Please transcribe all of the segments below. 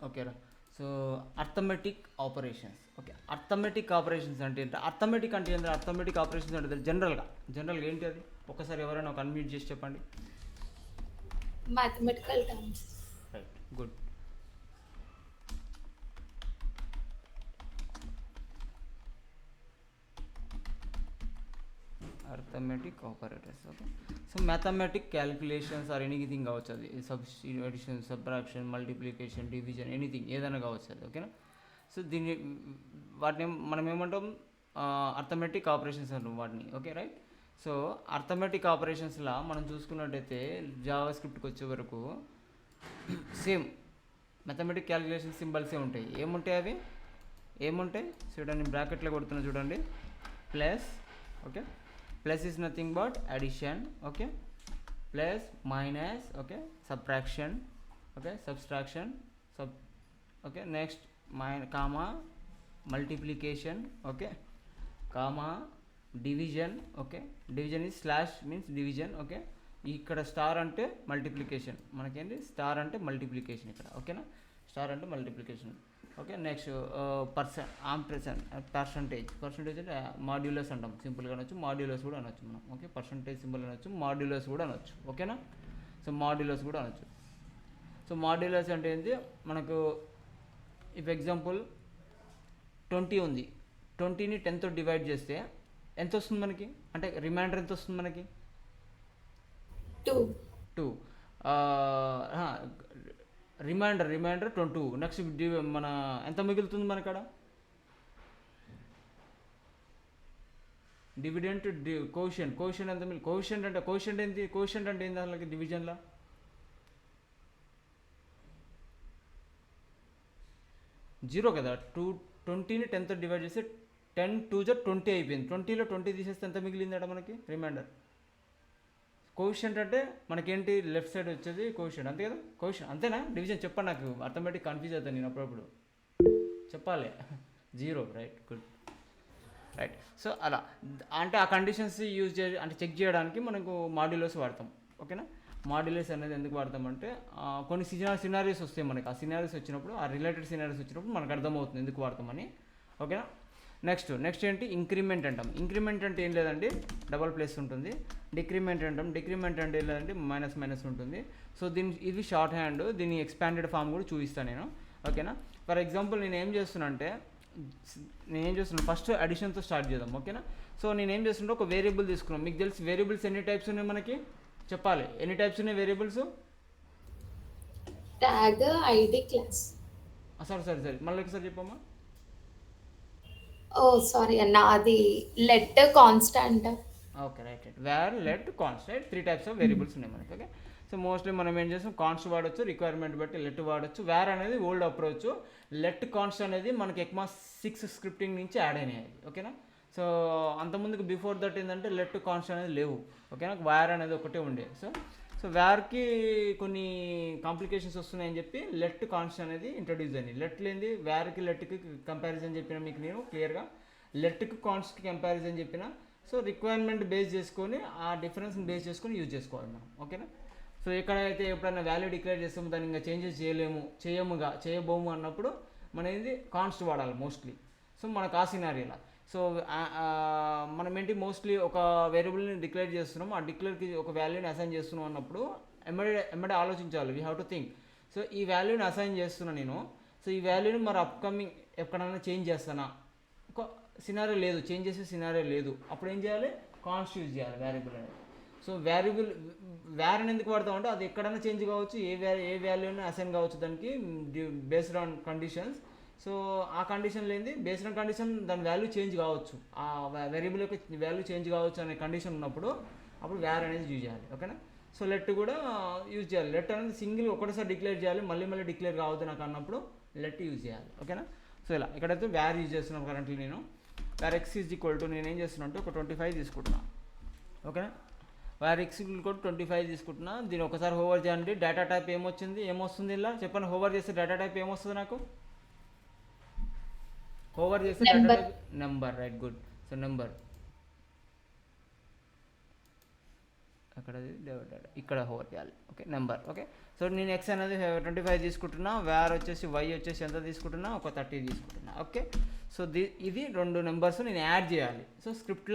ఓకేరా. So arithmetic operations. Okay, arithmetic operations అంటే ఏంటి? అర్థమెటిక్ అంటే ఏంటి? అర్థమెటిక్ ఆపరేషన్స్ అంటే జనరల్గా ఏంటి అది? ఒకసారి ఎవరైనా ఒక అన్మ్యూట్ చేసి చెప్పండి. mathematical terms. Right, good. Arithmetic operators. Okay, so mathematic calculations or anything కావచ్చు, అది addition, subtraction, multiplication, division, anything ఏదైనా కావచ్చు అది. ఓకేనా. సో దీన్ని వాటిని మనం ఏమంటాం? అర్థమెటిక్ ఆపరేషన్స్ అంటాం వాటిని. Okay, right. సో అర్థమెటిక్ ఆపరేషన్స్లో మనం చూసుకున్నట్టయితే జావా స్క్రిప్ట్కి వచ్చే వరకు సేమ్ మ్యాథమెటిక్ క్యాలిక్యులేషన్ సింబల్సే ఉంటాయి. ఏముంటాయి అవి? ఏముంటాయి చూడండి, బ్రాకెట్లో కొడుతున్నా చూడండి. Plus, okay, plus is nothing but addition. Okay, plus minus, okay, subtraction, okay, subtraction, okay, next comma multiplication, okay, comma division. Okay, division is slash means division. Okay, ఇక్కడ star అంటే మల్టిప్లికేషన్. మనకేంటి? స్టార్ అంటే multiplication ఇక్కడ. ఓకేనా, star అంటే multiplication. Okay, next percentage అంటే modulus అంటాం. సింపుల్గా అనొచ్చు, మాడ్యులస్ కూడా అనొచ్చు మనం. ఓకే, పర్సంటేజ్ సింబల్ అనొచ్చు, మాడ్యులస్ కూడా అనొచ్చు. ఓకేనా, సో మాడ్యులస్ కూడా అనొచ్చు. సో మాడ్యులస్ అంటే ఏంటి? మనకు ఇఫ్ ఎగ్జాంపుల్ 20 ఉంది, 20ని 10తో డివైడ్ చేస్తే ఎంత వస్తుంది మనకి? అంటే రిమైండర్ ఎంత వస్తుంది మనకి? 2. 2. రిమైండర్ 22. నెక్స్ట్ మన ఎంత మిగులుతుంది మనకాడ? డివిడెంట్, కోషియంట్ ఎంత మిగిలి? కోషియంట్ అంటే ఏంది అసలు డివిజన్లో? జీరో కదా. 20ని 10తో డివైడ్ చేస్తే 10 2 20 అయిపోయింది. 20లో 20 తీసేస్తే ఎంత మిగిలిందట మనకి? రిమైండర్. కోషియంట్ అంటే మనకేంటి? లెఫ్ట్ సైడ్ వచ్చేది కోషియంట్, అంతే కదా. కోషియంట్ అంతేనా? డివిజన్ చెప్పండి, నాకు ఆటోమేటిక్ కన్ఫ్యూజ్ అవుతాను నేను అప్పుడప్పుడు. చెప్పాలి. Zero, right, good, right. So అలా అంటే ఆ కండిషన్స్ యూజ్ అంటే చెక్ చేయడానికి మనకు మాడ్యులస్ వాడతాం. ఓకేనా. మాడ్యులస్ అనేది ఎందుకు వాడతామంటే కొన్ని సినారీస్ వస్తాయి మనకి. ఆ సినారీస్ వచ్చినప్పుడు, ఆ రిలేటెడ్ సినారీస్ వచ్చినప్పుడు మనకు అర్థమవుతుంది ఎందుకు వాడతామని. ఓకేనా. నెక్స్ట్ ఏంటి? ఇంక్రిమెంట్ అంటాం. ఇంక్రిమెంట్ అంటే ఏం లేదండి, డబల్ ప్లేస్ ఉంటుంది. డిక్రిమెంట్ అంటాం. డిక్రిమెంట్ అంటే ఏం లేదంటే మైనస్ ఉంటుంది. సో ఇది షార్ట్ హ్యాండ్. దీన్ని ఎక్స్పాండెడ్ ఫామ్ కూడా చూపిస్తాను నేను. ఓకేనా. ఫర్ ఎగ్జాంపుల్ నేను ఏం చేస్తున్నాను, ఫస్ట్ అడిషన్తో స్టార్ట్ చేద్దాం. ఓకేనా. సో నేను ఏం చేస్తుంటే ఒక వేరియబుల్ తీసుకున్నాం. మీకు తెలిసి వేరియబుల్స్ ఎన్ని టైప్స్ ఉన్నాయి మనకి? చెప్పాలి, ఎన్ని టైప్స్ ఉన్నాయి వేరియబుల్స్? Tag, ID, class. సరే మళ్ళీ ఒకసారి చెప్పమ్మా. Oh, sorry, అన్న అది let constant. Okay, right. Var, let, constant, 3 types of variables ఉన్నాయి మనకి. ఓకే. సో మోస్ట్లీ మనం ఏం చేస్తాం? కాన్స్ట్ వాడచ్చు, రిక్వైర్మెంట్ బట్టి లెట్ వాడచ్చు. వేర్ అనేది ఓల్డ్ అప్రోచ్. లెట్ కాన్స్ట్ అనేది మనకి ఎక్మా 6 స్క్రిప్టింగ్ నుంచి యాడ్ అయినాయి. ఓకేనా. సో అంతకుముందుకు బిఫోర్ దట్ ఏంటంటే లెట్ కాన్స్ట్ అనేది లేవు. ఓకేనా, వేర్ అనేది ఒకటే ఉండే. సో వేర్కి కొన్ని కాంప్లికేషన్స్ వస్తున్నాయని చెప్పి లెట్ కాన్స్ట్ అనేది ఇంట్రడ్యూస్ అయింది. లెట్ లేనిది వేర్కి లెట్కి కంపారిజన్ చెప్పిన మీకు నేను క్లియర్గా. లెట్కి కాన్స్ట్కి కంపారిజన్ చెప్పిన. సో రిక్వైర్మెంట్ బేస్ చేసుకొని ఆ డిఫరెన్స్ని బేస్ చేసుకొని యూజ్ చేసుకోవాలి మనం. ఓకేనా. సో ఎక్కడైతే ఎప్పుడైనా వాల్యూ డిక్లేర్ చేస్తామో దాన్ని ఇంకా చేంజెస్ చేయబోము అన్నప్పుడు మన ఏంది? కాన్స్ట్ వాడాలి మోస్ట్లీ. సో మనకు ఆ సినారీలా. సో మనం ఏంటి? మోస్ట్లీ ఒక వేరియబుల్ని డిక్లేర్ చేస్తున్నాం, ఆ డిక్లేర్కి ఒక వాల్యూని అసైన్ చేస్తున్నాం అన్నప్పుడు ఎమ్మడే ఆలోచించాలి. We have to think. So ఈ వాల్యూని అసైన్ చేస్తున్నా నేను. సో ఈ వాల్యూని మరి అప్కమింగ్ ఎక్కడైనా చేంజ్ చేస్తానా? ఒక సినారియో లేదు, చేంజ్ చేసే సినారియో లేదు, అప్పుడు ఏం చేయాలి? కాన్స్ట్ యూజ్ చేయాలి వేరియబుల్ అనేది. సో వేర్ అని ఎందుకు వాడతామంటే అది ఎక్కడైనా చేంజ్ కావచ్చు, ఏ వాల్యూని అసైన్ కావచ్చు దానికి బేస్డ్ ఆన్ కండిషన్స్. సో ఆ కండిషన్ లేనిది బేస్డ్ ఆన్ కండిషన్ దాని వాల్యూ చేంజ్ కావచ్చు, ఆ వేరియబుల్ యొక్క వాల్యూ చేంజ్ కావచ్చు అనే కండిషన్ ఉన్నప్పుడు అప్పుడు వేర్ అనేది యూజ్ చేయాలి. ఓకేనా. సో లెట్ కూడా యూజ్ చేయాలి. లెట్ అనేది సింగిల్ ఒకటేసారి డిక్లేర్ చేయాలి, మళ్ళీ డిక్లేర్ కావద్దు నాకు అన్నప్పుడు లెట్ యూజ్ చేయాలి. ఓకేనా. సో ఇలా ఇక్కడైతే వేర్ యూజ్ చేస్తున్నాను కరెంట్లీ నేను. Wear X is equal to నేను ఏం చేస్తున్నా అంటే ఒక 25 తీసుకుంటున్నా. ఓకేనా. వేర్ ఎక్స్ ఈక్వల్ టు 25 తీసుకుంటున్నా. దీన్ని ఒకసారి హోవర్ చేయండి. డేటా టైప్ ఏమొస్తుంది ఇలా చెప్పండి. హోవర్ చేస్తే డేటా టైప్ ఏమొస్తుంది నాకు? హోవర్ చేస్తే data type number, right, good. So number అక్కడ ఇక్కడ హోల్ చేయాలి. Okay, number. ఓకే, సో నేను ఎక్స్ అనేది 25 తీసుకుంటున్నా, వేర్ వచ్చేసి వై వచ్చేసి ఎంత తీసుకుంటున్నా, ఒక 30 తీసుకుంటున్నా. ఓకే, సో ఇది 2 నెంబర్స్ నేను యాడ్ చేయాలి. సో స్క్రిప్ట్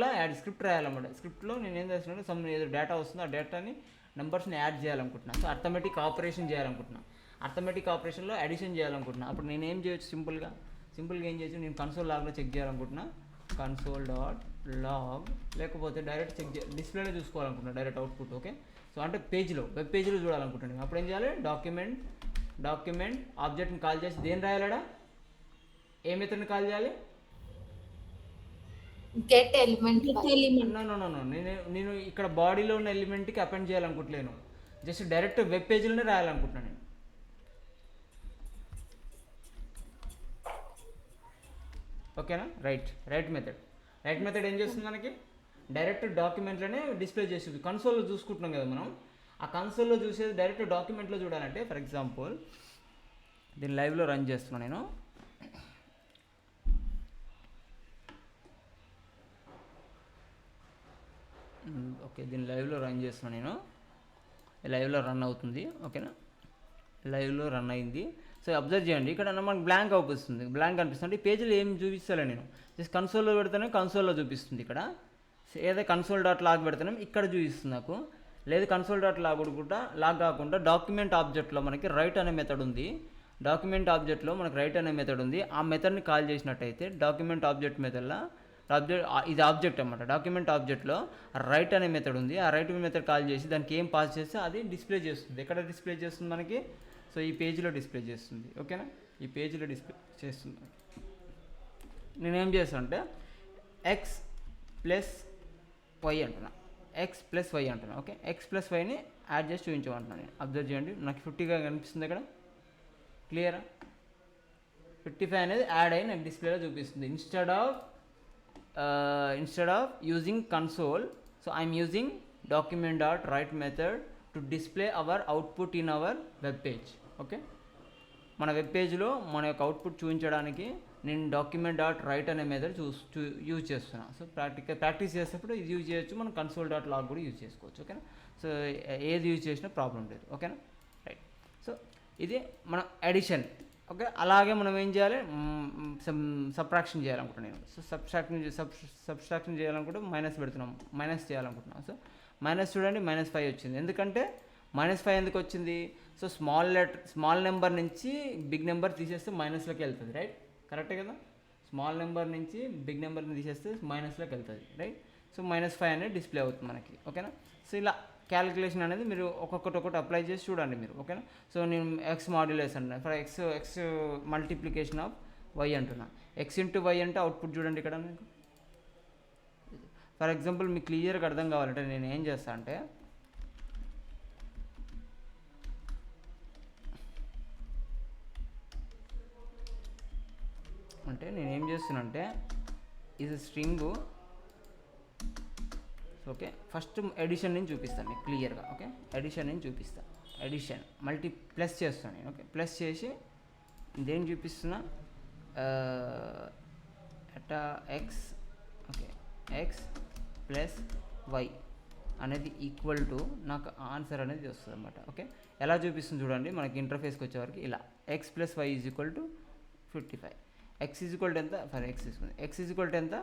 రాయాలన్నమాట. స్క్రిప్ట్లో నేను ఏం చేస్తున్నాను, ఏదో డేటా వస్తుందో ఆ డేటాని నెంబర్స్ని యాడ్ చేయాలనుకుంటున్నాను. సో అర్థమెటిక్ ఆపరేషన్ చేయాలనుకుంటున్నాను. అర్థమెటిక్ ఆపరేషన్లో అడిషన్ చేయాలనుకుంటున్నాను. అప్పుడు నేను ఏం చేయొచ్చు, సింపుల్గా ఏం చేయొచ్చు, నేను కన్సోల్ లాగ్లో చెక్ చేయాలనుకుంటున్నా, console.log, లేకపోతే డైరెక్ట్ డిస్ప్లేలో చూసుకోవాలనుకుంటున్నా, డైరెక్ట్ అవుట్పుట్. ఓకే, సో అంటే వెబ్ పేజ్లో చూడాలనుకుంటున్నాను. అప్పుడు ఏం చేయాలి, డాక్యుమెంట్ ఆబ్జెక్ట్ని కాల్ చేసి దేని రాయాలడా, ఏ మెథడ్ని కాల్ చేయాలి, గెట్ ఎలిమెంట్. నో, నేను ఇక్కడ బాడీలో ఉన్న ఎలిమెంట్కి అపెండ్ చేయాలనుకుంటలేను, జస్ట్ డైరెక్ట్ వెబ్ పేజ్లోనే రాయాలనుకుంటున్నాను నేను. ఓకేనా, రైట్ మెథడ్ ఏం చేస్తుంది, మనకి డైరెక్ట్ డాక్యుమెంట్లోనే డిస్ప్లే చేస్తుంది. కన్సోల్లో చూసుకుంటున్నాం కదా మనం, ఆ కన్సోల్లో చూసేది డైరెక్ట్ డాక్యుమెంట్లో చూడాలంటే, ఫర్ ఎగ్జాంపుల్ దీన్ని లైవ్లో రన్ చేస్తున్నాను నేను. ఓకే, దీన్ని లైవ్లో రన్ చేస్తున్నాను నేను. లైవ్లో రన్ అవుతుంది. ఓకేనా, లైవ్లో రన్ అయింది. సో అబ్జర్వ్ చేయండి, ఇక్కడ మనకు బ్లాంక్ అనిపిస్తుంది. ఈ పేజీలో ఏం చూపిస్తాలే నేను, జస్ట్ కన్సోల్లో పెడితేనే కన్సోల్లో చూపిస్తుంది. ఇక్కడ ఏదో console.log పెడితేనే ఇక్కడ చూపిస్తుంది నాకు. లేదు console.log కాకుండా డాక్యుమెంట్ ఆబ్జెక్ట్లో మనకి రైట్ అనే మెథడ్ ఉంది. ఆ మెథడ్ని కాల్ చేసినట్టయితే డాక్యుమెంట్ ఆబ్జెక్ట్ మెథడ్లో ఇది ఆబ్జెక్ట్ అనమాట. డాక్యుమెంట్ ఆబ్జెక్ట్లో రైట్ అనే మెథడ్ ఉంది. ఆ రైట్ మెథడ్ కాల్ చేసి దానికి ఏం పాస్ చేస్తే అది డిస్ప్లే చేస్తుంది. ఎక్కడ డిస్ప్లే చేస్తుంది మనకి, సో ఈ పేజీలో డిస్ప్లే చేస్తుంది. ఓకేనా, ఈ పేజీలో డిస్ప్లే చేస్తుంది. నేనేం చేస్తాను అంటే ఎక్స్ ప్లస్ వై అంటున్నా. ఓకే, ఎక్స్ ప్లస్ వైని యాడ్ చేసి చూపించమంటున్నాను నేను. అబ్జర్వ్ చేయండి, నాకు 50గా కనిపిస్తుంది ఇక్కడ. క్లియరా, 55 అనేది యాడ్ అయ్యి నాకు డిస్ప్లేలో చూపిస్తుంది. Instead of using console, so I'm using document.write method to display our output in our web page. Okay, మన వెబ్ పేజ్లో మన యొక్క అవుట్పుట్ చూపించడానికి నేను document.write అనే మెథడ్ యూజ్ చేస్తున్నాను. సో ప్రాక్టీస్ చేసేటప్పుడు ఇది యూజ్ చేయొచ్చు, మనం console.log కూడా యూజ్ చేసుకోవచ్చు. ఓకేనా, సో ఏది యూజ్ చేసినా ప్రాబ్లం లేదు. ఓకేనా, రైట్. సో ఇది మన అడిషన్. ఓకే, అలాగే మనం ఏం చేయాలి, సబ్ట్రాక్షన్ చేయాలనుకుంటున్నాను నేను. సో సబ్ట్రాక్షన్ చేయాలనుకుంటే మైనస్ చేయాలనుకుంటున్నాను. సో మైనస్ చూడండి, -5 వచ్చింది. ఎందుకంటే -5 ఎందుకు వచ్చింది, సో స్మాల్ నెంబర్ నుంచి బిగ్ నెంబర్ తీసేస్తే మైనస్లోకి వెళ్తుంది. రైట్, కరెక్టే కదా, స్మాల్ నెంబర్ నుంచి బిగ్ నెంబర్ని తీసేస్తే మైనస్లోకి వెళ్తుంది. రైట్, సో -5 అనేది డిస్ప్లే అవుతుంది మనకి. ఓకేనా, సో ఇలా క్యాలిక్యులేషన్ అనేది మీరు ఒక్కొక్కటి అప్లై చేసి చూడండి మీరు. ఓకేనా, సో నేను ఎక్స్ మాడ్యులస్ అంటున్నాను. For x multiplication of y అంటున్నా. ఎక్స్ ఇంటూ వై అంటే అవుట్పుట్ చూడండి ఇక్కడ మీకు. ఫర్ ఎగ్జాంపుల్ మీకు క్లియర్గా అర్థం కావాలంటే నేను ఏం చేస్తాను అంటే, నేనేం చేస్తున్నానంటే ఇది స్ట్రింగు. ఓకే, ఫస్ట్ ఎడిషన్ నుంచి చూపిస్తాను మీకు క్లియర్గా. ఓకే, ఎడిషన్ నుంచి చూపిస్తాను. ఎడిషన్ ప్లస్ చేస్తాను నేను. ఓకే, ప్లస్ చేసి దేని చూపిస్తున్నా, x. Okay, x plus y అనేది ఈక్వల్ టు నాకు ఆన్సర్ అనేది వస్తుంది అనమాట. ఓకే, ఎలా చూపిస్తుంది చూడండి, మనకి ఇంటర్ఫేస్కి వచ్చేవరకు ఇలా x plus why is equal to 55. X is equal to ఎంత, ఫర్ ఎక్స్ తీసుకుంది, ఎక్స్ ఈజ్ ఈక్వల్ టు ఎంత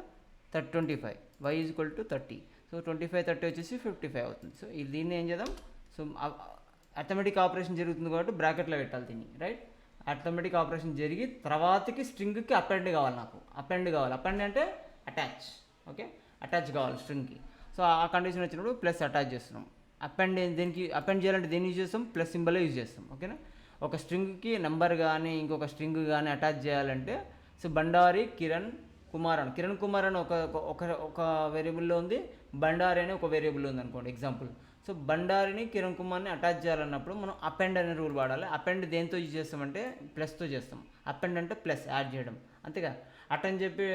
25, y is equal to 30. So 25 30 వచ్చేసి 55 అవుతుంది. సో దీన్ని ఏం చేద్దాం, సో అర్థమెటిక్ ఆపరేషన్ జరుగుతుంది కాబట్టి బ్రాకెట్లో పెట్టాలి దీన్ని. రైట్, అర్థమెటిక్ ఆపరేషన్ జరిగి తర్వాతకి స్ట్రింగ్కి అపెండ్ కావాలి నాకు. అపెండ్ అంటే అటాచ్. ఓకే, అటాచ్ కావాలి స్ట్రింగ్కి. సో ఆ కండిషన్ వచ్చినప్పుడు ప్లస్ అటాచ్ చేస్తున్నాం. అపెండ్ చేయాలంటే దేన్ని యూజ్ చేస్తాం, ప్లస్ సింబలే యూజ్ చేస్తాం. ఓకేనా, ఒక స్ట్రింగ్కి నెంబర్ కానీ ఇంకొక స్ట్రింగ్ కానీ అటాచ్ చేయాలంటే, సో బండారి కిరణ్ కుమార్ అని ఒక వేరియబుల్లో ఉంది, బండారి అని ఒక వేరియబుల్ ఉంది అనుకోండి ఎగ్జాంపుల్. సో బండారిని కిరణ్ కుమార్ని అటాచ్ చేయాలన్నప్పుడు మనం అపెండ్ అనే రూల్ వాడాలి. అపెండ్ దేంతో యూజ్ చేస్తామంటే ప్లస్తో చేస్తాం. అపెండ్ అంటే ప్లస్ యాడ్ చేయడం, అంతేగా. అటని చెప్పి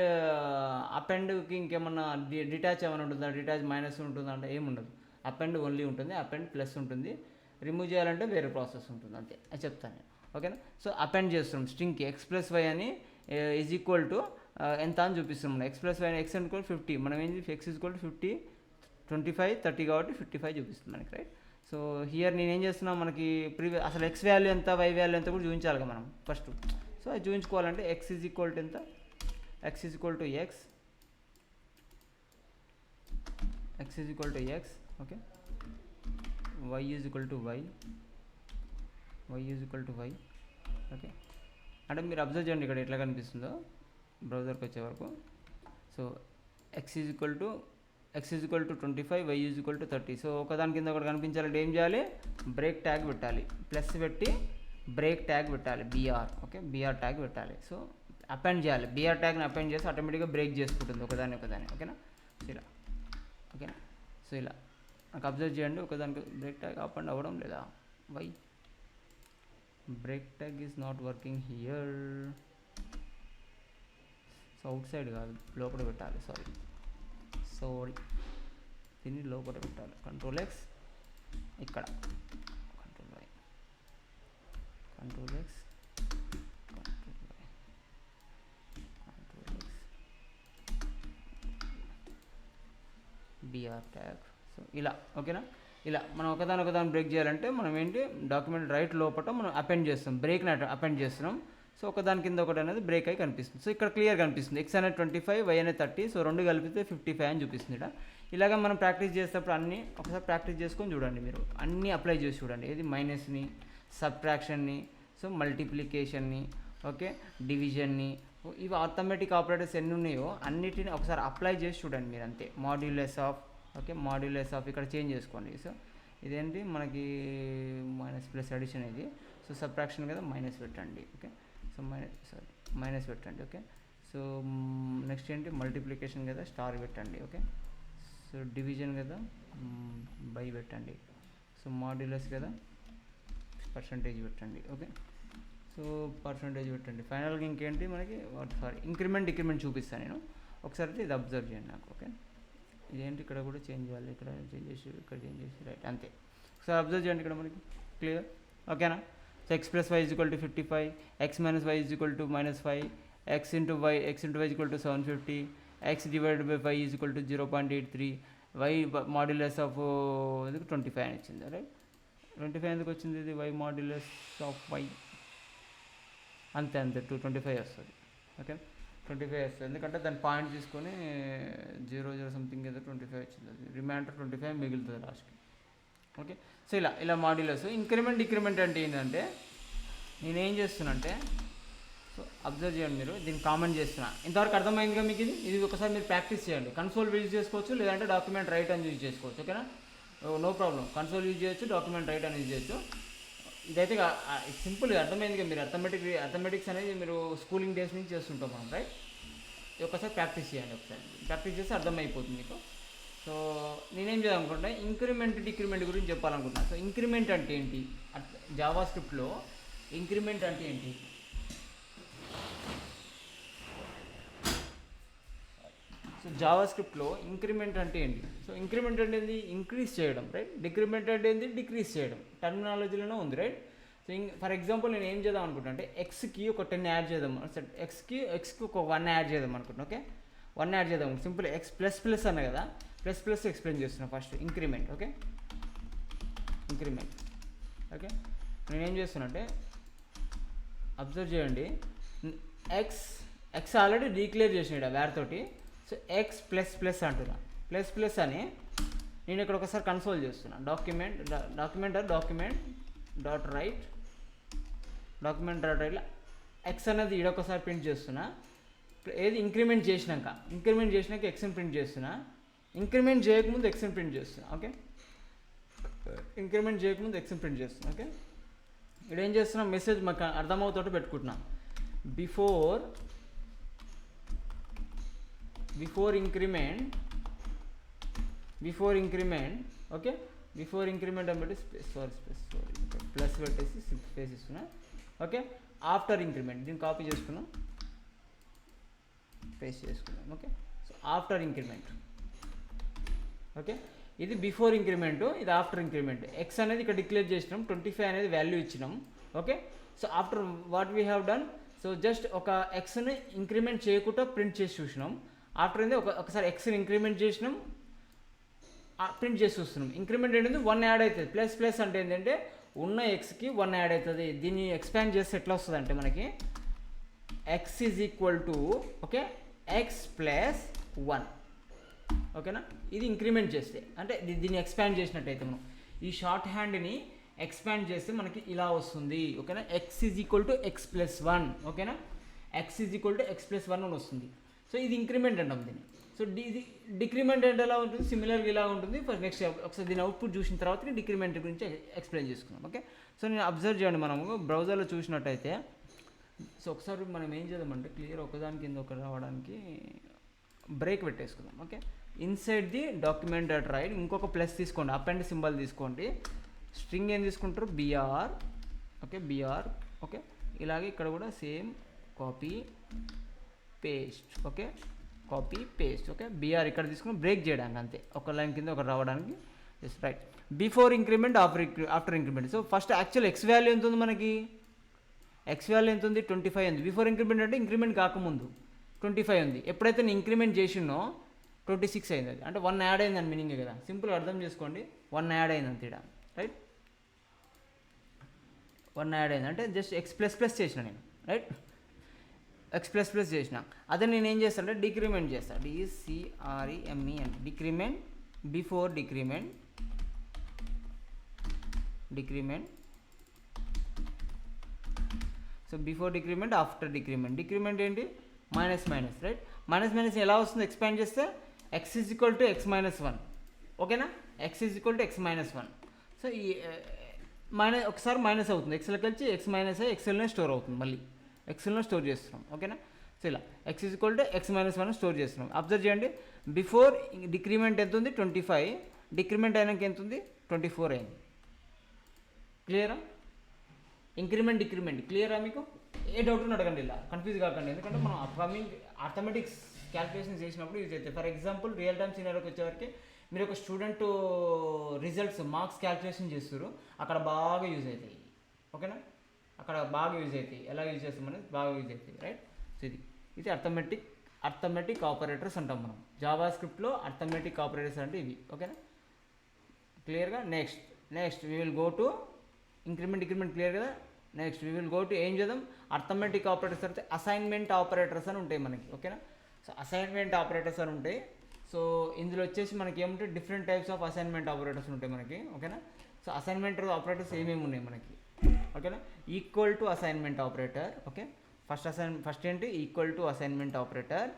అపెండ్కి ఇంకేమన్నా డిటాచ్ ఏమైనా ఉంటుందా, డిటాచ్ మైనస్ ఉంటుందా అంటే ఏముండదు. అపెండ్ ఓన్లీ ఉంటుంది, అపెండ్ ప్లస్ ఉంటుంది. రిమూవ్ చేయాలంటే వేరే ప్రాసెస్ ఉంటుంది, అంతే. అది చెప్తాను నేను. ఓకేనా, సో అపెండ్ చేస్తున్నాం స్ట్రింగ్కి ఎక్స్ ప్లస్ వై అని ఈజ్ ఈక్వల్ టు ఎంత అని చూపిస్తున్నాం. X plus y x equal 50. మనం ఏం ఎక్స్ ఈక్వల్ టు 50 25 30 కాబట్టి 55 చూపిస్తుంది మనకి, రైట్. సో హియర్ నేను ఏం చేస్తున్నా, మనకి అసలు ఎక్స్ వాల్యూ ఎంత వై వాల్యూ ఎంత కూడా చూపించాలి కదా మనం ఫస్ట్. సో అది చూపించుకోవాలంటే ఎక్స్ ఈజ్ ఈక్వల్ టు ఎంత, x is equal to x, x is equal to x, okay. Y is equal to y, y is equal to y, okay. అంటే మీరు అబ్జర్వ్ చేయండి ఇక్కడ ఎట్లా కనిపిస్తుందో బ్రౌజర్కి వచ్చే వరకు. So x is equal to 25, y is equal to 30. So ఒకదాని కింద ఒకటి కనిపించాలంటే ఏం చేయాలి, బ్రేక్ ట్యాగ్ పెట్టాలి, ప్లస్ పెట్టి బ్రేక్ ట్యాగ్ పెట్టాలి, బీఆర్, ఓకే. బీఆర్ ట్యాగ్ పెట్టాలి. సో అపెండ్ చేయాలి, బీఆర్ ట్యాగ్ని అపెండ్ చేసి ఆటోమేటిక్గా బ్రేక్ చేసుకుంటుంది ఒకదాని, ఓకేనా. సో ఇలా, ఓకేనా. సో ఇలా నాకు అబ్జర్వ్ చేయండి, ఒకదానికి బ్రేక్ ట్యాగ్ అపెండ్ అవ్వడం లేదా, why break tag is not working here. So outside కాదు, లోపల పెట్టాలి, సారీ దీన్ని లోపల పెట్టాలి. కంట్రోల్ ఎక్స్ ఇక్కడ, control Y, control X, control Y, control X, BR tag. So ఇలా, ఓకేనా. ఇలా మనం ఒకదాని బ్రేక్ చేయాలంటే మనం ఏంటి, డాక్యుమెంట్ రైట్ లోపల మనం అపెండ్ చేస్తాం, బ్రేక్ని అపెండ్ చేస్తున్నాం. సో ఒకదాని కింద ఒకటి అనేది బ్రేక్ అయి కనిపిస్తుంది. సో ఇక్కడ క్లియర్ కనిపిస్తుంది, ఎక్స్ అనేది 25, వై అనేది 30. సో రెండు కలిపితే 55 అని చూపిస్తుంది ఇక్కడ. ఇలాగ మనం ప్రాక్టీస్ చేసేటప్పుడు అన్నీ ఒకసారి ప్రాక్టీస్ చేసుకొని చూడండి, మీరు అన్నీ అప్లై చేసి చూడండి. ఏది మైనస్ని, సబ్ట్రాక్షన్ని, సో మల్టిప్లికేషన్ని, ఓకే, డివిజన్ని, ఇవి ఆటోమేటిక్ ఆపరేటర్స్ ఎన్ని ఉన్నాయో అన్నిటిని ఒకసారి అప్లై చేసి చూడండి మీరు, అంతే. Modulus of, okay, modulus of ఇక్కడ చేంజ్ చేసుకోండి. సో ఇదేంటి మనకి మైనస్ ప్లస్ అడిషన్ ఇది. సో సబ్ట్రాక్షన్ కదా, మైనస్ పెట్టండి, ఓకే. సో మైనస్ పెట్టండి, ఓకే. సో నెక్స్ట్ ఏంటి, మల్టిప్లికేషన్ కదా, స్టార్ పెట్టండి, ఓకే. సో డివిజన్ కదా, బై పెట్టండి. సో మాడ్యులస్ కదా, పర్సంటేజ్ పెట్టండి, ఓకే. సో పర్సంటేజ్ పెట్టండి. ఫైనల్గా ఇంకేంటి మనకి, ఇంక్రిమెంట్ డిక్రిమెంట్ చూపిస్తాను నేను, ఒకసారి ఇది అబ్జర్వ్ చేయండి నాకు, ఓకే. ఇదేంటి ఇక్కడ కూడా చేంజ్ చేయాలి, ఇక్కడ చేంజ్ చేసి ఇక్కడ చేంజ్ చేసి, రైట్, అంతే. ఒకసారి అబ్జర్వ్ చేయండి ఇక్కడ మనకి క్లియర్, ఓకేనా. So X plus why is equal to 55, X minus Y is equal to -5, X into Y is equal to 750, X divided by Y is equal to 0.83, Y modulus of 25 అని వచ్చింది, right. 25 ఎందుకు వచ్చింది, ఇది why modulus of why, అంతే 225 వస్తుంది, okay. 25 వస్తుంది, ఎందుకంటే దాని పాయింట్ తీసుకొని 0 సంథింగ్ ఏదో 25 వచ్చింది, అది రిమైండర్ 25 మిగులుతుంది లాస్ట్కి, ఓకే. సో ఇలా మాడ్యులస్. ఇంక్రిమెంట్ డిక్రిమెంట్ అంటే ఏంటంటే, నేనేం చేస్తున్నా అంటే, సో అబ్జర్వ్ చేయండి మీరు, దీన్ని కామెంట్ చేస్తున్నా. ఇంతవరకు అర్థమైందిగా మీకు, ఇది ఒకసారి మీరు ప్రాక్టీస్ చేయండి. కన్సోల్ యూజ్ చేసుకోవచ్చు, లేదంటే డాక్యుమెంట్ రైట్ అని యూజ్ చేసుకోవచ్చు, ఓకేనా. నో ప్రాబ్లం, కన్సోల్ యూజ్ చేయొచ్చు, డాక్యుమెంట్ రైట్ అని యూజ్ చేయొచ్చు. ఇదైతే సింపుల్గా అర్థమైందిగా, మీరు అథమెటిక్స్ అనేది మీరు స్కూలింగ్ డేస్ నుంచి చేస్తుంటాం మనం, రైట్. ఒకసారి ప్రాక్టీస్ చేయండి, ఒకసారి ప్రాక్టీస్ చేస్తే అర్థమైపోతుంది మీకు. సో నేనేం చేయాలనుకుంటా, ఇంక్రిమెంట్ డిక్రిమెంట్ గురించి చెప్పాలనుకుంటున్నాను. సో ఇంక్రిమెంట్ అంటే ఏంటి, జావా స్క్రిప్ట్లో ఇంక్రిమెంట్ అంటే ఏంటి, సో జావా స్క్రిప్ట్లో ఇంక్రిమెంట్ అంటే ఏంటి. సో ఇంక్రిమెంట్ అంటే ఏంటి, ఇంక్రీజ్ చేయడం, రైట్. డిక్రిమెంట్ అంటే ఏంటి, డిక్రీజ్ చేయడం. టర్మినాలజీలోనే ఉంది, రైట్. సో ఫర్ ఎగ్జాంపుల్ నేను ఏం చేద్దాం అనుకుంటా అంటే, ఎక్స్కి ఒక 10 యాడ్ చేద్దాం, ఎక్స్కి ఒక 1 యాడ్ చేద్దాం అనుకుంటున్నా, ఓకే. 1 యాడ్ చేద్దాం, సింపుల్ ఎక్స్ ప్లస్ అన్న కదా, ప్లస్ ఎక్స్ప్లెయిన్ చేస్తున్నా first, increment, okay. Increment, okay. నేనేం చేస్తున్నా అంటే, అబ్జర్వ్ చేయండి, ఎక్స్ ఆల్రెడీ డీక్లేర్ చేసినాడు వేర్ తోటి. సో ఎక్స్ ప్లస్ అంటున్నా, ప్లస్ అని నేను ఇక్కడ ఒకసారి కన్సోల్ చేస్తున్నా. డాక్యుమెంట్ డాట్ రైట్ ఎక్స్ అనేది ఈడొకసారి ప్రింట్ చేస్తున్నా. ఏది ఇంక్రిమెంట్ చేసినాక ఎక్స్ని ప్రింట్ చేస్తున్నా. ఇంక్రిమెంట్ చేయకముందు ఎక్స్ని ప్రింట్ చేస్తున్నా, ఓకే. ఇంక్రిమెంట్ చేయకముందు ఎక్స్ని ప్రింట్ చేస్తున్నా, ఓకే. ఇక్కడ ఏం చేస్తున్నా, మెసేజ్ మాకు అర్థమవుతోటి పెట్టుకుంటున్నా. Before increment, okay. Before increment అని పెట్టి సారీ ప్లస్ పెట్టేసి స్పేస్ ఇస్తున్నా, ఓకే. ఆఫ్టర్ ఇంక్రిమెంట్, దీన్ని కాపీ చేసుకున్నాం, పేస్ట్ చేసుకున్నాం, okay. So after increment, okay. ఇది బిఫోర్ ఇంక్రిమెంట్, ఇది ఆఫ్టర్ ఇంక్రిమెంట్. ఎక్స్ అనేది ఇక్కడ డిక్లేర్ చేసినాం, 25 అనేది వాల్యూ ఇచ్చినాం, okay. So after what we have done, so just ఒక ఎక్స్ని ఇంక్రిమెంట్ చేయకుండా ప్రింట్ చేసి చూసినాం. ఆఫ్టర్ అనేది ఒకసారి ఎక్స్ని ఇంక్రిమెంట్ చేసినాం, ప్రింట్ చేసి చూస్తున్నాం. ఇంక్రిమెంట్ ఏంటంటే 1 యాడ్ అవుతుంది. ప్లస్ ప్లస్ అంటే ఏంటంటే ఉన్న ఎక్స్కి 1 యాడ్ అవుతుంది. దీన్ని ఎక్స్పాండ్ చేస్తే ఎట్లా వస్తుంది అంటే మనకి X is equal to okay x plus 1 ఓకేనా. ఇది ఇంక్రిమెంట్ చేస్తే అంటే దీన్ని ఎక్స్పాండ్ చేసినట్టయితే మనం ఈ షార్ట్ హ్యాండ్ని ఎక్స్పాండ్ చేస్తే మనకి ఇలా వస్తుంది ఓకేనా. X is equal to X plus 1 ఓకేనా. X is equal to X plus 1 అని వస్తుంది. సో ఇది ఇంక్రిమెంట్ అంటాం దీన్ని. సో ఇది డిక్రిమెంట్ అంటే ఎలా ఉంటుంది, సిమిలర్గా ఇలా ఉంటుంది. ఫస్ట్ నెక్స్ట్ ఒకసారి దీని అవుట్పుట్ చూసిన తర్వాత డిక్రిమెంట్ గురించి ఎక్స్ప్లెయిన్ చేసుకుందాం ఓకే. సో నేను అబ్జర్వ్ చేయండి, మనము బ్రౌజర్లో చూసినట్టయితే సో ఒకసారి మనం ఏం చేద్దామంటే క్లియర్ ఒకదాని కింద ఒకటి రావడానికి బ్రేక్ పెట్టేసుకుందాం okay. Inside the document dot write ఇంకొక ప్లస్ తీసుకోండి, అప్ అండ్ సింబల్ తీసుకోండి. స్ట్రింగ్ ఏం తీసుకుంటారు బిఆర్ ఓకే, బిఆర్ ఓకే. ఇలాగే ఇక్కడ కూడా same copy paste okay, copy paste okay. BR ఇక్కడ తీసుకుని బ్రేక్ చేయడానికి అంతే, ఒక లైన్ కింద ఒకటి రావడానికి just right. Before increment after increment. So first actual X value ఎంత ఉంది మనకి, ఎక్స్ వాల్యూ ఎంత ఉంది 25 ఉంది. బిఫోర్ ఇంక్రిమెంట్ అంటే ఇంక్రిమెంట్ కాకముందు 25 ఉంది. ఎప్పుడైతే నేను ఇంక్రిమెంట్ చేసినో 26 అయింది. అది అంటే 1 యాడ్ అయింది అని మీనింగే కదా. సింపుల్ అర్థం చేసుకోండి, 1 యాడ్ అయింది అంతే రైట్. 1 యాడ్ అయింది అంటే జస్ట్ ఎక్స్ ప్లస్ ప్లస్ చేసిన నేను రైట్, ఎక్స్ ప్లస్ ప్లస్ చేసిన. అదే నేను ఏం చేస్తాను అంటే డిక్రిమెంట్ చేస్తాను, డిసిఆర్ఈఎంఈ అంటే decrement before decrement so before decrement after decrement. Decrement ఏంటి minus minus right. Minus minus ఎలా వస్తుంది ఎక్స్పాండ్ చేస్తే X is equal to X minus 1 ఓకేనా. X is equal to X minus 1. So ఈ మైనస్ ఒకసారి minus అవుతుంది, ఎక్స్లోకి వచ్చి ఎక్స్ మైనస్ అయ్యి ఎక్స్ఎల్నే స్టోర్ అవుతుంది, మళ్ళీ ఎక్స్ఎల్లో స్టోర్ చేస్తున్నాం ఓకేనా. సో ఇలా X is equal to X minus 1 store చేస్తున్నాం. అబ్జర్వ్ చేయండి, బిఫోర్ డిక్రిమెంట్ ఎంత ఉంది 25, డిక్రిమెంట్ అయినాక ఎంత ఉంది 24 అయింది. క్లియరా? ఇంక్రిమెంట్ డిక్రిమెంట్ క్లియరా మీకు? ఏ డౌట్ ఉన్న అడగండి, ఇలా కన్ఫ్యూజ్ కాకండి. ఎందుకంటే మనం అప్కమింగ్ అర్థమెటిక్స్ క్యాల్కులేషన్స్ చేసినప్పుడు యూజ్ అవుతాయి. ఫర్ ఎగ్జాంపుల్ రియల్ టైమ్ సినారియోకి వచ్చేవరకు మీరు ఒక స్టూడెంట్ రిజల్ట్స్ మార్క్స్ క్యాల్కులేషన్ చేస్తారు, అక్కడ బాగా యూజ్ అవుతాయి ఓకేనా. అక్కడ బాగా యూజ్ అవుతాయి. ఎలా యూజ్ చేస్తామనేది బాగా యూజ్ అవుతాయి రైట్. సో ఇది అర్థమెటిక్ ఆపరేటర్స్ అంటాం మనం. జావా స్క్రిప్ట్లో అర్థమెటిక్ ఆపరేటర్స్ అంటే ఇవి ఓకేనా. క్లియర్గా? Next we will go to increment decrement clear కదా. Next we will go to ఏం చేద్దాం, అర్థమెటిక్ ఆపరేటర్స్ అంటే అసైన్మెంట్ ఆపరేటర్స్ అని ఉంటాయి మనకి ఓకేనా. సో అసైన్మెంట్ ఆపరేటర్స్ అని ఉంటాయి. సో ఇందులో వచ్చేసి మనకి ఏముంటాయి, different types of assignment operators ఉంటాయి మనకి ఓకేనా. సో అసైన్మెంట్ ఆపరేటర్స్ ఏమేమి ఉన్నాయి మనకి ఓకేనా. Equal to assignment operator okay. First ఏంటి equal to assignment operator.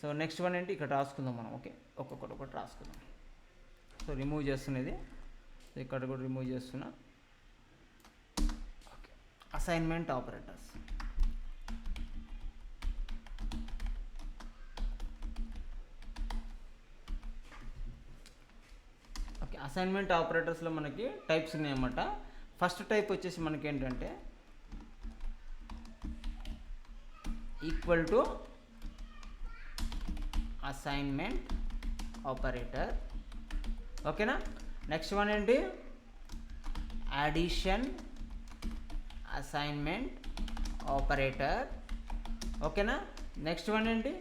So next one ఏంటి ఇక్కడ రాసుకుందాం మనం ఓకే, ఒక్కొక్కటి రాసుకుందాం. సో రిమూవ్ చేస్తున్నది, సో ఇక్కడ కూడా రిమూవ్ చేస్తున్నా okay. Assignment operators okay. Assignment ఆపరేటర్స్లో మనకి టైప్స్ ఉన్నాయన్నమాట. ఫస్ట్ టైప్ వచ్చేసి మనకి ఏంటంటే ఈక్వల్ టు అసైన్మెంట్ ఆపరేటర్ ఓకేనా. నెక్స్ట్ వన్ ఏంటి అడిషన్ అసైన్మెంట్ ఆపరేటర్ ఓకేనా. నెక్స్ట్ వన్ ఏంటి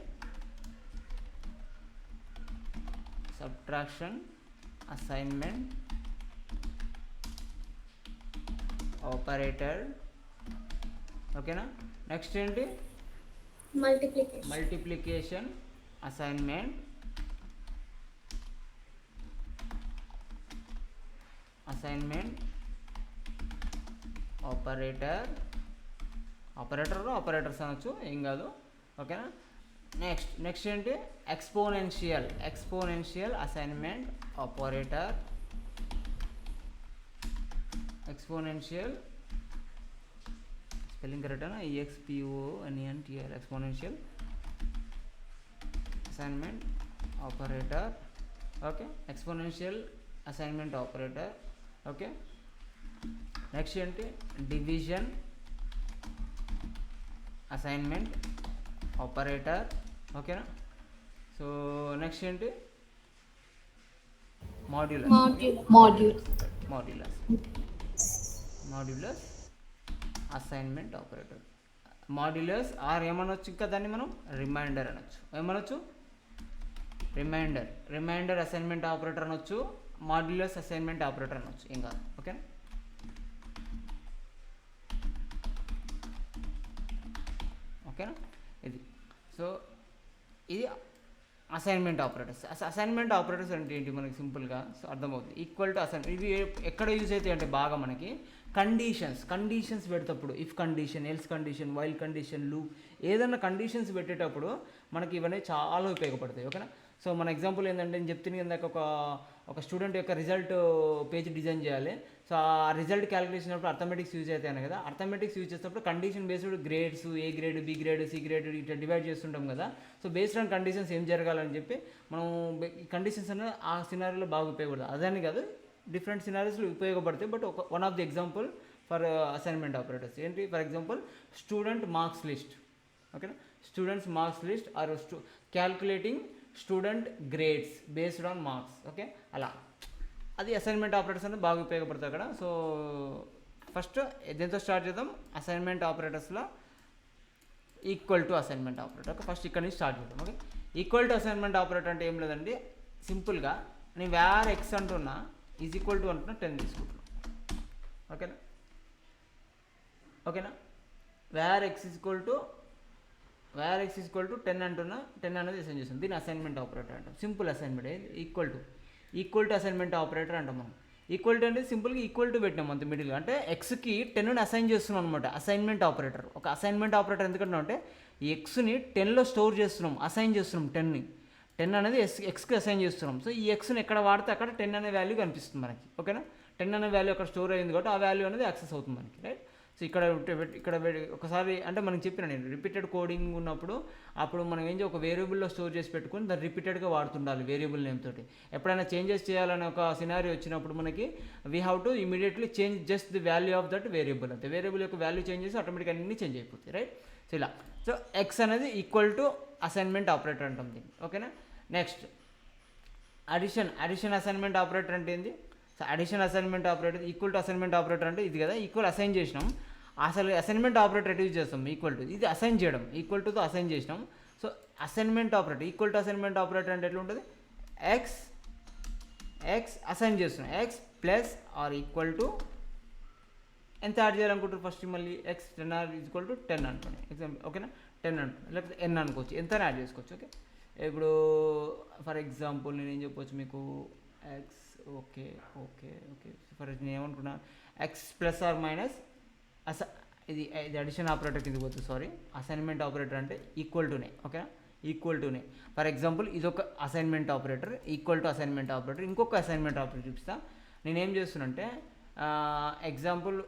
సబ్ట్రాక్షన్ అసైన్మెంట్ ఆపరేటర్ ఓకేనా. నెక్స్ట్ ఏంటి మల్టిప్లికేషన్ అసైన్మెంట్ ఆపరేటర్స్ అనొచ్చు, ఏం కాదు ఓకేనా. నెక్స్ట్ ఏంటి ఎక్స్పోనెన్షియల్ అసైన్మెంట్ ఆపరేటర్ స్పెల్లింగ్ కరెక్టేనా, EXPONENTL exponential assignment operator okay. Exponential assignment operator okay. Next ఏంటి డివిజన్ అసైన్మెంట్ ఆపరేటర్ ఓకేనా. సో నెక్స్ట్ ఏంటి modulus assignment operator. Modulus or ఏమనొచ్చు, ఇంకా దాన్ని మనం రిమైండర్ అనొచ్చు. ఏమనొచ్చు రిమైండర్ అసైన్మెంట్ ఆపరేటర్ అనొచ్చు. మాడ్యులస్ అసైన్మెంట్ ఆపరేటర్ అనొచ్చు, ఏం కాదు. ఓకే, ఓకేనా. ఇది సో ఇది అసైన్మెంట్ ఆపరేటర్స్. అసైన్మెంట్ ఆపరేటర్స్ అంటే ఏంటి మనకి సింపుల్గా సో అర్థమవుతుంది. ఈక్వల్ టు అసైన్ ఇవి ఎక్కడ యూజ్ అవుతాయి అంటే బాగా మనకి కండిషన్స్ పెట్టేటప్పుడు, if condition, else condition, while condition, loop, ఏదైనా కండిషన్స్ పెట్టేటప్పుడు మనకి ఇవన్నీ చాలా ఉపయోగపడతాయి. ఓకేనా. సో మన ఎగ్జాంపుల్ ఏంటంటే నేను చెప్తున్న ఇందాక ఒక స్టూడెంట్ యొక్క రిజల్ట్ పేజ్ డిజైన్ చేయాలి. సో ఆ రిజల్ట్ క్యాలిక్యులేషన్ అప్పుడు అర్థమెటిక్స్ యూజ్ అవుతాయి కదా. అర్థమెటిక్స్ యూజ్ చేసేటప్పుడు condition based grades, A grade, B grade, C grade ఇట్లా డివైడ్ చేస్తుంటాం కదా. సో బేస్డ్ ఆన్ కండిషన్స్ ఏం జరగాలని చెప్పి మనం ఈ కండిషన్స్ అనేది ఆ సినారీలో బాగా ఉపయోగపడుతుంది. అదని కాదు, డిఫరెంట్ సినారీస్లో ఉపయోగపడతాయి. But one of the example for assignment operators ఏంటి, for example student marks list. ఓకేనా, students marks list or calculating student grades based on marks. Okay, అలా అది అసైన్మెంట్ ఆపరేటర్స్ అనేది బాగా ఉపయోగపడతాయి అక్కడ. సో ఫస్ట్ దేంతో స్టార్ట్ చేద్దాం, అసైన్మెంట్ ఆపరేటర్స్లో equal to assignment operator. Okay, first ఇక్కడ నుంచి స్టార్ట్ చేద్దాం. Okay, equal to assignment operator అంటే ఏం లేదండి, సింపుల్గా నేను వేర్ ఎక్స్ అంటున్నా ఈజ్ ఈక్వల్ టు అంటున్నా 10 తీసుకుంటున్నా. ఓకేనా, ఓకేనా, where X is equal to 10 అంటున్నా, 10 అనేది అసైన్ చేస్తుంది. దీన్ని అసైన్మెంట్ ఆపరేటర్ అంటాం. Simple assignment equal to assignment operator అంటాం మనం. ఈక్వల్ టు అంటే సింపుల్గా ఈక్వల్ టు పెట్టినాం అంత మిడిల్గా, అంటే ఎక్స్కి 10ని అసైన్ చేస్తున్నాం అనమాట. అసైన్మెంట్ ఆపరేటర్ ఒక అసైన్మెంట్ ఆపరేటర్ ఎందుకంటే అంటే ఈ ఎక్స్ని 10లో స్టోర్ చేస్తున్నాం, అసైన్ చేస్తున్నాం. 10 అనేది ఎక్స్కి అసైన్ చేస్తున్నాం. సో ఈ ఎక్స్ని ఎక్కడ వాడితే అక్కడ 10 అనే వాల్యూ కనిపిస్తుంది మనకి. ఓకేనా, 10 అనే వాల్యూ అక్కడ స్టోర్ అయింది కాబట్టి ఆ వాల్యూ అనేది యాక్సెస్ అవుతుంది మనకి, రైట్. సో ఇక్కడ ఒకసారి అంటే మనం చెప్పిన నేను రిపీటెడ్ కోడింగ్ ఉన్నప్పుడు అప్పుడు మనం ఏం ఒక వేరియబుల్లో స్టోర్ చేసి పెట్టుకొని దాన్ని రిపీటెడ్గా వాడుతుండాలి వేరియబుల్ నేమ్ తోటి. ఎప్పుడైనా చేంజెస్ చేయాలనే ఒక సినారీ వచ్చినప్పుడు మనకి we have to immediately change just the value of that variable. అంతే, వేరియబుల్ యొక్క వాల్యూ చేంజ్ చేసి ఆటోమేటిక్గా అన్నీ చేంజ్ అయిపోతాయి, రైట్. సో ఇలా సో ఎక్స్ అనేది ఈక్వల్ టు అసైన్మెంట్ ఆపరేటర్ అంటాం దీన్ని. ఓకేనా, నెక్స్ట్ అడిషన్ అసైన్మెంట్ ఆపరేటర్ అంటే ఏంది. So addition assignment operator equal to assignment operator అంటే ఇది కదా, ఈక్వల్ అసైన్ చేసినాం. అసలు అసైన్మెంట్ ఆపరేటర్ ఎటు యూజ్ చేస్తాం, ఈక్వల్ టు ఇది అసైన్ చేయడం, ఈక్వల్ టుతో అసైన్ చేసినాం. So assignment operator equal to assignment operator అంటే ఎట్లా ఉంటుంది, ఎక్స్ అసైన్ చేస్తున్నాం, X plus or equal to ఎంత యాడ్ చేయాలనుకుంటారు ఫస్ట్ మళ్ళీ ఎక్స్ 10 ఆర్ ఈక్వల్ టు 10 అనుకోండి ఎగ్జాంపుల్. ఓకేనా, 10 అనుకోండి, లేకపోతే ఎన్ అనుకోవచ్చు, ఎంత యాడ్ చేసుకోవచ్చు. ఓకే, ఇప్పుడు ఫర్ ఎగ్జాంపుల్ నేను ఏం చెప్పవచ్చు మీకు, ఎక్స్ ఓకే ఫర్ నేను ఏమనుకున్నా ఎక్స్ ప్లస్ ఆర్ మైనస్ ఇది అడిషన్ ఆపరేటర్ కింద పోతుంది, సారీ. అసైన్మెంట్ ఆపరేటర్ అంటే ఈక్వల్ టునే. ఓకేనా, ఈక్వల్ టునే. ఫర్ ఎగ్జాంపుల్ ఇదొక assignment operator, equal to assignment operator. ఇంకొక అసైన్మెంట్ ఆపరేటర్ చూపిస్తా. నేనేం చేస్తున్నంటే ఎగ్జాంపుల్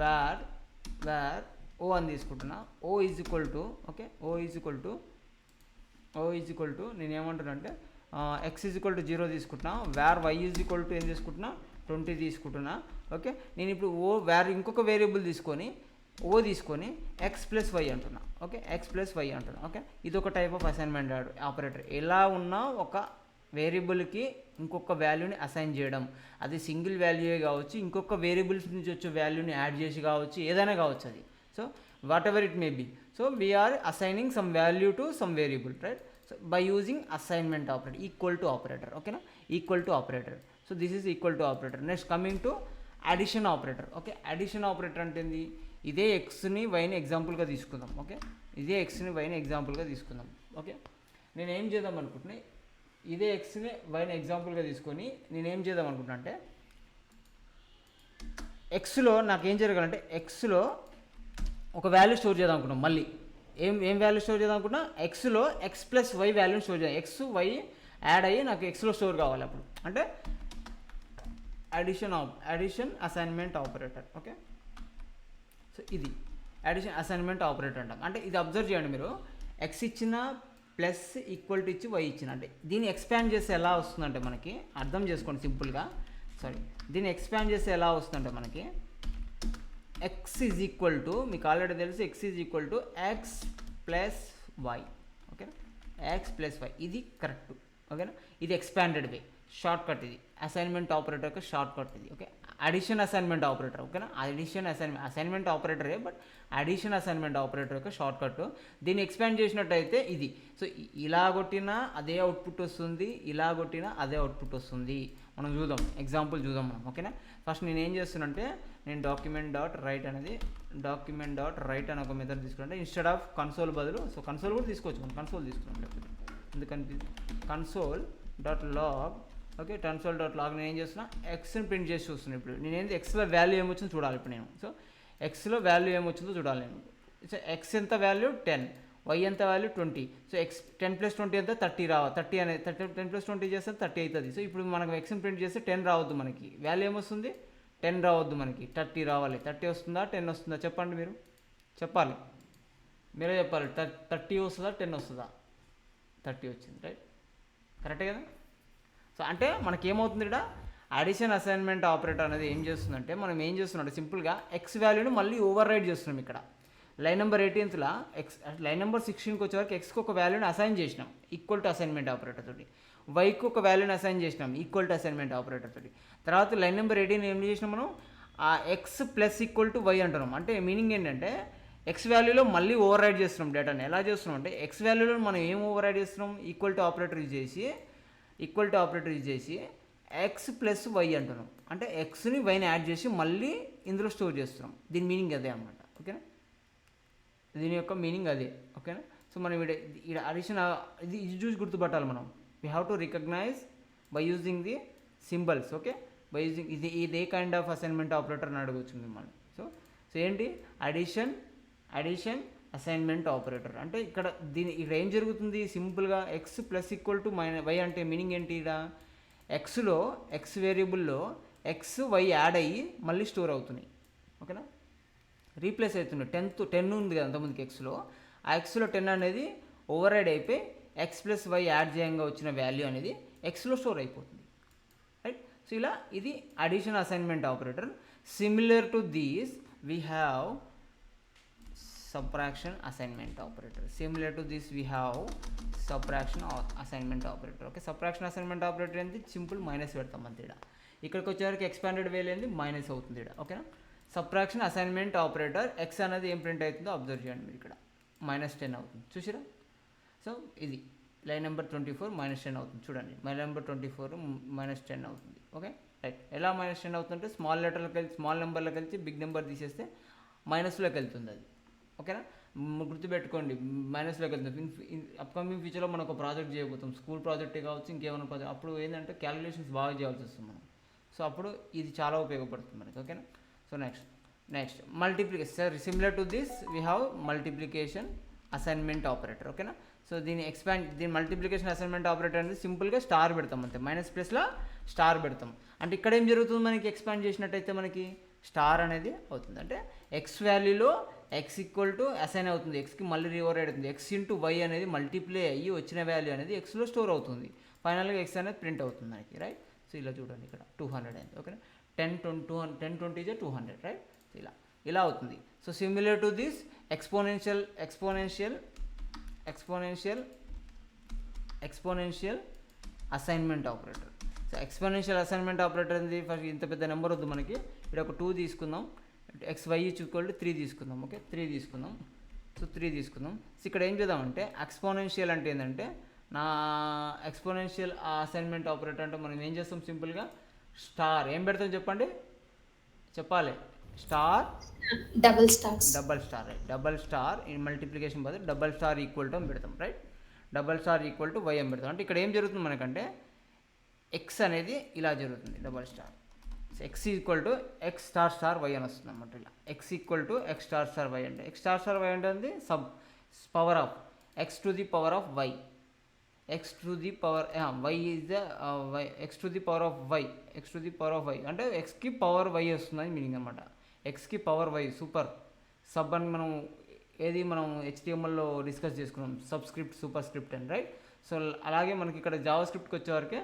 వేర్ ఓ అని తీసుకుంటున్నా. ఓ ఈజ్ ఈక్వల్ టు నేను ఏమంటున్నా ఎక్స్ ఈజ్ ఈక్వల్ టు 0 తీసుకుంటున్నా. Where Y is equal to ఏం తీసుకుంటున్నా 20 తీసుకుంటున్నా. ఓకే, నేను ఇప్పుడు ఇంకొక వేరియబుల్ తీసుకొని ఎక్స్ ప్లస్ వై అంటున్నా. ఓకే, ఎక్స్ ప్లస్ వై అంటున్నా. ఓకే, ఇది ఒక టైప్ ఆఫ్ అసైన్మెంట్ ఆపరేటర్. ఎలా ఉన్నా ఒక వేరియబుల్కి ఇంకొక వాల్యూని అసైన్ చేయడం, అది సింగిల్ వాల్యూయే కావచ్చు, ఇంకొక వేరియబుల్స్ నుంచి వచ్చే వాల్యూని యాడ్ చేసి కావచ్చు, ఏదైనా కావచ్చు అది. So whatever it may be. So we are assigning some value to some variable, right. So by using assignment operator equal to operator. ఓకేనా, equal to operator. So this is equal to operator. Next coming to addition operator. Okay, addition operator అంటే ఏంది, ఇదే ఎక్స్ని వైని ఎగ్జాంపుల్గా తీసుకుందాం. Okay, ఇదే ఎక్స్ని వైని ఎగ్జాంపుల్గా తీసుకుందాం. Okay, నేను ఏం చేద్దాం అనుకుంటున్నా, ఇదే ఎక్స్ని వైని ఎగ్జాంపుల్గా తీసుకొని నేనేం చేద్దాం అనుకుంటున్నా అంటే ఎక్స్లో నాకు ఏం జరగాలంటే ఎక్స్లో ఒక వాల్యూ స్టోర్ చేద్దాం అనుకున్నాం. మళ్ళీ ఏం వాల్యూ స్టోర్ చేద్దాం అనుకున్నా, ఎక్స్లో ఎక్స్ ప్లస్ వై వాల్యూని స్టోర్ చేద్దాం. ఎక్స్ వై యాడ్ అయ్యి నాకు ఎక్స్లో స్టోర్ కావాలి అప్పుడు, అంటే addition assignment operator. Okay, so ఇది అడిషన్ అసైన్మెంట్ ఆపరేటర్ అంటాం. అంటే ఇది అబ్జర్వ్ చేయండి మీరు, ఎక్స్ ఇచ్చిన ప్లస్ ఈక్వల్ టు ఇచ్చి వై ఇచ్చిన, అంటే దీన్ని ఎక్స్పాండ్ చేస్తే ఎలా వస్తుందంటే మనకి అర్థం చేసుకోండి సింపుల్గా. దీన్ని ఎక్స్పాండ్ చేస్తే ఎలా వస్తుందంటే మనకి ఎక్స్ ఈజ్ ఈక్వల్ టు, మీకు ఆల్రెడీ తెలుసు X is equal to X plus Y. ఓకేనా, ఎక్స్ ప్లస్ వై ఇది కరెక్ట్. ఓకేనా, ఇది ఎక్స్పాండెడ్ వే, షార్ట్ కట్. ఇది అసైన్మెంట్ ఆపరేటర్ యొక్క షార్ట్ కట్ ఇది. Okay, addition assignment operator. ఓకేనా, అసైన్మెంట్ ఆపరేటరే, బట్ అడిషన్ అసైన్మెంట్ ఆపరేటర్ యొక్క షార్ట్ కట్. దీన్ని ఎక్స్పాండ్ చేసినట్టయితే ఇది. సో ఇలా కొట్టినా అదే అవుట్పుట్ వస్తుంది, ఇలా కొట్టినా అదే అవుట్పుట్ వస్తుంది. మనం చూద్దాం, ఎగ్జాంపుల్ చూద్దాం మనం. ఓకేనా, ఫస్ట్ నేను ఏం చేస్తున్నంటే నేను డాక్యుమెంట్ డాట్ రైట్ అనేది అని ఒక మెథడ్ తీసుకుంటే ఇన్స్టెడ్ ఆఫ్ కన్సోల్ బదులు, సో కన్సోల్ కూడా తీసుకోవచ్చు, మనం కన్సోల్ తీసుకున్నాం లేకపోతే ఎందుకంటే console dot log. Okay, console dot log నేను ఏం చేస్తున్నా, ఎక్స్ని ప్రింట్ చేసి చూస్తున్నాను. ఇప్పుడు నేను ఏంటి ఎక్స్లో వాల్యూ ఏమొచ్చిందో చూడాలి. ఇప్పుడు నేను సో ఎక్స్లో వాల్యూ ఏమొచ్చిందో చూడాలి నేను. సో ఎక్స్ ఎంత వాల్యూ 10, వై ఎంత వాల్యూ 20. సో ఎక్స్ 10 + 20 ఎంత 30 రావాలి. 30 అనేది 10 + 20 చేస్తే 30 అవుతుంది. సో ఇప్పుడు మనకు ఎక్స్ని ప్రింట్ చేస్తే 10 రావద్దు, మనకి వాల్యూ ఏమొస్తుంది 10 రావద్దు, మనకి 30 రావాలి. 30 వస్తుందా 10 వస్తుందా చెప్పండి, మీరు చెప్పాలి, మీరే చెప్పాలి. 30 వస్తుందా 10 వస్తుందా? 30 వచ్చింది, రైట్, కరెక్టే కదా. సో అంటే మనకేమవుతుంది ఇక్కడ అడిషన్ అసైన్మెంట్ ఆపరేటర్ అనేది ఏం చేస్తుందంటే మనం ఏం చేస్తున్నాం సింపుల్గా ఎక్స్ వాల్యూని మళ్ళీ ఓవర్ రైడ్ చేస్తున్నాం. ఇక్కడ లైన్ నెంబర్ 18లా లైన్ నెంబర్ 16కి వచ్చేవరకు ఎక్స్కి ఒక వాల్యూని అసైన్ చేసినాం ఈక్వల్ టు అసైన్మెంట్ ఆపరేటర్ తోటి, వైకి ఒక వాల్యూని అసైన్ చేసినాం ఈక్వల్ టు అసైన్మెంట్ ఆపరేటర్ తోటి. తర్వాత లైన్ నెంబర్ 18 ఏం చేసినాం మనం, ఆ X plus equal to Y అంటున్నాం. అంటే మీనింగ్ ఏంటంటే ఎక్స్ వాల్యూలో మళ్ళీ ఓవర్ రైడ్ చేస్తున్నాం డేటాని. ఎలా చేస్తున్నాం అంటే ఎక్స్ వాల్యూలో మనం ఏం ఓవర్ రైడ్ చేస్తున్నాం, ఈక్వల్ టు ఆపరేటర్ యూజ్ చేసి ఎక్స్ ప్లస్ వై అంటున్నాం. అంటే ఎక్స్ని వైని యాడ్ చేసి మళ్ళీ ఇందులో స్టోర్ చేస్తున్నాం. దీని మీనింగ్ అదే అన్నమాట. ఓకేనా, దీని యొక్క మీనింగ్ అదే. ఓకేనా, సో మనం ఇక్కడ అడిషన్ ఇది చూసి గుర్తుపట్టాలి మనం. We have to recognise by using the symbols. Okay, by using ఇది ఏ కైండ్ ఆఫ్ అసైన్మెంట్ ఆపరేటర్ అని అడగవచ్చు మిమ్మల్ని. సో ఏంటి అడిషన్ అసైన్మెంట్ ఆపరేటర్ అంటే ఇక్కడ ఇక్కడ ఏం జరుగుతుంది, సింపుల్గా X plus equal to Y అంటే మీనింగ్ ఏంటి, ఇక్కడ ఎక్స్ వేరియబుల్లో ఎక్స్ వై యాడ్ అయ్యి మళ్ళీ స్టోర్ అవుతున్నాయి. ఓకేనా, రీప్లేస్ అవుతున్నాయి. 10 ఉంది కదా అంతకుముందుకి ఎక్స్లో, ఆ ఎక్స్లో 10 అనేది ఓవర్ రైడ్ అయిపోయి ఎక్స్ ప్లస్ వై యాడ్ చేయంగా వచ్చిన వాల్యూ అనేది ఎక్స్లో స్టోర్ అయిపోతుంది, రైట్. సో ఇలా ఇది addition assignment operator. Similar to these we have subtraction assignment operator. Similar to this we have subtraction assignment operator. Okay, subtraction assignment operator ఏంది simple minus పెడతాం అంతే. ఇక్కడికి వచ్చేవరకు ఎక్స్పాండెడ్ వేలు ఏంది మైనస్ అవుతుంది ఇక్కడ. ఓకేనా, సబ్ట్రాక్షన్ అసైన్మెంట్ ఆపరేటర్ ఎక్స్ అనేది ఏం ప్రింట్ అవుతుందో అబ్జర్వ్ చేయండి మీరు. ఇక్కడ -10 అవుతుంది చూసిరా. సో ఇది లైన్ నెంబర్ 24 -10 అవుతుంది చూడండి. లైన్ నెంబర్ 24 -10 అవుతుంది. Okay, right. ఎలా -10 అవుతుందంటే స్మాల్ నెంబర్లోకి వెళ్తే బిగ్ నెంబర్ తీసేస్తే మైనస్లోకి వెళ్తుంది అది. ఓకేనా, గుర్తుపెట్టుకోండి మైనస్లోకి వెళ్తుంది. అప్కమింగ్ ఫ్యూచర్లో మనం ఒక ప్రాజెక్ట్ చేయబోతాం, స్కూల్ ప్రాజెక్టే కావచ్చు ఇంకేమైనా ప్రాజెక్ట్. అప్పుడు ఏంటంటే క్యాలిక్యులేషన్స్ బాగా చేయాల్సి వస్తుంది మనం. సో అప్పుడు ఇది చాలా ఉపయోగపడుతుంది మనకి. ఓకేనా, so next multiplication. Similar to this we have multiplication assignment operator. ఓకేనా, సో దీని మల్టిప్లికేషన్ అసైన్మెంట్ ఆపరేటర్ అనేది సింపుల్గా స్టార్ పెడతాం అంతే, మైనస్ ప్లస్లో స్టార్ పెడతాం. అంటే ఇక్కడ ఏం జరుగుతుంది, మనకి ఎక్స్పాండ్ చేసినట్టయితే మనకి స్టార్ అనేది అవుతుంది. అంటే ఎక్స్ వాల్యూలో ఎక్స్ ఈక్వల్ టు అసైన్ అవుతుంది, ఎక్స్కి మళ్ళీ రివర్ అవుతుంది. ఎక్స్ ఇంటూ వై అనేది మల్టిప్లై అయ్యి వచ్చిన వాల్యూ అనేది ఎక్స్లో స్టోర్ అవుతుంది. ఫైనల్గా ఎక్స్ అనేది ప్రింట్ అవుతుంది మనకి, రైట్. సో ఇలా చూడండి ఇక్కడ 200 అయింది. ఓకేనా, 10 20 is 200, రైట్. సో ఇలా అవుతుంది. So similar to this exponential assignment operator. So exponential assignment operator అనేది ఫస్ట్ ఇంత పెద్ద నెంబర్ వద్దు మనకి. ఇక్కడ ఒక 2 తీసుకుందాం, XY ఈక్వల్ టు 3 తీసుకుందాం. ఓకే, 3 తీసుకుందాం. సో 3 తీసుకుందాం. సో ఇక్కడ ఏం చేద్దామంటే ఎక్స్పోనెన్షియల్ అంటే ఏంటంటే ఎక్స్పోనెన్షియల్ అసైన్మెంట్ ఆపరేటర్ అంటే మనం ఏం చేస్తాం, సింపుల్గా స్టార్ ఏం పెడతాం చెప్పాలి star double star, right. Double star in multiplication బదులు డబల్ స్టార్ ఈక్వల్ టు అని పెడతాం, right. Double star equal to Y అని పెడతాం. అంటే ఇక్కడ ఏం జరుగుతుంది మనకంటే ఎక్స్ అనేది ఇలా జరుగుతుంది, double star. So X equal to X star star Y అని వస్తుంది అన్నమాట. ఇలా X equal to X star star Y అంటే ఎక్స్ స్టార్ స్టార్ వై అంటే sub power of X to the power of Y. X to the power Y is the Y, X to the power of Y అంటే ఎక్స్కి power Y వస్తుందని meaning అనమాట. ఎక్స్కి power Y super sub అని మనం HTMLలో discuss చేసుకున్నాం, subscript super script అని, రైట్. సో అలాగే మనకి ఇక్కడ జావా స్క్రిప్ట్కి వచ్చేవరకే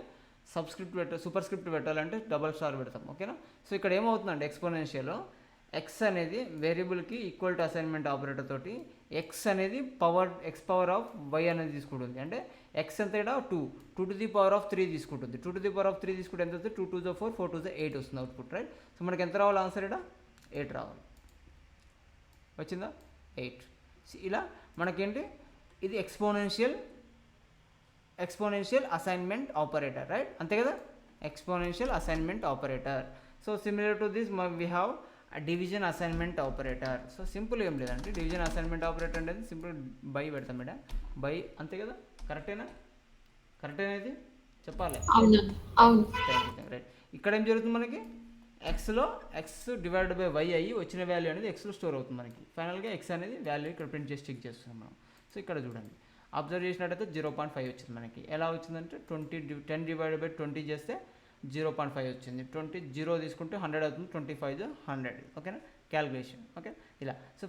సూపర్ స్క్రిప్ట్ పెట్టాలంటే డబల్ స్టార్ పెడతాం. ఓకేనా, సో ఇక్కడ ఏమవుతుందంటే ఎక్స్పోనెన్షియల్ ఎక్స్ అనేది వేరియబుల్కి ఈక్వల్ టు అసైన్మెంట్ ఆపరేటర్ తోటి ఎక్స్ అనేది ఎక్స్ పవర్ ఆఫ్ వై అనేది తీసుకుంటుంది. అంటే ఎక్స్ ఎంత ఇక్కడ 2 2 టు ది పవర్ ఆఫ్ 3 తీసుకుంటుంది. 2 టు ది పవర్ ఆఫ్ 3 తీసుకుంటే ఎంత వస్తుంది? 2 2 4 4 2 8 వస్తుంది అవుట్పుట్, రైట్. సో మనకి ఎంత రావాలి ఆన్సర్ ఇక్కడ? 8 రావాలి. వచ్చిందా? 8. ఇలా మనకేంటి ఇది ఎక్స్పోనెన్షియల్ అసైన్మెంట్ ఆపరేటర్, రైట్, అంతే కదా, exponential assignment operator. So similar to this we have division assignment operator. So simple ఏం లేదంటే డివిజన్ అసైన్మెంట్ ఆపరేటర్ అనేది సింపుల్ బై పెడతాం మేడం, బై, అంతే కదా, కరెక్టేనా ఇది చెప్పాలి. రైట్. ఇక్కడ ఏం జరుగుతుంది మనకి ఎక్స్లో ఎక్స్ డివైడ్ బై వై అయ్యి వచ్చిన వాల్యూ అనేది ఎక్స్లో స్టోర్ అవుతుంది మనకి. ఫైనల్గా ఎక్స్ అనేది వాల్యూ ఇక్కడ ప్రింట్ చేసి చెక్ చేస్తున్నాం మనం. సో ఇక్కడ చూడండి అబ్జర్వ్ చేసినట్టయితే 0.5 వచ్చింది మనకి. ఎలా వచ్చిందంటే 10 డివైడ్ బై 20 చేస్తే 0.5 వచ్చింది. 0 తీసుకుంటే 100 అవుతుంది, 25 100, ఓకేనా, క్యాల్కులేషన్, ఓకే. ఇలా సో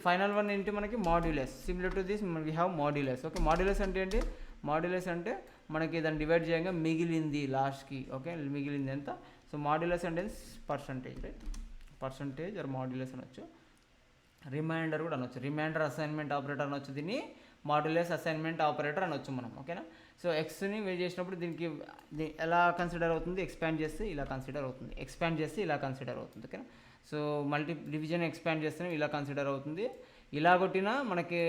ఫైనల్ వన్ ఏంటి మనకి modulus. Similar to this we have modulus. Okay, modulus అంటే ఏంటి? మాడ్యులస్ అంటే మనకి దాన్ని డివైడ్ చేయగా మిగిలింది లాస్ట్కి, ఓకే, మిగిలింది ఎంత. సో మాడ్యులస్ అంటే percentage, right, percentage or modulus అనొచ్చు, రిమైండర్ కూడా అనొచ్చు, రిమైండర్ అసైన్మెంట్ ఆపరేటర్ అనొచ్చు, దీన్ని మాడ్యులస్ అసైన్మెంట్ ఆపరేటర్ అనొచ్చు మనం, ఓకేనా. సో ఎక్స్ని వే చేసినప్పుడు దీనికి ఎలా కన్సిడర్ అవుతుంది? ఎక్స్పాండ్ చేస్తే ఇలా కన్సిడర్ అవుతుంది, ఎక్స్పాండ్ చేస్తే ఇలా కన్సిడర్ అవుతుంది, ఓకేనా. సో డివిజన్ ఎక్స్పాండ్ చేస్తే ఇలా కన్సిడర్ అవుతుంది. ఇలా కొట్టినా మనకి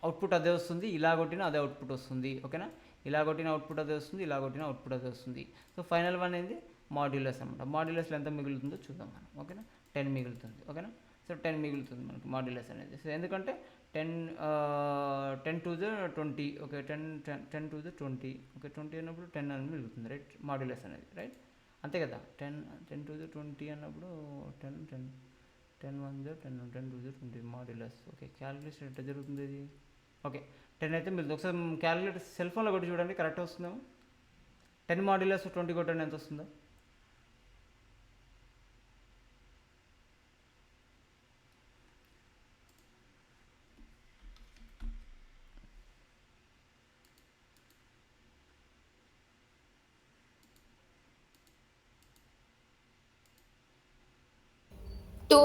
అవుట్పుట్ అదే వస్తుంది, ఇలా కొట్టినా అదే అవుట్పుట్ వస్తుంది, ఓకేనా. ఇలా కొట్టిన అవుట్పుట్ అదే వస్తుంది, ఇలా కొట్టిన అవుట్పుట్ అదే వస్తుంది. సో ఫైనల్ వన్ ఏంది? మాడ్యులస్ అనమాట. మాడ్యులస్లో ఎంత మిగులుతుందో చూద్దాం మనం, ఓకేనా. 10 మిగులుతుంది, ఓకేనా. సో 10 మిగులుతుంది మనకి మాడ్యులస్ అనేది. సో ఎందుకంటే 10 to the 20, okay, 10 to the 20, okay, 20 అన్నప్పుడు 10 అనేది మిగులుతుంది, రైట్, మాడ్యులస్ అనేది, రైట్, అంతే కదా. 10 to the 20 అన్నప్పుడు 10 1 10 to the 20 modulus, okay. Calculation ఎట్లా జరుగుతుంది ఇది? ఓకే, 10 అయితే మిగులుతుంది. ఒకసారి క్యాలిక్యులేటర్ సెల్ ఫోన్లో కొట్టి చూడండి కరెక్ట్ వస్తుందేమో. 10 మాడ్యులస్ 20 కొట్టండి ఎంత వస్తుందో.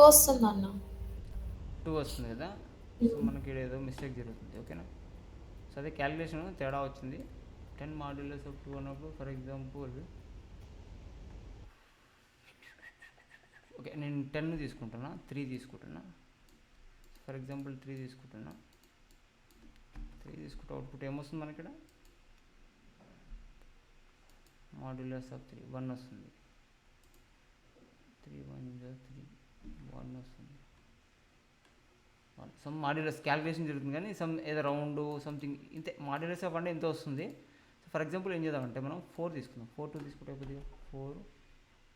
వస్తుంది అన్న, 2 వస్తుంది కదా. సో మనకి ఏదో మిస్టేక్ జరుగుతుంది, ఓకేనా. సో అదే క్యాలిక్యులేషన్ తేడా వచ్చింది. 10 మాడ్యులస్ ఆఫ్ 2 అన్నప్పుడు ఫర్ ఎగ్జాంపుల్, ఓకే, నేను 10 తీసుకుంటున్నా, 3 తీసుకుంటున్నా, ఫర్ ఎగ్జాంపుల్ 3 తీసుకుంటే అవుట్పుట్ ఏమొస్తుంది మనకి ఇక్కడ? మాడ్యులస్ ఆఫ్ 3 1 వస్తుంది. 3 1 3 1 వస్తుంది. సమ్ మాడ్యులస్ క్యాలిక్యులేషన్ జరుగుతుంది కానీ ఏదో రౌండ్ సంథింగ్ ఇంతే. మాడ్యులస్ ఆఫ్ అంటే ఎంత వస్తుంది. ఫర్ ఎగ్జాంపుల్ ఏం చేద్దామంటే మనం 4 తీసుకుందాం. 4 2 తీసుకుంటే కొద్దిగా 4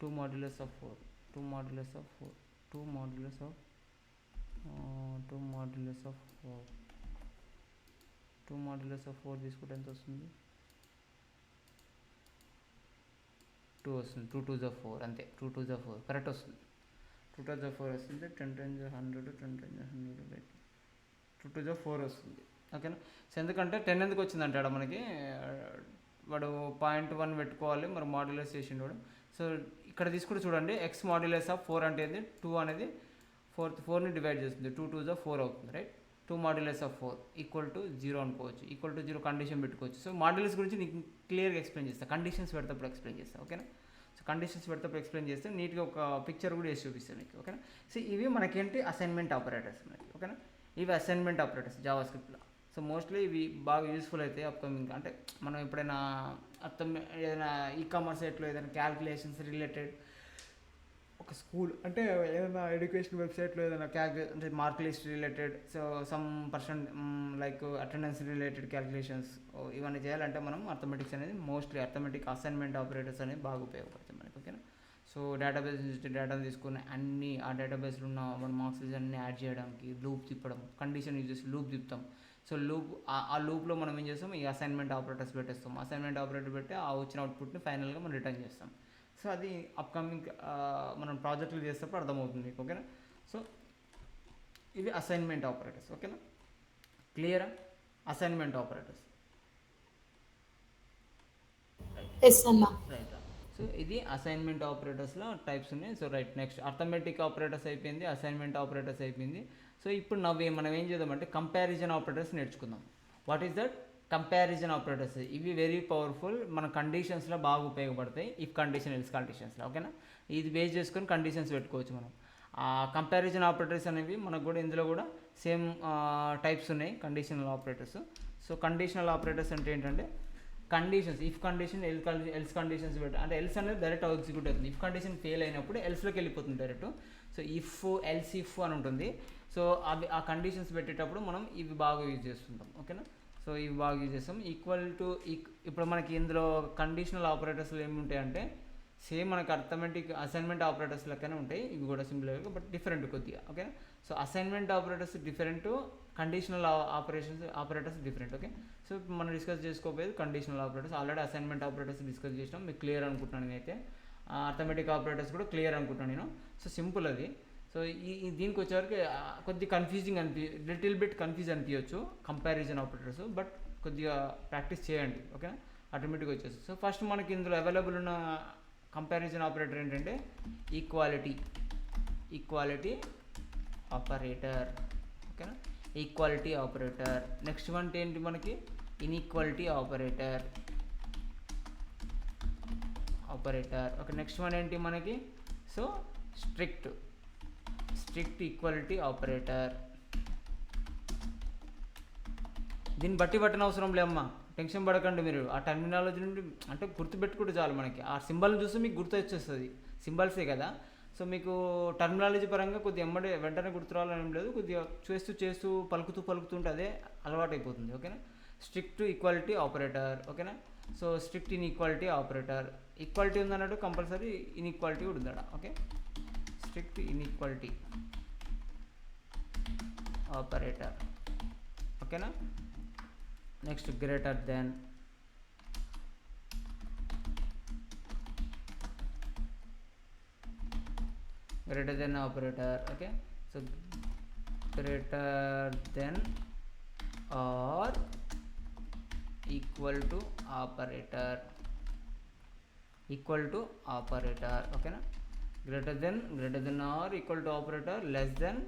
2 modulus of 4 2 modulus of 4 2 modulus of 2 modulus of 4 2 modulus of 4 తీసుకుంటే ఎంత వస్తుంది? 2 వస్తుంది. 2 2 4, అంతే, 2 2 4 కరెక్ట్ వస్తుంది. 2 2 4 వస్తుంది. 10 10 100 10 10 100 2 2 4 వస్తుంది, ఓకేనా. సో ఎందుకంటే 10 ఎందుకు వచ్చిందంటే అక్కడ మనకి వాడు 0.1 పెట్టుకోవాలి, మరి మాడ్యులస్ చేసిండు వాడు. సో ఇక్కడ తీసుకుంటే చూడండి ఎక్స్ మాడ్యులస్ ఆఫ్ 4 అంటే 2 అనేది 4ని డివైడ్ చేస్తుంది. 2 2 4 అవుతుంది, right. 2 modulus of 4 equal to 0 అనుకోవచ్చు. ఈక్వల్ టు 0 కండిషన్ పెట్టుకోవచ్చు. సో మాడ్యులస్ గురించి నీకు క్లియర్గా ఎక్స్ప్లెయిన్ చేస్తాను, కండిషన్స్ పెడతప్పుడు ఎక్స్ప్లెయిన్ చేస్తాను, ఓకేనా. సో కండిషన్స్ పెడతప్పుడు ఎక్స్ప్లెయిన్ చేస్తే నీట్గా ఒక పిక్చర్ కూడా వేసి చూపిస్తాను మీకు, ఓకేనా. సో ఇవి మనకేంటి అసైన్మెంట్ ఆపరేటర్స్ మనకి, ఓకేనా. ఇవి అసైన్మెంట్ ఆపరేటర్స్ జావా స్క్రిప్ట్లో. సో మోస్ట్లీ ఇవి బాగా యూస్ఫుల్ అవుతాయి అప్కమింగ్. అంటే మనం ఎప్పుడైనా ఏదైనా ఈకామర్స్ సైట్లో ఏదైనా క్యాల్కులేషన్స్ రిలేటెడ్, ఒక స్కూల్ అంటే ఏదైనా ఎడ్యుకేషన్ వెబ్సైట్లో ఏదైనా అంటే mark list related, so some person like attendance related calculations ఇవన్నీ చేయాలంటే మనం అర్థమెటిక్స్ అనేది మోస్ట్లీ అర్థమెటిక్ అసైన్మెంట్ ఆపరేటర్స్ అనేది బాగా ఉపయోగపడుతుంది మనకి, ఓకేనా. సో డేటాబేస్ నుంచి డేటాను తీసుకుని అన్ని ఆ డేటాబేస్లో ఉన్న మన మార్క్స్ అన్నీ యాడ్ చేయడానికి లూప్ తిప్పడం, కండిషన్ యూజ్ చేసి లూప్ తిప్పుతాం. సో ఆ లూప్లో మనం ఏం చేస్తాం? ఈ అసైన్మెంట్ ఆపరేటర్స్ పెట్టేస్తాం. అసైన్మెంట్ ఆపరేటర్ పెట్టి ఆ వచ్చిన అవుట్పుట్ని ఫైనల్గా మనం రిటర్న్ చేస్తాం. సో అది అప్కమింగ్ మనం ప్రాజెక్టులు చేసేటప్పుడు అర్థమవుతుంది మీకు, ఓకేనా. సో ఇవి అసైన్మెంట్ ఆపరేటర్స్, ఓకేనా. క్లియరా? Assignment operators, right. సో ఇది అసైన్మెంట్ ఆపరేటర్స్లో టైప్స్ ఉన్నాయి. So right, next arithmetic operators అయిపోయింది, అసైన్మెంట్ ఆపరేటర్స్ అయిపోయింది. సో ఇప్పుడు మనం ఏం చేద్దామంటే కంపారిజన్ ఆపరేటర్స్ నేర్చుకుందాం. What is that? Comparison operators ఇవి వెరీ పవర్ఫుల్, మన కండిషన్స్లో బాగా ఉపయోగపడతాయి. ఇఫ్ కండిషన్ ఎల్స్ కండిషన్స్లో, ఓకేనా. ఇది బేస్ చేసుకొని కండిషన్స్ పెట్టుకోవచ్చు మనం. ఆ కంపారిజన్ ఆపరేటర్స్ అనేవి మనకు కూడా ఇందులో కూడా సేమ్ టైప్స్ ఉన్నాయి, conditional operators. So conditional operators అంటే ఏంటంటే conditions, if condition else conditions పెట్టి, అంటే ఎల్స్ అనేది డైరెక్ట్ ఎగ్జిక్యూట్ అవుతుంది. ఇఫ్ కండిషన్ ఫెయిల్ అయినప్పుడు ఎల్స్లోకి వెళ్ళిపోతుంది direct. So if else if అని ఉంటుంది. సో అవి ఆ కండిషన్స్ పెట్టేటప్పుడు మనం ఇవి బాగా యూజ్ చేస్తుంటాం, ఓకేనా. సో ఇవి బాగా యూజ్ చేస్తాం. ఈక్వల్ టు ఇప్పుడు మనకి ఇందులో కండిషనల్ ఆపరేటర్స్లో ఏమి ఉంటాయంటే సేమ్ మనకి అర్థమెటిక్ అసైన్మెంట్ ఆపరేటర్స్ లెక్కనే ఉంటాయి, ఇవి కూడా సింపుల్గా బట్ డిఫరెంట్ కొద్దిగా, okay. So assignment operators different, conditional operators different, okay. So మనం డిస్కస్ చేసుకోపోయేది conditional operators. Already assignment operators discuss చేసినాం, మీకు క్లియర్ అనుకుంటున్నాను నేనైతే. అర్థమెటిక్ ఆపరేటర్స్ కూడా క్లియర్ అనుకుంటున్నాను నేను. సో సింపుల్ అది. సో దీనికి వచ్చేవరకు కొద్దిగా కన్ఫ్యూజింగ్ లిటిల్ బిట్ కన్ఫ్యూజ్ అనిపించవచ్చు కంపారిజన్ ఆపరేటర్స్, బట్ కొద్దిగా ప్రాక్టీస్ చేయండి, ఓకేనా, ఆటోమేటిక్గా వచ్చేస్తుంది. సో ఫస్ట్ మనకి ఇందులో అవైలబుల్ ఉన్న కంపారిజన్ ఆపరేటర్ ఏంటంటే ఈక్వాలిటీ ఆపరేటర్, ఓకేనా, ఈక్వాలిటీ ఆపరేటర్. నెక్స్ట్ వన్ ఏంటి మనకి inequality operator, okay. Next one ఏంటి మనకి సో స్ట్రిక్ట్ ఈక్వాలిటీ ఆపరేటర్. దీన్ని బట్టి పట్టని అవసరం లేమ్మా, టెన్షన్ పడకండి మీరు. ఆ టర్మినాలజీ నుండి అంటే గుర్తుపెట్టుకుంటే చాలు, మనకి ఆ సింబల్ని చూస్తే మీకు గుర్తు వచ్చేస్తుంది, సింబల్సే కదా. సో మీకు టర్మినాలజీ పరంగా కొద్దిగా వెంటనే గుర్తు రావాలని ఏం లేదు, కొద్దిగా చేస్తూ పలుకుతుంటే అదే అలవాటు అయిపోతుంది, ఓకేనా. స్ట్రిక్ట్ ఈక్వాలిటీ ఆపరేటర్, ఓకేనా. So strict inequality operator, equality ఉందన్నట్టు కంపల్సరీ ఇన్ఈక్వాలిటీ కూడా ఉందట, ఓకే. స్ట్రిక్ట్ ఇన్ఈక్వాలిటీ ఆపరేటర్, ఓకేనా. Next greater than, operator, okay. So greater than or equal to operator, ఓకేనా. Greater than or equal to operator, less than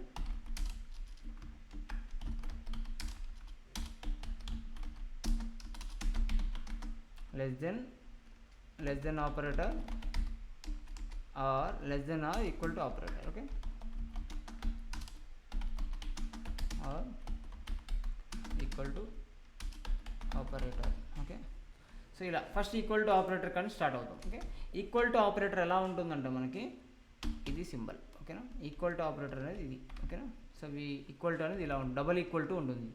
operator or less than or equal to operator, okay. Or equal to operator, okay. So ఇలా first equal to operator కానీ start అవుతాం, okay. Equal to operator ఎలా ఉంటుందంటే మనకి ఇది symbol, ఓకేనా. Equal to operator అనేది ఇది, ఓకేనా. సో ఈక్వల్ టు అనేది ఇలా ఉంటుంది, డబల్ ఈక్వల్ టు ఉంటుంది.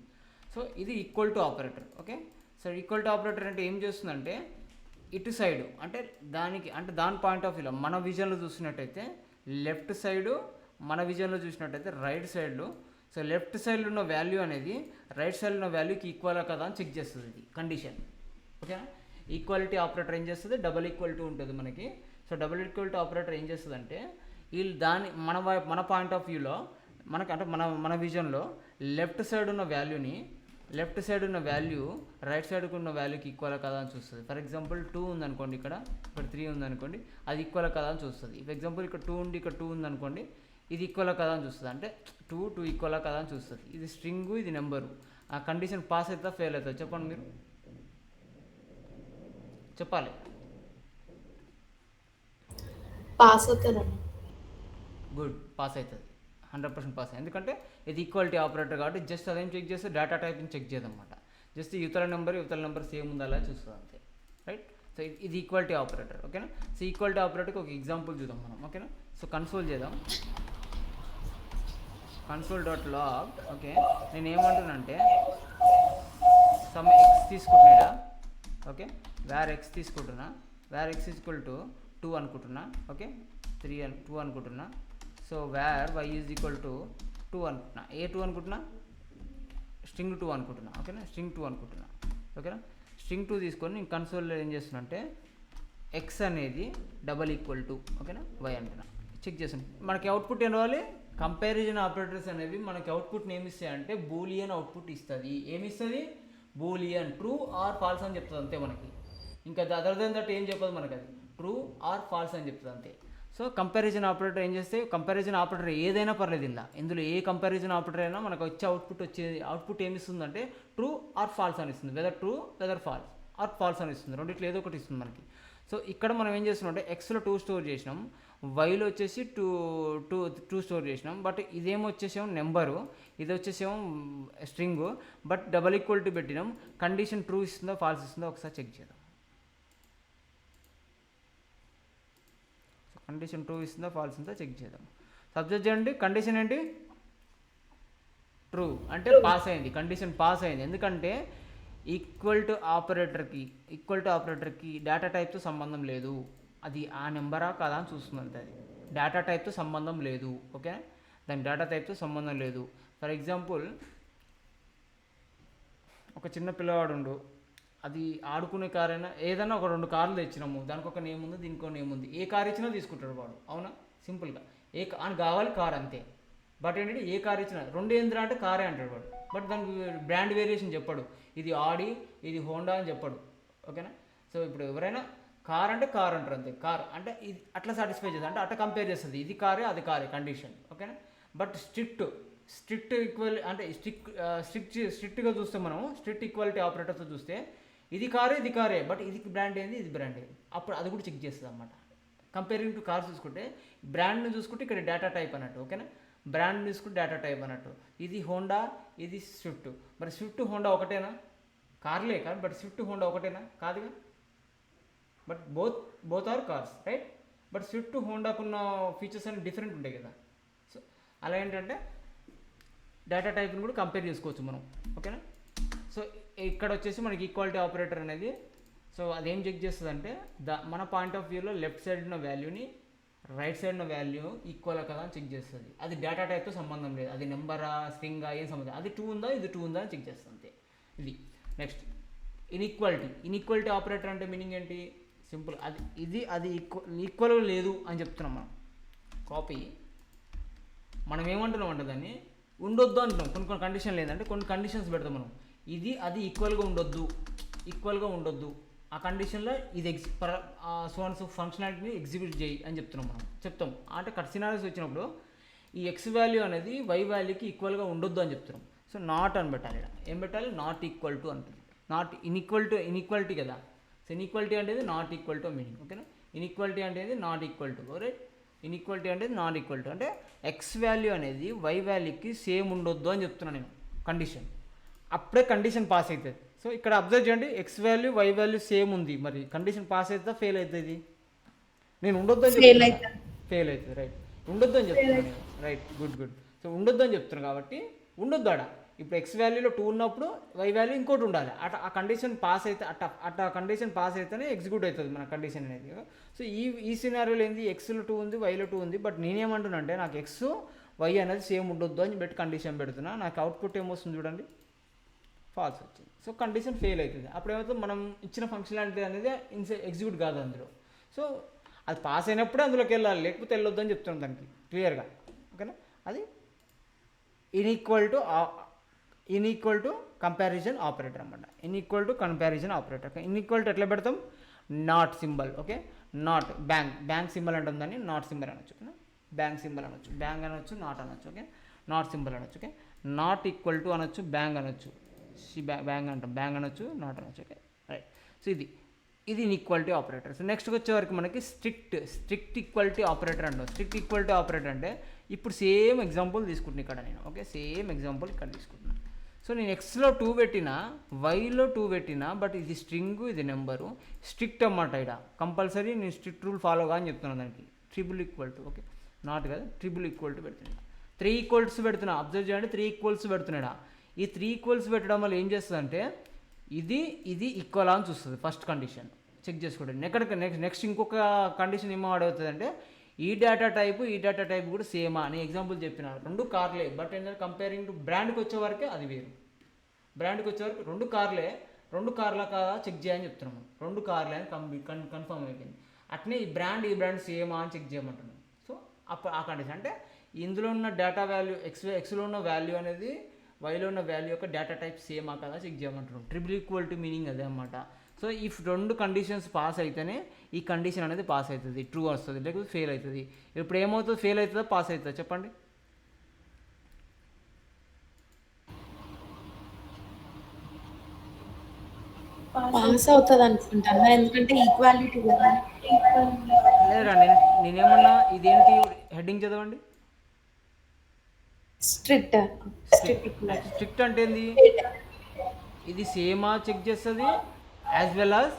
సో ఇది equal to operator, okay. So equal to operator అంటే ఏం చేస్తుందంటే ఇటు సైడ్ అంటే దాని పాయింట్ ఆఫ్ వ్యూలో మన విజన్లో చూసినట్టయితే లెఫ్ట్ సైడు, మన విజన్లో చూసినట్టయితే రైట్ సైడ్లో. సో లెఫ్ట్ సైడ్లో ఉన్న వాల్యూ అనేది రైట్ సైడ్లో ఉన్న వాల్యూకి ఈక్వల్ కదా అని చెక్ చేస్తుంది ఇది కండిషన్, ఓకేనా. ఈక్వాలిటీ ఆపరేటర్ ఏం చేస్తుంది, డబల్ ఈక్వల్ టు ఉంటుంది మనకి. So double equal to operator ఏం చేస్తుంది అంటే వీళ్ళు మన పాయింట్ ఆఫ్ వ్యూలో మనకి అంటే మన విజన్లో లెఫ్ట్ సైడ్ ఉన్న వాల్యూ రైట్ సైడ్కి ఉన్న వాల్యూకి ఈక్వల్ కదా అని చూస్తుంది. ఫర్ ఎగ్జాంపుల్ 2 ఉందనుకోండి, ఇక్కడ 3 ఉందనుకోండి, అది ఈక్వల్ కదా అని చూస్తుంది. ఫర్ ఎగ్జాంపుల్ ఇక్కడ 2 ఉండి ఇక్కడ 2 ఉందనుకోండి, ఇది ఈక్వల్ కదా అని చూస్తుంది. అంటే 2 ఈక్వల్ కదా అని చూస్తుంది. ఇది స్ట్రింగ్, ఇది నెంబరు. ఆ కండిషన్ పాస్ అవుతుందా ఫెయిల్ అవుతుందా చెప్పండి, మీరు చెప్పాలి. పాస్ అవుతారన్న. గుడ్, పాస్ అవుతుంది, 100% పాస్ అయ్యింది. ఎందుకంటే ఇది ఈక్వాలిటీ ఆపరేటర్ కాబట్టి జస్ట్ అదేం చెక్ చేస్తే డేటా టైప్ని చెక్ చేయదన్నమాట. జస్ట్ యువతల నెంబర్ సేమ్ ఉందా అలా చూస్తుంది అంతే, రైట్. సో ఇది ఈక్వాలిటీ ఆపరేటర్, ఓకేనా. సో ఈక్వాలిటీ ఆపరేటర్కి ఒక ఎగ్జాంపుల్ చూద్దాం మనం, ఓకేనా. సో కన్సోల్ చేద్దాం, console.log, ఓకే. నేను ఏమంటున్నానంటే సమ్ ఎక్స్ తీసుకుంటున్నాడా, ఓకే. వేర్ ఎక్స్ తీసుకుంటున్నా, వేర్ ఎక్స్ ఈక్వల్ టు 2 అనుకుంటున్నా, ఓకే. 2 అనుకుంటున్నా. So where Y is equal to 2 అనుకుంటున్నా, ఏ 2 అనుకుంటున్నా, స్ట్రింగ్ 2 అనుకుంటున్నా, ఓకేనా. స్ట్రింగ్ 2 అనుకుంటున్నా, ఓకేనా. స్ట్రింగ్ 2 తీసుకొని నేను కన్సోల్లో ఏం చేస్తున్నా అంటే ఎక్స్ అనేది డబల్ ఈక్వల్ టు, ఓకేనా, వై అంటున్నా. చెక్ చేసాను, మనకి అవుట్పుట్ ఏం రావాలి. కంపారిజన్ ఆపరేటర్స్ అనేవి మనకి అవుట్పుట్ని ఏమి ఇస్తాయంటే బూలియన్ అవుట్పుట్ ఇస్తుంది. ఏమి ఇస్తుంది, బూలియన్, ట్రూ ఆర్ ఫాల్స్ అని చెప్తుంది అంతే మనకి. ఇంకా అదర్ దెన్ దట్ ఏం చెప్పదు మనకి, అది ట్రూ ఆర్ ఫాల్స్ అని చెప్తుంది అంతే. సో కంపారిజన్ ఆపరేటర్ ఏం చేస్తే కంపారిజన్ ఆపరేటర్ ఏదైనా పర్లేదు ఇందులో ఏ కంపారిజన్ ఆపరేటర్ అయినా మనకు వచ్చే అవుట్పుట్ ఏమి ఇస్తుందంటే ట్రూ ఆర్ ఫాల్స్ అని ఇస్తుంది, whether true whether false or false అని ఇస్తుంది, రెండిట్లో ఏదో ఒకటి ఇస్తుంది మనకి. సో ఇక్కడ మనం ఏం చేస్తున్నాం అంటే ఎక్స్లో 2 స్టోర్ చేసినాం, వైలో వచ్చేసి టూ స్టోర్ చేసినాం. బట్ ఇదేమో వచ్చేసేమో నెంబరు, ఇది వచ్చేసేమో string, but double equal to పెట్టినాం. కండిషన్ ట్రూ ఇస్తుందో ఫాల్స్ ఇస్తుందో ఒకసారి చెక్ చేద్దాం. కండిషన్ ట్రూ ఇస్తుందా ఫాల్స్ ఉందా చెక్ చేద్దాం. సబ్జెక్ట్ చేయండి, కండిషన్ ఏంటి ట్రూ అంటే పాస్ అయింది, కండిషన్ పాస్ అయింది. ఎందుకంటే ఈక్వల్ టు ఆపరేటర్కి డేటా టైప్తో సంబంధం లేదు, అది ఆ నెంబరా కదా అని చూస్తుంది అంతే. అది డేటా టైప్తో సంబంధం లేదు, ఓకే, దాని డేటా టైప్తో సంబంధం లేదు. ఫర్ ఎగ్జాంపుల్ ఒక చిన్న పిల్లవాడు, అది ఆడుకునే కార్ అయినా ఏదైనా ఒక 2 కార్లు తెచ్చినాము, దానికి ఒక నేమ్ ఉంది, దీనికి ఒక నేమ్ ఉంది, ఏ కార్ ఇచ్చినా తీసుకుంటాడు వాడు, అవునా, సింపుల్గా అని కావాలి కార్ అంతే. బట్ ఏంటంటే ఏ కార్ ఇచ్చినా 2 ఏంద్రా అంటే కారే అంటాడు వాడు, బట్ దానికి బ్రాండ్ వేరియేషన్ చెప్పాడు, ఇది ఆడి ఇది హోండా అని చెప్పాడు, ఓకేనా. సో ఇప్పుడు ఎవరైనా కార్ అంటే కార్ అంటారు అంతే, కార్ అంటే ఇది అట్లా సాటిస్ఫై చేస్తుంది, అంటే అట్లా కంపేర్ చేస్తుంది, ఇది కారే అది కారే కండిషన్, ఓకేనా. బట్ స్ట్రిక్ట్ ఈక్వల్ అంటే స్ట్రిక్ట్గా చూస్తే మనం స్ట్రిక్ట్ ఈక్వాలిటీ ఆపరేటర్తో చూస్తే ఇది కారే ఇది కారే, బట్ ఇది బ్రాండ్ ఏంది ఇది బ్రాండ్ ఏంది, అప్పుడు అది కూడా చెక్ చేస్తుంది అనమాట. కంపేరింగ్ టు కార్స్ చూసుకుంటే బ్రాండ్ని చూసుకుంటే ఇక్కడ డేటా టైప్ అన్నట్టు, ఓకేనా, బ్రాండ్ తీసుకుంటే డేటా టైప్ అన్నట్టు. ఇది హోండా ఇది స్విఫ్ట్, మరి స్విఫ్ట్ హోండా ఒకటేనా, కార్లే కాదు, బట్ స్విఫ్ట్ హోండా ఒకటేనా కాదుగా, but both are cars right. But Swift హోండాకున్న ఫీచర్స్ అన్ని డిఫరెంట్ ఉంటాయి కదా. సో అలా ఏంటంటే డేటా టైప్ని కూడా కంపేర్ చేసుకోవచ్చు మనం, ఓకేనా. సో ఇక్కడ వచ్చేసి మనకి ఈక్వాలిటీ ఆపరేటర్ అనేది, సో అదేం చెక్ చేస్తుంది అంటే మన పాయింట్ ఆఫ్ వ్యూలో లెఫ్ట్ సైడ్ ఉన్న వాల్యూని రైట్ సైడ్ ఉన్న వాల్యూ ఈక్వల్ కదా అని చెక్ చేస్తుంది. అది డేటా టైప్తో సంబంధం లేదు, అది నెంబరా స్ట్రింగా ఏం సంబంధం, అది 2 ఉందా ఇది 2 ఉందా అని చెక్ చేస్తుంది అంతే. ఇది నెక్స్ట్ ఇన్ఈక్వాలిటీ ఆపరేటర్ అంటే మీనింగ్ ఏంటి, సింపుల్, అది ఈక్వల్ లేదు అని చెప్తున్నాం మనం. కాపీ మనం ఏమంటున్నాం అంటే దాన్ని ఉండొద్దు అంటున్నాం, కొన్ని కండిషన్ లేదంటే కొన్ని కండిషన్స్ పెడతాం మనం, అది ఈక్వల్గా ఉండొద్దు ఆ కండిషన్లో ఇది ఫంక్షనాలిటీని ఎగ్జిక్యూట్ చేయి అని చెప్తాం. అంటే సినారియోస్ వచ్చినప్పుడు ఈ ఎక్స్ వాల్యూ అనేది వై వాల్యూకి ఈక్వల్గా ఉండొద్దు అని చెప్తున్నాం. సో నాట్ అని పెట్టాలి, ఏం పెట్టాలి, నాట్ ఈక్వల్ టు అంటుంది, నాట్ ఇన్ఈక్వాలిటీ కదా. సో ఇన్ఈక్వాలిటీ అనేది నాట్ ఈక్వల్ టు మీనింగ్, ఓకేనా. ఇన్ఈక్వాలిటీ అనేది not equal to, right, inequality అనేది నాట్ ఈక్వల్ టు అంటే ఎక్స్ వాల్యూ అనేది వై వాల్యూకి సేమ్ ఉండొద్దు అని చెప్తున్నాను నేను కండిషన్, అప్పుడే కండిషన్ పాస్ అవుతుంది. సో ఇక్కడ అబ్జర్వ్ చేయండి, X value Y value same ఉంది, మరి కండిషన్ పాస్ అవుతుందా ఫెయిల్ అవుతుంది, నేను ఉండొద్దు అని చెప్తున్నాను, ఫెయిల్ అవుతుంది, రైట్, ఉండొద్దు అని చెప్తున్నాను నేను, రైట్, గుడ్. సో ఉండొద్దు అని చెప్తున్నాను కాబట్టి ఉండొద్దు ఆడ. ఇప్పుడు ఎక్స్ వాల్యూలో 2 ఉన్నప్పుడు వై వాల్యూ ఇంకోటి ఉండాలి, ఆ కండిషన్ పాస్ అయితే అట్లా కండిషన్ పాస్ అయితేనే ఎగ్జిక్యూట్ అవుతుంది మన కండిషన్ అనేది. సో ఈ సినారియోలో ఏంది, ఎక్స్లో 2 ఉంది వైలో 2 ఉంది, బట్ నేనేమంటున్నా అంటే నాకు ఎక్స్ వై అనేది సేమ్ ఉండొద్దు అని పెట్టి కండిషన్ పెడుతున్నా, నాకు అవుట్పుట్ ఏమొస్తుంది చూడండి, ఫాల్స్ వచ్చింది. సో కండిషన్ ఫెయిల్ అవుతుంది, అప్పుడు ఏమవుతుంది, మనం ఇచ్చిన ఫంక్షనాలిటీ అనేది ఎగ్జిక్యూట్ కాదు అందులో. సో అది పాస్ అయినప్పుడే అందులోకి వెళ్ళాలి, లేకపోతే వెళ్ళొద్దు అని చెప్తున్నాం దానికి క్లియర్గా, ఓకేనా. అది ఇన్ఈక్వల్ టు కంపారిజన్ ఆపరేటర్ అనమాట, ఇన్ఈక్వల్ టు కంపారిజన్ ఆపరేటర్. ఇన్ఈక్వల్ టు ఎట్లా పెడతాం, not symbol, okay, not bank symbol అంటుంది దాన్ని నాట్ సింబల్ అనొచ్చు, ఓకేనా, బ్యాంక్ సింబల్ అనొచ్చు, బ్యాంక్ అనొచ్చు, నాట్ అనొచ్చు, ఓకే, నాట్ సింబల్ అనొచ్చు, ఓకే, నాట్ ఈక్వల్ టు అనొచ్చు, బ్యాంక్ అనొచ్చు, బ్యాంక్ అంటాం, బ్యాంక్ అనొచ్చు, నాట్ అనొచ్చు, ఓకే, రైట్. సో ఇది ఇన్ఈక్వాలిటీ ఆపరేటర్. సో నెక్స్ట్ వచ్చేవరకు మనకి స్ట్రిక్ట్ ఈక్వాలిటీ ఆపరేటర్ అంటాం. స్ట్రిక్ట్ ఈక్వాలిటీ ఆపరేటర్ అంటే ఇప్పుడు సేమ్ ఎగ్జాంపుల్ తీసుకుంటున్నాను ఇక్కడ నేను, ఓకే, సేమ్ ఎగ్జాంపుల్ ఇక్కడ తీసుకుంటున్నాను. సో నేను ఎక్స్లో 2 పెట్టినా వైలో 2 పెట్టినా, బట్ ఇది స్ట్రింగ్ ఇది నెంబరు, స్ట్రిక్ట్ అన్నమాట. ఇక్కడ కంపల్సరీ నేను స్ట్రిక్ట్ రూల్ ఫాలో గా అని చెప్తున్నాను దానికి. Triple equal to, okay, not కదా, ట్రిపుల్ ఈక్వల్ టు పెడుతున్నా, 3 ఈక్వల్స్ పెడుతున్నా, అబ్జర్వ్ చేయండి 3 ఈక్వల్స్ పెడుతున్నాడా. ఈ 3 ఈక్వల్స్ పెట్టడం వల్ల ఏం చేస్తుంది అంటే ఇది ఈక్వల్ అని చూస్తుంది, ఫస్ట్ కండిషన్ చెక్ చేసుకోండి. నెక్స్ట్ ఇంకొక కండిషన్ ఏమో అడుగుతుంది అంటే ఈ డేటా టైప్ కూడా సేమా అని ఎగ్జాంపుల్ చెప్పిన, 2 కార్లే, బట్ ఏంటంటే కంపేరింగ్ టు బ్రాండ్కి వచ్చేవరకే అది వేరు, బ్రాండ్కి వచ్చేవరకు 2 కార్ల కాదా చెక్ చేయని చెప్తున్నాము, 2 కార్లే అని కన్ఫర్మ్ అయిపోయింది. అట్నే ఈ బ్రాండ్ సేమా అని చెక్ చేయమంటున్నాం. సో అప్పుడు ఆ కండిషన్ అంటే ఇందులో ఉన్న డేటా వాల్యూ ఎక్స్లో ఉన్న వాల్యూ అనేది వైలో ఉన్న వాల్యూ యొక్క డేటా టైప్ సేమా కదా చెక్ చేయమంటున్నాం. ట్రిపుల్ ఈక్వల్ టు మీనింగ్ అదే అన్నమాట. సో ఇఫ్ రెండు కండిషన్స్ పాస్ అయితేనే ఈ కండిషన్ అనేది పాస్ అవుతుంది, ట్రూ వస్తుంది, లేకపోతే ఫెయిల్ అవుతుంది. ఇప్పుడు ఏమవుతుంది, ఫెయిల్ అవుతుందా పాస్ అవుతుందా చెప్పండి? పాస్ అవుతుంది అనుకుంటాను, ఎందుకంటే ఈక్వాలిటీ కదా. లేరా నేనేమన్నా ఇదేంటి హెడ్డింగ్ చదవండి. Strict strict equality. స్ట్రిక్ట్ అంటే ఏంది, ఇది సేమా చెక్ చేస్తుంది యాజ్ వెల్ యాజ్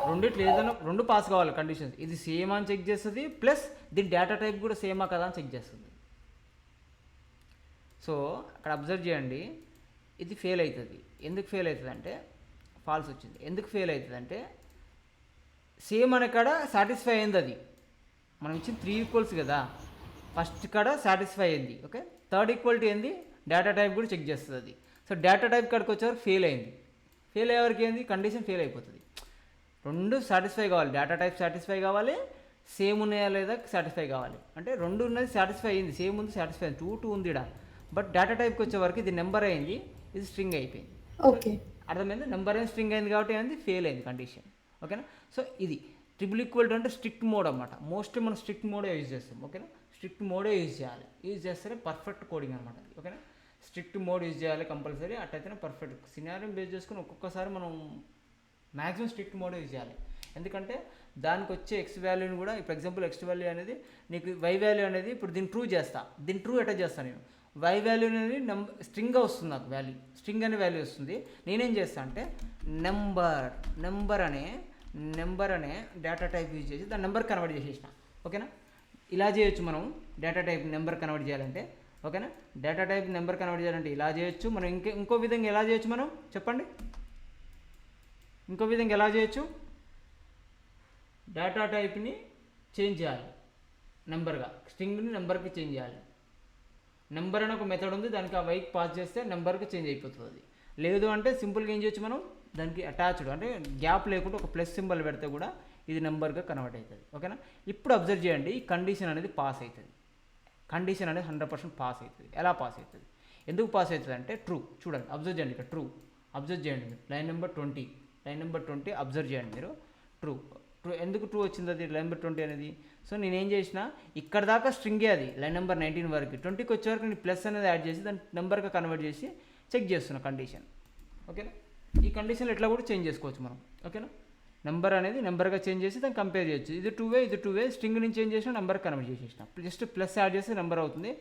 రెండిట్లో ఏదైనా రెండు పాస్ కావాలి కండిషన్స్. ఇది సేమ్ అని చెక్ చేస్తుంది, ప్లస్ దీని డేటా టైప్ కూడా సేమా కదా అని చెక్ చేస్తుంది. సో అక్కడ అబ్జర్వ్ చేయండి, ఇది ఫెయిల్ అవుతుంది. ఎందుకు ఫెయిల్ అవుతుంది అంటే ఫాల్స్ వచ్చింది. ఎందుకు ఫెయిల్ అవుతుంది అంటే సేమ్ అనే కాడ సాటిస్ఫై అయింది. అది మనం ఇచ్చిన 3 ఈక్వల్స్ కదా, ఫస్ట్ కాడ సాటిస్ఫై అయింది. ఓకే, థర్డ్ ఈక్వాలిటీ ఏంది, డేటా టైప్ కూడా చెక్ చేస్తుంది అది. సో డేటా టైప్ కాడికి వచ్చేవరకు ఫెయిల్ అయింది. ఫెయిల్ అయ్యేవరకు ఏంది, కండిషన్ ఫెయిల్ అయిపోతుంది. రెండు సాటిస్ఫై కావాలి, డేటా టైప్ సాటిస్ఫై కావాలి, సేమ్ ఉన్నాయా లేదా సాటిస్ఫై కావాలి. అంటే రెండు ఉన్నది సాటిస్ఫై అయింది, సేమ్ ఉంది సాటిస్ఫై అయింది, 2 ఉంది ఇక్కడ. బట్ డేటా టైప్కి వచ్చే వరకు ఇది నెంబర్ అయింది, ఇది స్ట్రింగ్ అయిపోయింది. ఓకే, అర్థమైంది, నెంబర్ అయిన స్ట్రింగ్ అయింది కాబట్టి ఏంది ఫెయిల్ అయింది కండిషన్. ఓకేనా. సో ఇది ట్రిపుల్ ఈక్వల్ అంటే స్ట్రిక్ట్ మోడ్ అనమాట. మోస్ట్లీ మనం స్ట్రిక్ట్ మోడే యూజ్ చేస్తాం. ఓకేనా, స్ట్రిక్ట్ మోడే యూజ్ చేయాలి. యూజ్ చేస్తేనే పర్ఫెక్ట్ కోడింగ్ అనమాట. ఓకేనా, స్ట్రిక్ట్ మోడ్ యూజ్ చేయాలి కంపల్సరీ. అట్టయితేనే పర్ఫెక్ట్. సినారియం బేస్ చేసుకుని ఒక్కొక్కసారి మనం మ్యాక్సిమం స్ట్రిక్ట్ మోడ్ యూజ్ చేయాలి. ఎందుకంటే దానికి వచ్చే ఎక్స్ వాల్యూని కూడా, ఇప్పుడు ఎగ్జాంపుల్ ఎక్స్ వాల్యూ అనేది నీకు వై వాల్యూ అనేది ఇప్పుడు దీన్ని ట్రూ చేస్తా, దీన్ని ట్రూ ఎట్లా చేస్తాను నేను, వై వాల్యూ అనేది స్ట్రింగ్గా వస్తుంది, నాకు వాల్యూ స్ట్రింగ్ అనే వాల్యూ వస్తుంది. నేనేం చేస్తాను అంటే నెంబర్ అనే డేటా టైప్ యూజ్ చేసి దాని నెంబర్ కన్వర్ట్ చేసేసిన. ఓకేనా, ఇలా చేయొచ్చు మనం డేటా టైప్ నెంబర్ కన్వర్ట్ చేయాలంటే. ఓకేనా, డేటా టైప్ నెంబర్ కన్వర్ట్ చేయాలంటే ఇలా చేయొచ్చు. మనం ఇంకో విధంగా ఎలా చేయొచ్చు మనం చెప్పండి, ఇంకో విధంగా ఎలా చేయొచ్చు, డేటా టైప్ని చేంజ్ చేయాలి నెంబర్గా, స్ట్రింగ్ని నెంబర్కి చేంజ్ చేయాలి. నెంబర్ అని ఒక మెథడ్ ఉంది, దానికి ఆ వైకి పాస్ చేస్తే నెంబర్కి చేంజ్ అయిపోతుంది అది. లేదు అంటే సింపుల్గా ఏం చేయొచ్చు మనం, దానికి అటాచ్డ్ అంటే గ్యాప్ లేకుండా ఒక ప్లస్ సింబల్ పెడితే కూడా ఇది నెంబర్గా కన్వర్ట్ అవుతుంది. ఓకేనా, ఇప్పుడు అబ్జర్వ్ చేయండి, ఈ కండిషన్ అనేది పాస్ అవుతుంది. కండిషన్ అనేది 100% పాస్ అవుతుంది. ఎలా పాస్ అవుతుంది, ఎందుకు పాస్ అవుతుంది అంటే ట్రూ. చూడండి, అబ్జర్వ్ చేయండి, ఇక్కడ ట్రూ అబ్జర్వ్ చేయండి మీరు. లైన్ నెంబర్ 20 అబ్జర్వ్ చేయండి మీరు. ట్రూ ఎందుకు ట్రూ వచ్చింది అది లైన్ నెంబర్ 20 అనేది. సో నేనేం చేసిన, ఇక్కడ దాకా స్ట్రింగే అది లైన్ నెంబర్ 19 వరకు, 20కి వచ్చే వరకు నేను ప్లస్ అనేది యాడ్ చేసి దాన్ని నెంబర్గా కన్వర్ట్ చేసి చెక్ చేస్తున్నా కండిషన్. ఓకేనా, ఈ కండిషన్లు ఎట్లా కూడా చేంజ్ చేసుకోవచ్చు మనం. ఓకేనా, నెంబర్ అనేది నెంబర్గా చేంజ్ చేసి దాన్ని కంపేర్ చేయొచ్చు. ఇది టూ వే స్ట్రింగ్ నుంచి చేంజ్ చేసిన నెంబర్ కన్వర్ట్ చేసేసిన, జస్ట్ ప్లస్ యాడ్ చేస్తే నెంబర్ అవుతుంది.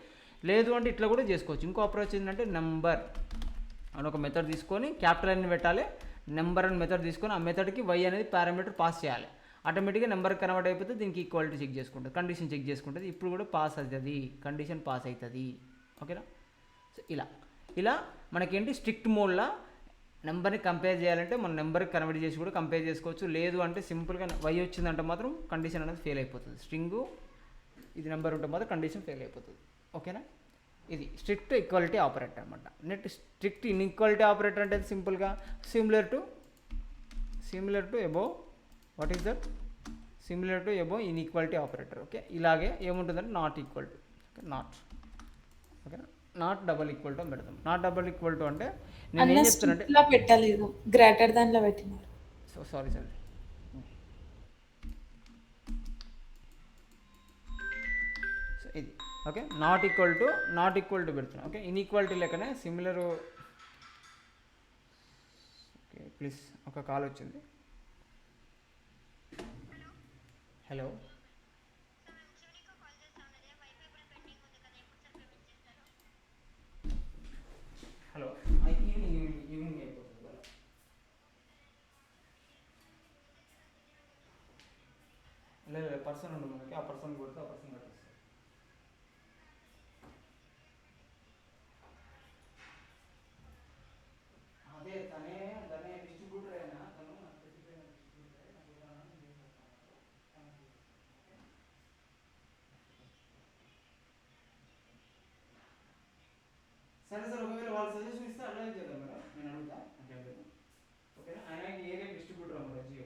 లేదు అంటే ఇట్లా కూడా చేసుకోవచ్చు. ఇంకో అప్రోచ్ ఏంటంటే నెంబర్ అని ఒక మెథడ్ తీసుకొని క్యాపిటల్ అని పెట్టాలి, నెంబర్ అని మెథడ్ తీసుకొని ఆ మెథడ్కి వై అనేది పారామీటర్ పాస్ చేయాలి. ఆటోమేటిక్గా నెంబర్ కన్వర్ట్ అయిపోతే దీనికి ఈక్వాలిటీ చెక్ చేసుకుంటుంది, కండిషన్ చెక్ చేసుకుంటుంది. ఇప్పుడు కూడా పాస్ అవుతుంది, కండిషన్ పాస్ అవుతుంది. ఓకేనా, సో ఇలా మనకేంటి స్ట్రిక్ట్ మోడ్లో నెంబర్ని కంపేర్ చేయాలంటే మనం నెంబర్కి కన్వర్ట్ చేసి కూడా కంపేర్ చేసుకోవచ్చు. లేదు అంటే సింపుల్గా వై వచ్చిందంటే మాత్రం కండిషన్ అనేది ఫెయిల్ అయిపోతుంది. స్ట్రింగు ఇది నెంబర్ ఉంటే మాత్రం కండిషన్ ఫెయిల్ అయిపోతుంది. ఓకేనా, ఇది స్ట్రిక్ట్ ఈక్వాలిటీ ఆపరేటర్ అనమాట. స్ట్రిక్ట్ ఇన్ఈక్వాలిటీ ఆపరేటర్ అంటే సింపుల్గా similar to above what is that, similar to above inequality operator. Okay, ఇలాగే ఏముంటుందంటే నాట్ ఈక్వల్ టు, ఓకేనా, నాట్ డబల్ ఈక్వల్ టు అని పెడతాం. నాట్ డబల్ ఈక్వల్ టు అంటే నేను ఏం చెప్తానంటే ఇలా పెట్టలేదు, గ్రేటర్ దాన్లో పెట్టినారు. So sorry. సో ఇది ఓకే, నాట్ ఈక్వల్ టు పెడుతున్నాం. ఓకే, ఇన్ఈక్వాలిటీ లెక్కనే సిమిలర్. ఓకే ప్లీజ్, ఒక కాల్ వచ్చింది. హలో, ఈవినింగ్ అయిపోతుంది కదా. లేదు పర్సన్ ఉండు మనకి, ఆ పర్సన్ కొడితే ఆ పర్సన్ కట్టేస్తారు. అదే తనే డిస్ట్రిబ్యూటర్ అయినా తను సరే సార్, ఒకవేళ వాళ్ళు సజెషన్ ఇస్తే అలా చేద్దాం మేడం, నేను అడుగుతా. ఓకేనా, ఆయన ఏరియా డిస్ట్రిబ్యూటర్ అన్నమాట జియో.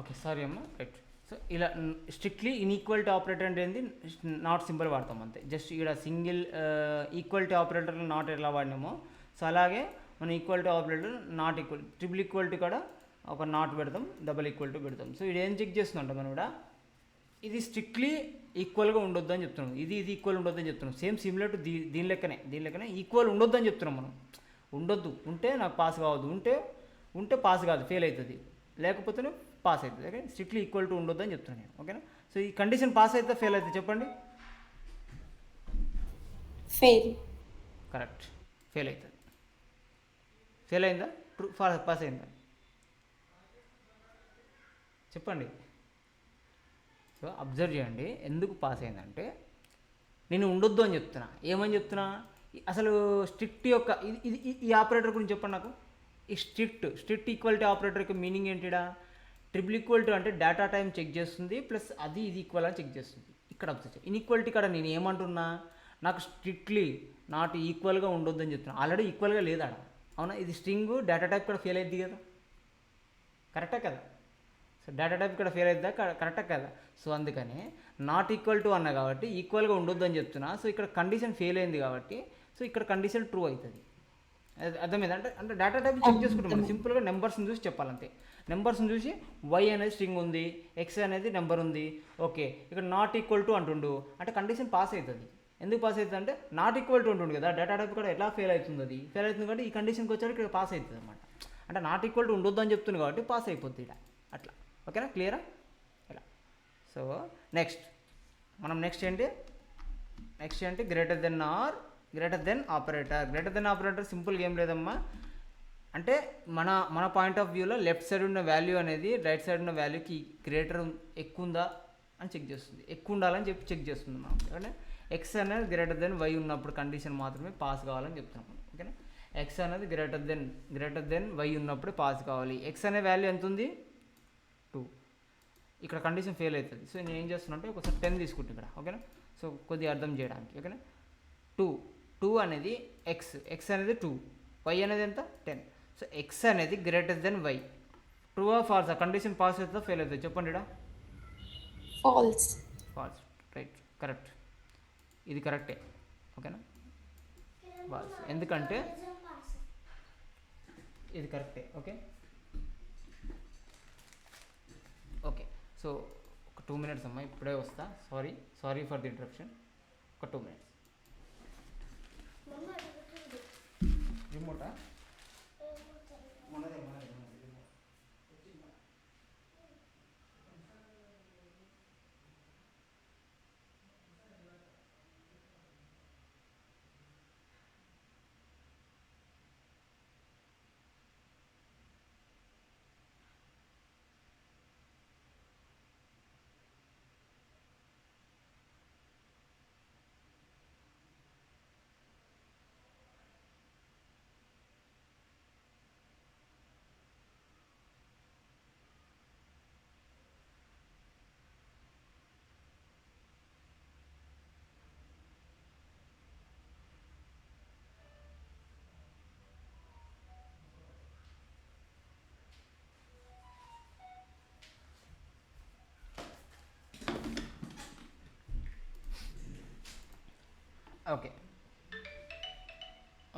ఓకే సారీ అమ్మ రైట్. సో ఇలా స్ట్రిక్ట్లీ ఇన్ఈక్వాలిటీ ఆపరేటర్ అంటే ఏంది, నాట్ సింబల్ వాడతాం అంతే. జస్ట్ ఇక్కడ సింగిల్ ఈక్వాలిటీ ఆపరేటర్లో నాట్ ఎలా వాడినామో సో అలాగే మన equality operator not equal, triple equality కూడా ఒక నాట్ పెడతాం, డబల్ ఈక్వాలిటీ పెడతాం. సో ఇది ఏం చెక్ చేస్తుందంట మనం కూడా, ఇది స్ట్రిక్ట్లీ ఈక్వల్గా ఉండొద్దు అని చెప్తున్నాం, ఇది ఈక్వల్ ఉండొద్దు అని చెప్తున్నాం. సేమ్ సిమిలర్ టు దీని లెక్కనే ఈక్వల్ ఉండొద్దు అని చెప్తున్నాం మనం. ఉండొద్దు, ఉంటే నాకు పాస్ కావద్దు, ఉంటే పాస్ కాదు, ఫెయిల్ అవుతుంది, లేకపోతేనే పాస్ అవుతుంది. ఓకే, స్ట్రిక్ట్లీ ఈక్వల్ టు ఉండొద్దు అని చెప్తున్నాను నేను. ఓకేనా. సో ఈ కండిషన్ పాస్ అయితే ఫెయిల్ అవుతుంది చెప్పండి. ఫెయిల్. కరెక్ట్, ఫెయిల్ అవుతుంది. ఫెయిల్ అయిందా, ట్రూ పాస్ అయిందా చెప్పండి. సో అబ్జర్వ్ చేయండి, ఎందుకు పాస్ అయిందంటే నేను ఉండొద్దు అని చెప్తున్నా. ఏమని చెప్తున్నా, అసలు స్ట్రిక్ట్ యొక్క ఇది ఈ ఆపరేటర్ గురించి చెప్పండి నాకు. ఈ స్ట్రిక్ట్ ఈక్వాలిటీ ఆపరేటర్ యొక్క మీనింగ్ ఏంటిడా, ట్రిపుల్ ఈక్వాలిటీ అంటే డేటా టైం చెక్ చేస్తుంది ప్లస్ అది ఇది ఈక్వల్ అని చెక్ చేస్తుంది. ఇక్కడ అబ్జర్వ్ చేయండి, ఇన్ఈక్వాలిటీ కాడ నేను ఏమంటున్నా, నాకు స్ట్రిక్ట్లీ నాట్ ఈక్వల్గా ఉండొద్దు అని చెప్తున్నా. ఆల్రెడీ ఈక్వల్గా లేదా, అవునా. ఇది స్ట్రింగ్ డేటా టైప్ కూడా ఫెయిల్ అయింది కదా, కరెక్టా కదా. సో డేటా టైప్ ఇక్కడ ఫెయిల్ అవుతుందా, కరెక్టా కదా. సో అందుకని నాట్ ఈక్వల్ టు అన్నా కాబట్టి ఈక్వల్గా ఉండొద్దు అని చెప్తున్నా. సో ఇక్కడ కండిషన్ ఫెయిల్ అయింది కాబట్టి సో ఇక్కడ కండిషన్ ట్రూ అవుతుంది. అర్థమైంది అంటే డేటా టైప్ చెక్ చేసుకుంటాం సింపుల్గా, నెంబర్స్ని చూసి చెప్పాలంతే. నెంబర్స్ని చూసి వై అనేది స్ట్రింగ్ ఉంది, ఎక్స్ అనేది నెంబర్ ఉంది, ఓకే ఇక్కడ నాట్ ఈక్వల్ టు అంటుండు అంటే కండిషన్ పాస్ అవుతుంది. ఎందుకు పాస్ అవుతుంది అంటే నాట్ ఈక్వల్ టు ఉంటుంది కదా, డేటా టైప్ కూడా ఎట్లా ఫెయిల్ అవుతుంది, అది ఫెయిల్ అవుతుంది కాబట్టి ఈ కండిషన్కి వచ్చాడు ఇక్కడ పాస్ అవుతుంది అనమాట. అంటే నాట్ ఈక్వల్ టు ఉండొద్దు అని చెప్తుంది కాబట్టి పాస్ అయిపోతుంది ఇక్కడ అట్లా. ఓకేనా, క్లియరా ఇలా. సో నెక్స్ట్ ఏంటి greater than or greater than operator. సింపుల్గా ఏం లేదమ్మా, అంటే మన పాయింట్ ఆఫ్ వ్యూలో లెఫ్ట్ సైడ్ ఉన్న వాల్యూ అనేది రైట్ సైడ్ ఉన్న వాల్యూకి గ్రేటర్ ఎక్కువ ఉందా అని చెక్ చేస్తుంది, ఎక్కువ ఉండాలని చెప్పి చెక్ చేస్తుంది మనం. ఓకేనా, ఎక్స్ అనేది గ్రేటర్ దెన్ వై ఉన్నప్పుడు కండిషన్ మాత్రమే పాస్ కావాలని చెప్తున్నాం. ఓకేనా, ఎక్స్ అనేది గ్రేటర్ దెన్ వై ఉన్నప్పుడు పాస్ కావాలి. ఎక్స్ అనే వాల్యూ ఎంత ఉంది 2, ఇక్కడ కండిషన్ ఫెయిల్ అవుతుంది. సో నేను ఏం చేస్తున్నా అంటే ఒకసారి 10 తీసుకుంటాను ఇక్కడ. ఓకేనా, సో కొద్దిగా అర్థం చేయడానికి. ఓకేనా, 2 అనేది ఎక్స్ అనేది 2, వై అనేది ఎంత 10. సో ఎక్స్ అనేది greater than Y, true or false, ఆ కండిషన్ పాస్ అవుతుందా ఫెయిల్ అవుతుంది చెప్పండి ఇక్కడ. ఫాల్స్. రైట్, కరెక్ట్, ఇది కరెక్టే. ఓకేనా, ఫాల్స్ ఎందుకంటే ఇది కరెక్టే. ఓకే సో ఒక 2 minutes అమ్మా, ఇప్పుడే వస్తా. Sorry for the interruption. ఒక 2 minutes. రిమోటా మనదే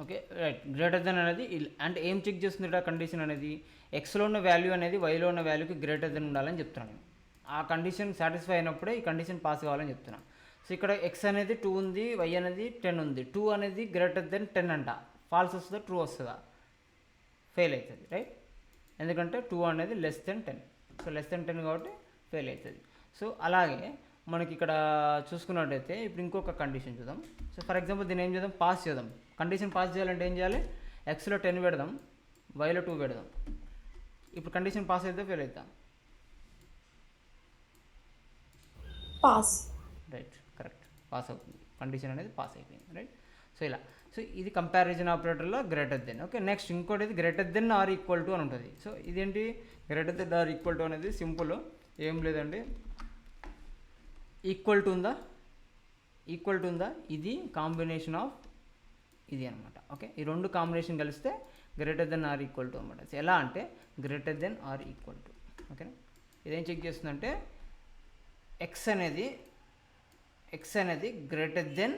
ఓకే రైట్. గ్రేటర్ దెన్ అనేది అంటే ఏం చెక్ చేస్తుంది ఇక్కడ కండిషన్ అనేది, ఎక్స్లో ఉన్న వాల్యూ అనేది వైలో ఉన్న వాల్యూకి గ్రేటర్ దెన్ ఉండాలని చెప్తున్నాను నేను. ఆ కండిషన్ సాటిస్ఫై అయినప్పుడే ఈ కండిషన్ పాస్ కావాలని చెప్తున్నాను. సో ఇక్కడ ఎక్స్ అనేది 2 ఉంది, వై అనేది 10 ఉంది. 2 అనేది గ్రేటర్ దెన్ 10 అంట, ఫాల్స్ వస్తుందా ట్రూ వస్తుందా, ఫెయిల్ అవుతుంది. రైట్, ఎందుకంటే 2 అనేది less than 10. So less than 10 కాబట్టి ఫెయిల్ అవుతుంది. సో అలాగే మనకి ఇక్కడ చూసుకున్నట్టయితే ఇప్పుడు ఇంకొక కండిషన్ చూద్దాం. సో ఫర్ ఎగ్జాంపుల్ దీన్ని ఏం చేద్దాం, పాస్ చేద్దాం. కండిషన్ పాస్ చేయాలంటే ఏం చేయాలి, ఎక్స్లో 10 పెడదాం, వైలో 2 పెడదాం. ఇప్పుడు కండిషన్ పాస్ అయితే ఫెయిల్ అవుతా, పాస్. రైట్, కరెక్ట్, పాస్ అవుతుంది, కండిషన్ అనేది పాస్ అయిపోయింది. రైట్, సో ఇలా. సో ఇది కంపారిజన్ ఆపరేటర్లో గ్రేటర్ దెన్. ఓకే, నెక్స్ట్ ఇంకోటి ఇది greater than or equal to అని ఉంటుంది. సో ఇదేంటి greater than or equal to అనేది సింపుల్, ఏం లేదండి, ఈక్వల్ టు ఉందా ఇది కాంబినేషన్ ఆఫ్ ఇది అనమాట. ఓకే, ఈ రెండు కాంబినేషన్ కలిస్తే greater than or equal to అనమాట. ఎలా అంటే greater than or equal to. ఓకేనా, ఇదేం చెక్ చేస్తుందంటే ఎక్స్ అనేది గ్రేటర్ దెన్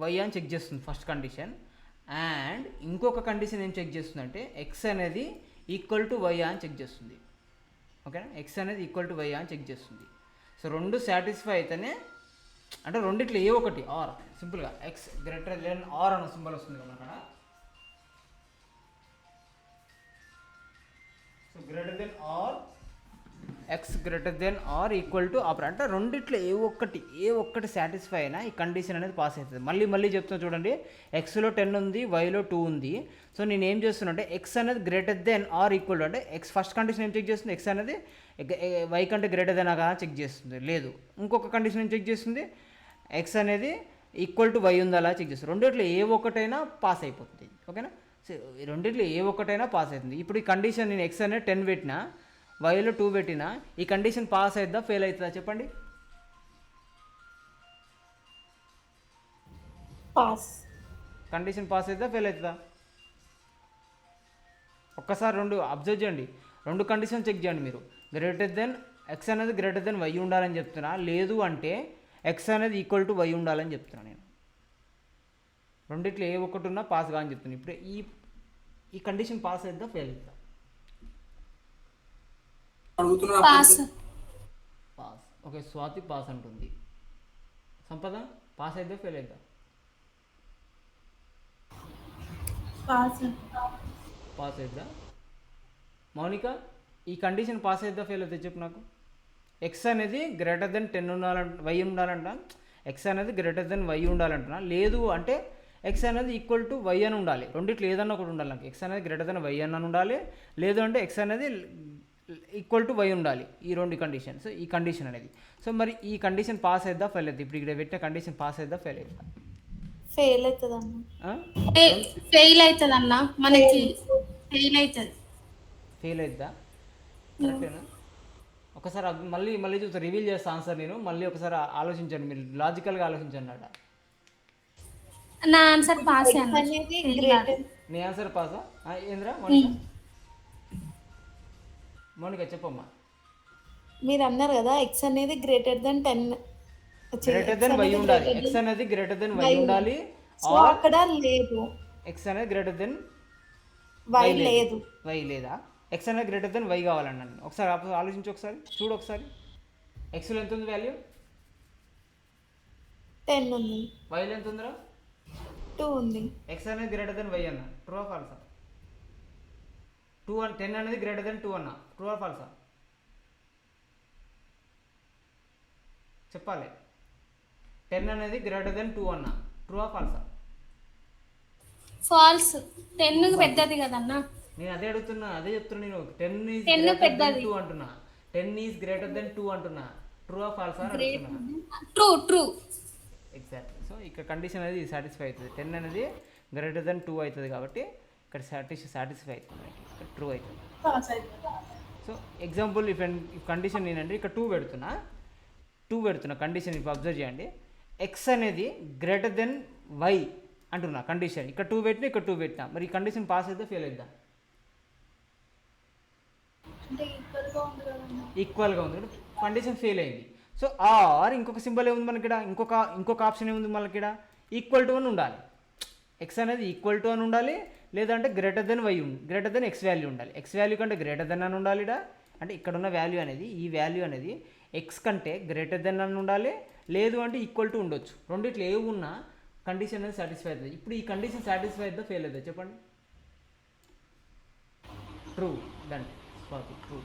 వై అని చెక్ చేస్తుంది ఫస్ట్ కండిషన్. అండ్ ఇంకొక కండిషన్ ఏం చెక్ చేస్తుందంటే ఎక్స్ అనేది ఈక్వల్ టు వై అని చెక్ చేస్తుంది. ఓకేనా, ఎక్స్ అనేది ఈక్వల్ టు వై అని చెక్ చేస్తుంది. సో రెండు సాటిస్ఫై అయితేనే, అంటే రెండిట్లో ఏ ఒకటి ఆర్, సింపుల్గా ఎక్స్ గ్రేటర్ దెన్ ఆర్ అన్న సింబల్ వస్తుంది కదా అక్కడ. So greater than or, X greater than or equal to ఆపర్, అంటే రెండిట్లో ఏ ఒక్కటి సాటిస్ఫై అయినా ఈ కండిషన్ అనేది పాస్ అవుతుంది. మళ్ళీ చెప్తున్నా చూడండి, ఎక్స్లో 10 ఉంది, వైలో 2 ఉంది. సో నేను ఏం చేస్తున్నా అంటే ఎక్స్ అనేది greater than or equal to, అంటే ఎక్స్ ఫస్ట్ కండిషన్ ఏం చెక్ చేస్తుంది, ఎక్స్ అనేది వై కంటే గ్రేటర్ దెన్ కదా చెక్ చేస్తుంది. లేదు, ఇంకొక కండిషన్ ఏం చెక్ చేస్తుంది, ఎక్స్ అనేది ఈక్వల్ టు వై ఉందా అలా చెక్ చేస్తుంది. రెండిట్లో ఏ ఒక్కటైనా పాస్ అయిపోతుంది. ఓకేనా, సో రెండిట్లో ఏ ఒక్కటైనా పాస్ అవుతుంది. ఇప్పుడు ఈ కండిషన్ నేను ఎక్స్ అనేది 10 పెట్టినా, వైలో 2 పెట్టినా, ఈ కండిషన్ పాస్ అవుతుందా ఫెయిల్ అవుతుందా చెప్పండి? పాస్. కండిషన్ పాస్ అవుతుందా ఫెయిల్ అవుతుందా? ఒక్కసారి రెండు అబ్జర్వ్ చేయండి, రెండు కండిషన్ చెక్ చేయండి మీరు. గ్రేటర్ దెన్ ఎక్స్ అనేది గ్రేటర్ దెన్ వై ఉండాలని చెప్తున్నా, లేదు అంటే ఎక్స్ అనేది ఈక్వల్ టు వై ఉండాలని చెప్తున్నా నేను. రెండిట్లో ఏ ఒక్కటి ఉన్నా పాస్ కాదని చెప్తున్నాను. ఇప్పుడు ఈ కండిషన్ పాస్ అవుతుందా ఫెయిల్ అవుతుందా? పాస్. ఓకే, స్వాతి పాస్ అంటుంది. సంపద పాస్ అవుతుందా ఫెయిల్ అవుతుందా? పాస్. పాస్ అవుతుందా? మౌనిక ఈ కండిషన్ పాస్ అవుతుందా ఫెయిల్ అవుతుందా చెప్పు నాకు. ఎక్స్ అనేది గ్రేటర్ దెన్ 10 ఉండాలంట, వై ఉండాలంట. ఎక్స్ అనేది గ్రేటర్ దెన్ వై ఉండాలంటున్నా, లేదు అంటే ఎక్స్ అనేది ఈక్వల్ టు వై అని ఉండాలి. రెండిట్లో ఏదన్నా ఒకటి ఉండాలి నాకు. ఎక్స్ అనేది గ్రేటర్ దెన్ వై అని ఉండాలి, లేదు అంటే ఎక్స్ అనేది ఈక్వల్ టు వై ఉండాలి. ఈ రెండు కండిషన్స్, ఈ కండిషన్ అనేది. సో మరి ఈ కండిషన్ పాస్ అవుతుందా ఫెయిల్ అవుతుంది? ఇప్పుడు ఇక్కడ పెట్టిన కండిషన్ పాస్ అవుతుందా ఫెయిల్ అవుతుందా? ఫెయిల్ అవుతుంది అన్న. ఫెయిల్ అవుతుంది అన్న, మనకి ఫెయిల్ అవుతుంది. ఫెయిల్ అవుతుందా? కరెక్టేనా? ఒకసారి మళ్ళీ చూస్తే రివీల్ చేస్తా ఆన్సర్ నేను. మళ్ళీ ఒకసారి ఆలోచించండి, మీరు లాజికల్గా ఆలోచించండి అన్నమాట. నా ఆన్సర్ పాస్ అన్న. అనేది గ్రేటర్. నీ ఆన్సర్ పాసా? ఏంద్రా మౌనిక చెప్పమ్మా. మీరు అన్నారు కదా ఎక్స్ అనేది greater than 10, greater than Y ఉండాలి. ఎక్స్ అనేది గ్రేటర్ దెన్ వై ఉండాలి. సో అక్కడ లేదు, ఎక్స్ అనేది గ్రేటర్ దెన్ వై లేదు. వై లేదా? ఎక్స్ అనేది గ్రేటర్ దెన్ వై కావాలన్నా నేను. ఒకసారి ఆలోచించి ఒకసారి చూడు. ఒకసారి ఎక్స్లో ఎంత ఉంది వాల్యూ? 10 ఉంది. వైలో ఎంత ఉందిరా? 2 ఉంది. ఎక్స్ అనేది గ్రేటర్ దెన్ వై అన్న, ట్రూ ఆర్ ఫాల్సా? 10 అనేది గ్రేటర్ దెన్ 2 అన్న, ట్రూ ఆర్ ఫాల్సా చెప్పాలి. 10 అనేది గ్రేటర్ దెన్ 2 అన్న, ట్రూ ఆర్ ఫాల్సా? ఫాల్స్. 10 పెద్దది కదన్నా. నేను అదే అడుగుతున్నా, అదే చెప్తున్నా నేను. 10 ఈజ్ 10 గ్రేటర్ దెన్ పెద్దది. 2 అంటున్నా. 10 ఈజ్ గ్రేటర్ దెన్ 2 అంటున్నా, ట్రూ ఆర్ ఫాల్సా అని అడుగుతున్నా. ట్రూ. ఎగ్జాక్ట్లీ. సో ఇక్కడ కండిషన్ అనేది సాటిస్ఫై అవుతుంది. 10 అనేది గ్రేటర్ దెన్ 2 అవుతుంది కాబట్టి ఇక్కడ సాటిస్ఫై అవుతుంది, ఇక్కడ ట్రూ అవుతుంది. పాస్ అవుతుంది. సో ఎగ్జాంపుల్ ఇఫ్ కండిషన్ నేనంటే ఇక్కడ 2 పెడుతున్నా కండిషన్. ఇప్పుడు అబ్జర్వ్ చేయండి, ఎక్స్ అనేది గ్రేటర్ దెన్ వై అంటున్నా కండిషన్. ఇక్కడ 2 పెట్టినా, ఇక్కడ 2 పెట్టినా, మరి ఈ కండిషన్ పాస్ అయితే ఫెయిల్ అవుతుందా? అంటే ఈక్వల్గా ఉంది, కండిషన్ ఫెయిల్ అయింది. సో ఆర్ ఇంకొక సింబల్ ఏముంది మనకి ఇక్కడ, ఇంకొక ఆప్షన్ ఏముంది మనకి ఇక్కడ, ఈక్వల్ టు అని ఉండాలి. ఎక్స్ అనేది ఈక్వల్ టు అని ఉండాలి, లేదంటే greater than Y greater than X value ఉండాలి. ఎక్స్ వాల్యూ కంటే గ్రేటర్ దెన్ అని ఉండాలి. అంటే ఇక్కడ ఉన్న వాల్యూ అనేది, ఈ వాల్యూ అనేది ఎక్స్ కంటే గ్రేటర్ దెన్ అని ఉండాలి, లేదు అంటే ఈక్వల్ టు ఉండొచ్చు. రెండిట్లో ఏ ఉన్నా కండిషన్ అనేది సాటిస్ఫై అవుతుంది. ఇప్పుడు ఈ కండిషన్ సాటిస్ఫై అవుతుందా ఫెయిల్ అవుతుందా చెప్పండి? True. Done. True.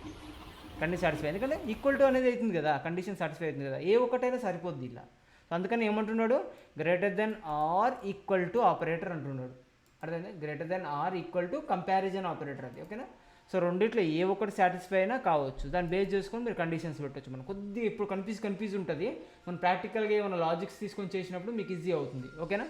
Condition satisfy, ఎందుకంటే ఈక్వల్ టు అనేది అవుతుంది కదా, కండిషన్ సాటిస్ఫై అవుతుంది కదా, ఏ ఒక్కటైనా సరిపోద్ది ఇలా. సో అందుకని ఏమంటున్నాడు, greater than or equal to operator అంటున్నాడు. అర్థమైంది? Greater than or equal to comparison operator అది. ఓకేనా? సో రెండిట్లో ఏ ఒక్కటి సాటిస్ఫై అయినా కావచ్చు. దాన్ని బేస్ చేసుకొని మీరు కండిషన్స్ పెట్టవచ్చు. మనం కొద్దిగా ఇప్పుడు కన్ఫ్యూజ్ ఉంటుంది, మనం ప్రాక్టికల్గా ఏమైనా లాజిక్స్ తీసుకొని చేసినప్పుడు మీకు ఈజీ అవుతుంది. ఓకేనా?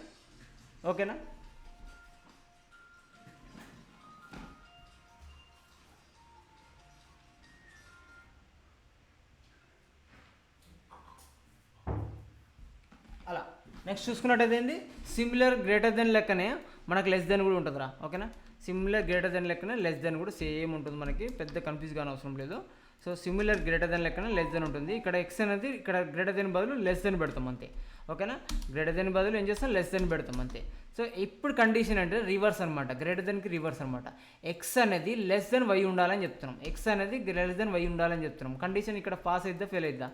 అలా నెక్స్ట్ చూసుకున్నట్టయితే ఏంది, సిమిలర్ గ్రేటర్ దెన్ లెక్కనే మనకు లెస్ దెన్ కూడా ఉంటుందిరా. ఓకేనా? సిమిలర్ గ్రేటర్ దెన్ లెక్కనే లెస్ దెన్ కూడా సేమ్ ఉంటుంది మనకి, పెద్ద కన్ఫ్యూజ్ కానీ అవసరం లేదు. సో సిమిలర్ గ్రేటర్ దెన్ లెక్కన లెస్ దెన్ ఉంటుంది. ఇక్కడ ఎక్స్ అనేది ఇక్కడ గ్రేటర్ దెన్ బదులు లెస్ దెన్ పెడతాం అంతే. ఓకేనా, గ్రేటర్ దెన్ బదులు ఏం చేస్తాం, లెస్ దెన్ పెడతాం అంతే. సో ఇప్పుడు కండిషన్ అంటే రివర్స్ అనమాట, గ్రేటర్ దెన్కి రివర్స్ అనమాట. ఎక్స్ అనేది లెస్ దెన్ వై ఉండాలని చెప్తున్నాం, ఎక్స్ అనేది లెస్ దెన్ వై ఉండాలని చెప్తున్నాం. కండిషన్ ఇక్కడ పాస్ అయిద్దా ఫెయిల్ అయిద్దా,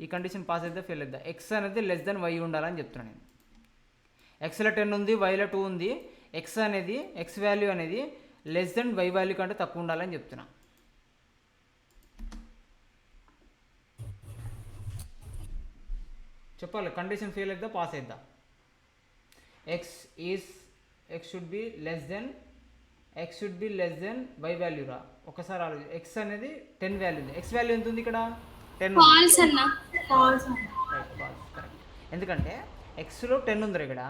ఈ కండిషన్ పాస్ అయిద్దా ఫెయిల్ అయిద్దా, ఎక్స్ అనేది లెస్ దెన్ వై ఉండాలని చెప్తున్నాను నేను. ఎక్స్లో 10 ఉంది, వైలో 2 ఉంది, ఎక్స్ అనేది ఎక్స్ వాల్యూ అనేది లెస్ దెన్ వై వాల్యూ కంటే తక్కువ ఉండాలని చెప్తున్నా. చెప్పాలి, కండిషన్ ఫెయిల్ అయిద్దా పాస్ అయిద్దా. X should be less than y value రా. ఒకసారి ఆలోచన, ఎక్స్ అనేది 10 వాల్యూ ఉంది, ఎక్స్ వాల్యూ ఎంత ఉంది ఇక్కడ 10 ఫాల్స్ అన్న. కరెక్ట్. ఎందుకంటే ఎక్స్లో 10 ఉంది ఇక్కడ,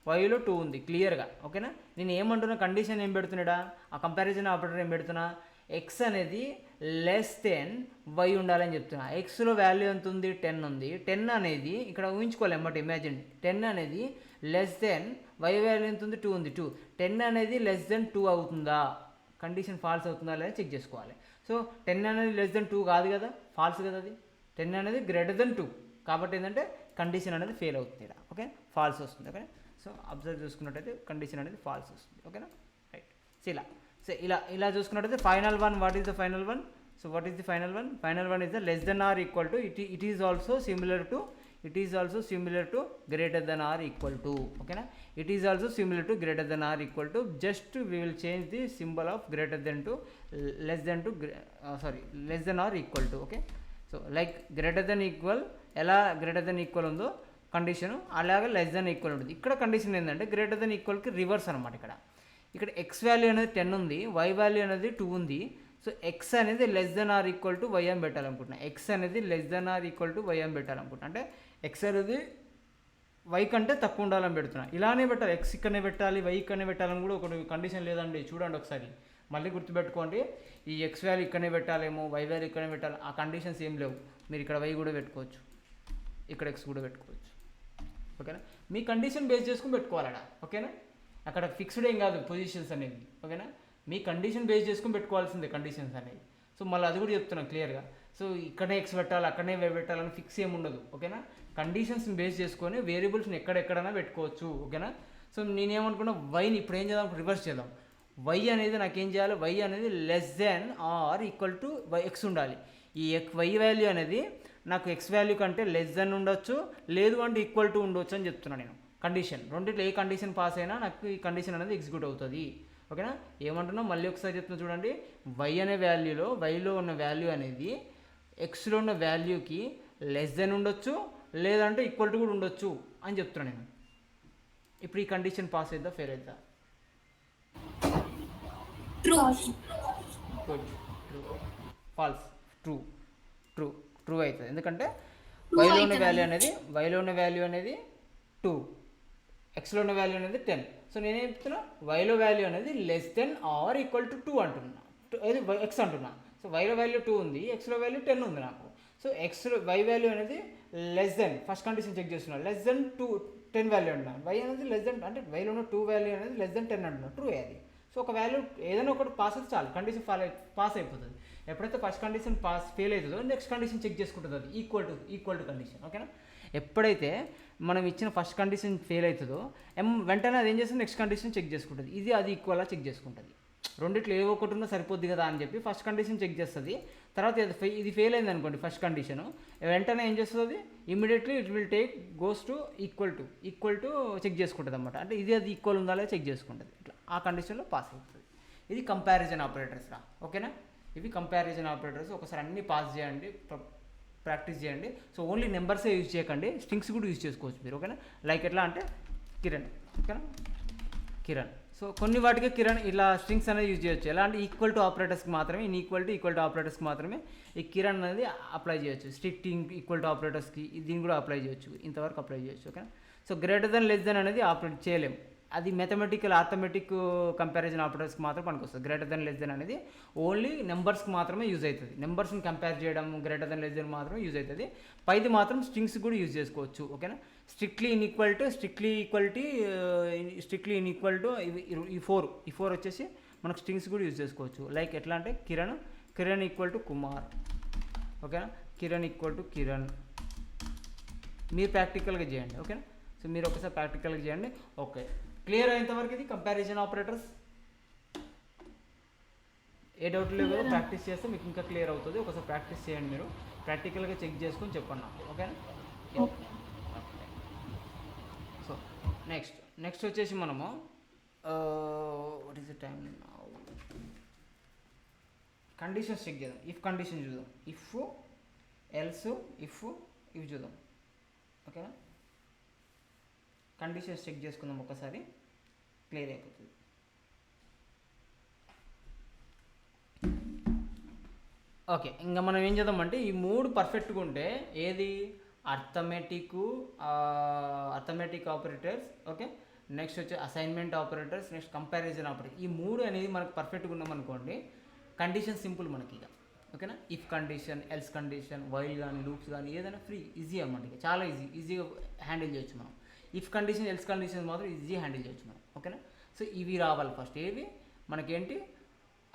వైలో 2 ఉంది క్లియర్గా. ఓకేనా, నేను ఏమంటున్నా, కండిషన్ ఏం పెడుతున్నాడా, ఆ కంపారిజన్ ఆపరేటర్ ఏం పెడుతున్నా, ఎక్స్ అనేది లెస్ దెన్ వై ఉండాలని చెప్తున్నా. ఎక్స్లో వాల్యూ ఎంత ఉంది 10 ఉంది, 10 అనేది ఇక్కడ ఊహించుకోవాలి అన్నమాట, ఇమాజిన్ 10 అనేది లెస్ దెన్ వై వాల్యూ ఎంత ఉంది 2 ఉంది, 2 10 అనేది లెస్ దెన్ 2 అవుతుందా, కండిషన్ ఫాల్స్ అవుతుందా లేదా చెక్ చేసుకోవాలి. సో 10 అనేది లెస్ దెన్ 2 కాదు కదా, ఫాల్స్ కదా, అది 10 అనేది గ్రేటర్ దెన్ 2 కాబట్టి ఏంటంటే కండిషన్ అనేది ఫెయిల్ అవుతుంది ఇక్కడ. ఓకే, ఫాల్స్ వస్తుంది. ఓకే, సో అబ్జర్వ్ చూసుకున్నట్టయితే కండిషన్ అనేది ఫాల్స్ వస్తుంది. ఓకేనా, రైట్. సో ఇలా చూసుకున్నట్టయితే final one, what is the final one, so what is the final one, final one is the less than or equal to, it is also similar to greater than or equal to. ఓకేనా, it is also similar to greater than or equal to, just we will change the symbol of greater than to less than or equal to. Okay, so like greater than equal, ఎలా greater than equal ఉందో condition అలాగే less than equal ఉంటుంది. ఇక్కడ condition ఏంటంటే greater than ఈక్వల్కి reverse అనమాట. ఇక్కడ X value అనేది 10 ఉంది, వై వాల్యూ అనేది 2 ఉంది. సో ఎక్స్ అనేది less than or equal to Y అని పెట్టాలనుకుంటున్నా, ఎక్స్ అనేది less than or equal to Y అని పెట్టాలనుకుంటున్నా. అంటే ఎక్స్ అనేది వై కంటే తక్కువ ఉండాలని పెడుతున్నా. ఇలానే పెట్టాలి, ఎక్స్ ఇక్కడనే పెట్టాలి, వై ఇక్కడనే పెట్టాలని కూడా ఒక కండిషన్ లేదండి. చూడండి ఒకసారి, మళ్ళీ గుర్తుపెట్టుకోండి, ఈ ఎక్స్ వాల్యూ ఇక్కడనే పెట్టాలేమో, వై వాల్యూ ఇక్కడనే పెట్టాలి, ఆ కండిషన్స్ ఏం లేవు. మీరు ఇక్కడ వై కూడా పెట్టుకోవచ్చు, ఇక్కడ ఎక్స్ కూడా పెట్టుకోవచ్చు. ఓకేనా, మీ కండిషన్ బేస్ చేసుకుని పెట్టుకోవాలడా. ఓకేనా, అక్కడ ఫిక్స్డ్ ఏం కాదు పొజిషన్స్ అనేవి. ఓకేనా, మీ కండిషన్ బేస్ చేసుకుని పెట్టుకోవాల్సిందే కండిషన్స్ అనేవి. సో మళ్ళీ అది కూడా చెప్తున్నాను క్లియర్గా. సో ఇక్కడే ఎక్స్ పెట్టాలి, అక్కడనే వై పెట్టాలని ఫిక్స్ ఏమి ఉండదు. ఓకేనా, కండిషన్స్ని బేస్ చేసుకొని వేరియబుల్స్ని ఎక్కడెక్కడైనా పెట్టుకోవచ్చు. ఓకేనా, సో నేనేమనుకున్నా, వైని ఇప్పుడు ఏం చేద్దాం, రివర్స్ చేద్దాం. వై అనేది నాకేం చేయాలి, వై అనేది less than or equal to Y X ఉండాలి. ఈ వై వాల్యూ అనేది నాకు ఎక్స్ వాల్యూ కంటే లెస్ దెన్ ఉండొచ్చు, లేదు అంటే ఈక్వల్ టు ఉండొచ్చు అని చెప్తున్నాను నేను. కండిషన్ రెండింటిలో ఏ కండిషన్ పాస్ అయినా నాకు ఈ కండిషన్ అనేది ఎగ్జిక్యూట్ అవుతుంది. ఓకేనా, ఏమంటున్నా మళ్ళీ ఒకసారి చెప్తున్నా చూడండి, వై అనే వాల్యూలో, వైలో ఉన్న వాల్యూ అనేది ఎక్స్లో ఉన్న వాల్యూకి లెస్ దెన్ ఉండొచ్చు, లేదంటే ఈక్వల్ టు కూడా ఉండొచ్చు అని చెప్తున్నాను నేను. ఇప్పుడు ఈ కండిషన్ పాస్ అయిద్దా ఫెయిల్ అయిద్దా, ఫాల్స్, ట్రూ అవుతుంది. ఎందుకంటే వైలో ఉన్న వాల్యూ అనేది 2, ఎక్స్లో ఉన్న వాల్యూ అనేది 10. సో నేనేం చెప్తున్నా, వైలో వాల్యూ అనేది less than or equal to 2 అంటున్నా, అది ఎక్స్ అంటున్నా. సో వైలో వాల్యూ 2 ఉంది, ఎక్స్లో వాల్యూ 10 ఉంది నాకు. సో ఎక్స్లో వై వాల్యూ అనేది less than, first condition check చేస్తున్నా, లెస్ దెన్ 10 వాల్యూ అంటున్నా. వై అనేది లెస్ దెన్, అంటే వైలో ఉన్న 2 వాల్యూ అనేది లెస్ దెన్ 10 అంటున్నా, ట్రూ అది. సో ఒక వాల్యూ ఏదైనా ఒకటి పాస్ అయితే చాలు, కండిషన్ పాస్ అయిపోతుంది. ఎప్పుడైతే ఫస్ట్ కండిషన్ ఫెయిల్ అవుతుందో నెక్స్ట్ కండిషన్ చెక్ చేసుకుంటుంది, అది ఈక్వల్ టు కండిషన్. ఓకేనా, ఎప్పుడైతే మనం ఇచ్చిన ఫస్ట్ కండిషన్ ఫెయిల్ అవుతుందో వెంటనే అది ఏం చేస్తుంది, నెక్స్ట్ కండిషన్ చెక్ చేసుకుంటుంది, ఇది అది ఈక్వల్గా చెక్ చేసుకుంటుంది. రెండిట్లో ఏవో ఒకటి ఉన్నా సరిపోద్ది కదా అని చెప్పి ఫస్ట్ కండిషన్ చెక్ చేస్తుంది. తర్వాత ఇది ఫెయిల్ అయింది అనుకోండి ఫస్ట్ కండిషను, వెంటనే ఏం చేస్తుంది, immediately it will take goes to equal to check చేసుకుంటుంది అనమాట. అంటే ఇది అది ఈక్వల్ ఉందా లేదా చెక్ చేసుకుంటుంది. ఇట్లా ఆ కండిషన్లో పాస్ అవుతుంది. ఇది కంపారిజన్ ఆపరేటర్స్ రా. ఓకేనా, ఇవి కంపారిజన్ ఆపరేటర్స్. ఒకసారి అన్నీ పాస్ చేయండి, ప్రాక్టీస్ చేయండి. సో ఓన్లీ నెంబర్సే యూజ్ చేయకండి, స్ట్రింగ్స్ కూడా యూజ్ చేసుకోవచ్చు మీరు. ఓకేనా, లైక్ ఎట్లా అంటే కిరణ్. ఓకేనా, కిరణ్. సో కొన్ని వాటికి కిరణ్ ఇలా స్ట్రింగ్స్ అనేది యూజ్ చేయొచ్చు. ఎలా అంటే ఈక్వల్ టు ఆపరేటర్స్కి మాత్రమే, ఈక్వల్ టు ఆపరేటర్స్కి మాత్రమే ఈ కిరణ్ అనేది అప్లై చేయొచ్చు. స్ట్రిక్టింగ్ ఈక్వల్ టు ఆపరేటర్స్కి దీన్ని కూడా అప్లై చేయొచ్చు, ఇంతవరకు అప్లై చేయొచ్చు. ఓకేనా, so greater then less than అనేది ఆపరేట్ చేయలేము, అది మెథమెటికల్ ఆర్థమెటిక్ కంపారిజన్ ఆపరేటర్స్కి మాత్రం పనికొస్తుంది. గ్రేటర్ దెన్ లెస్ దెన్ అనేది ఓన్లీ నెంబర్స్కి మాత్రమే యూజ్ అవుతుంది. నెంబర్స్ని కంపేర్ చేయడం గ్రేటర్ దెన్ లెస్ దెన్ మాత్రమే యూజ్ అవుతుంది. పైది మాత్రం స్ట్రింగ్స్ కూడా యూజ్ చేసుకోవచ్చు. ఓకేనా, స్ట్రిక్ట్లీ ఇన్ఈక్వల్ టు ఈ ఫోర్ వచ్చేసి మనకు స్ట్రింగ్స్ కూడా యూజ్ చేసుకోవచ్చు. లైక్ ఎట్లా అంటే కిరణ్ కిరణ్ ఈక్వల్ టు కుమార్, ఓకేనా. Kiran equal to Kiran. మీరు ప్రాక్టికల్గా చేయండి, ఓకేనా. సో మీరు ఒకసారి ప్రాక్టికల్గా చేయండి. ఓకే, క్లియర్ అయ్యేంతవరకు ఇది కంపారిజన్ ఆపరేటర్స్. ఏ డౌట్ లేవు కదా, ప్రాక్టీస్ చేస్తే మీకు ఇంకా క్లియర్ అవుతుంది. ఒకసారి ప్రాక్టీస్ చేయండి, మీరు ప్రాక్టికల్గా చెక్ చేసుకొని చెప్పండి నాకు, ఓకేనా. సో నెక్స్ట్ వచ్చేసి మనము what is the time, conditions check చేద్దాం. ఇఫ్ కండిషన్ చూద్దాం. ఇఫ్, ఎల్స్, ఇవి చూద్దాం, ఓకేనా. కండిషన్స్ చెక్ చేసుకుందాం ఒకసారి, క్లియర్ అయిపోతుంది. ఓకే, ఇంకా మనం ఏం చేద్దామంటే ఈ 3 పర్ఫెక్ట్గా ఉంటే ఏది అర్థమెటిక్ ఆపరేటర్స్, ఓకే. నెక్స్ట్ వచ్చి assignment operators, next comparison operator. ఈ 3 అనేది మనకు పర్ఫెక్ట్గా ఉన్నామనుకోండి, కండిషన్ సింపుల్ మనకి ఇక, ఓకేనా. If condition, else condition, while కానీ లూప్స్ కానీ ఏదైనా ఫ్రీ ఈజీ అన్నమాట, ఇక చాలా ఈజీగా హ్యాండిల్ చేయొచ్చు మనం. ఇఫ్ కండిషన్, ఎల్స్ కండిషన్ మాత్రం ఈజీ హ్యాండిల్ చేయొచ్చు మనం, ఓకేనా. సో ఇవి రావాలి ఫస్ట్. ఏవి మనకేంటి,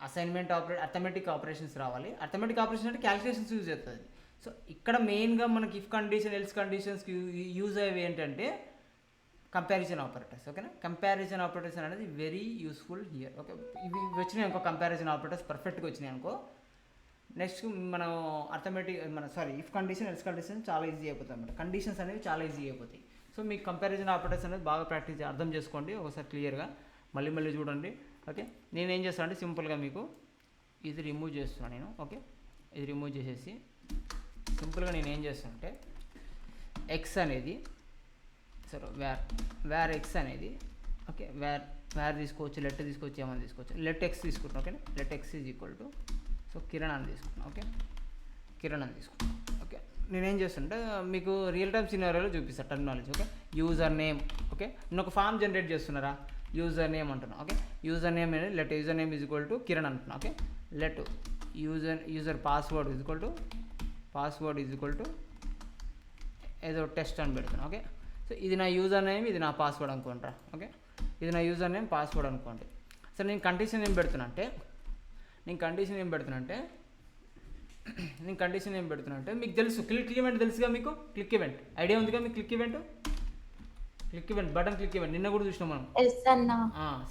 అసైన్మెంట్ అర్థమెటిక్ ఆపరేషన్స్ రావాలి. అర్థమెటిక్ ఆపరేషన్ అంటే క్యాలిక్యులేషన్స్ యూజ్ అవుతుంది. సో ఇక్కడ మెయిన్గా మనకి ఇఫ్ కండిషన్, ఎల్స్ కండిషన్స్కి యూజ్ అయ్యేవి ఏంటంటే కంపారిజన్ ఆపరేటర్స్, ఓకేనా. కంపారిజన్ ఆపరేటర్స్ అనేది వెరీ యూస్ఫుల్ హియర్, ఓకే. ఇవి వచ్చినాయి అనుకో, కంపారిజన్ ఆపరేటర్స్ పర్ఫెక్ట్గా వచ్చినాయి అనుకో, నెక్స్ట్ మనం ఇఫ్ కండిషన్, ఎల్స్ కండిషన్ చాలా ఈజీ అయిపోతుంది అనమాట. కండిషన్స్ అనేవి చాలా ఈజీ అయిపోతాయి. సో మీకు కంపారిజన్ ఆపరేటర్స్ అనేది బాగా ప్రాక్టీస్ అర్థం చేసుకోండి ఒకసారి క్లియర్గా, మళ్ళీ చూడండి, ఓకే. నేనేం చేస్తాను అంటే సింపుల్గా మీకు ఇది రిమూవ్ చేస్తున్నాను నేను, ఓకే. ఇది రిమూవ్ చేసేసి సింపుల్గా నేను ఏం చేస్తాను అంటే ఎక్స్ అనేది, సరే వేర్ ఎక్స్ అనేది, ఓకే. వేర్ తీసుకోవచ్చు, లెట్ తీసుకోవచ్చు, ఏమైనా తీసుకోవచ్చు. లెట్ ఎక్స్ తీసుకుంటాను, okay. Let X is equal to, so Kiran అని తీసుకుంటాను, ఓకే. కిరణ్ అని తీసుకుంటాను, ఓకే. నేనేం చేస్తుంటే మీకు రియల్ టైమ్ సినారియోలో చూపిస్తాను terminology, okay. User name, okay. నేను ఒక ఫామ్ జనరేట్ చేస్తున్నారా, యూజర్ నేమ్ అంటున్నా, ఓకే. యూజర్ నేమ్ అనేది let user name is equal to Kiran అంటున్నా, okay. Let user password is equal to ఏదో టెస్ట్ అని పెడుతున్నా, ఓకే. సో ఇది నా యూజర్ నేమ్, ఇది నా పాస్వర్డ్ అనుకుంటా, ఓకే. ఇది నా యూజర్ నేమ్, పాస్వర్డ్ అనుకోండి. సో నేను కండిషన్ ఏం పెడుతున్నా అంటే మీకు తెలుసు క్లిక్ ఈవెంట్ తెలుసుగా, మీకు క్లిక్ ఈవెంట్ ఐడియా ఉందిగా, మీకు click event button click event నిన్న కూడా చూసినాం మనం.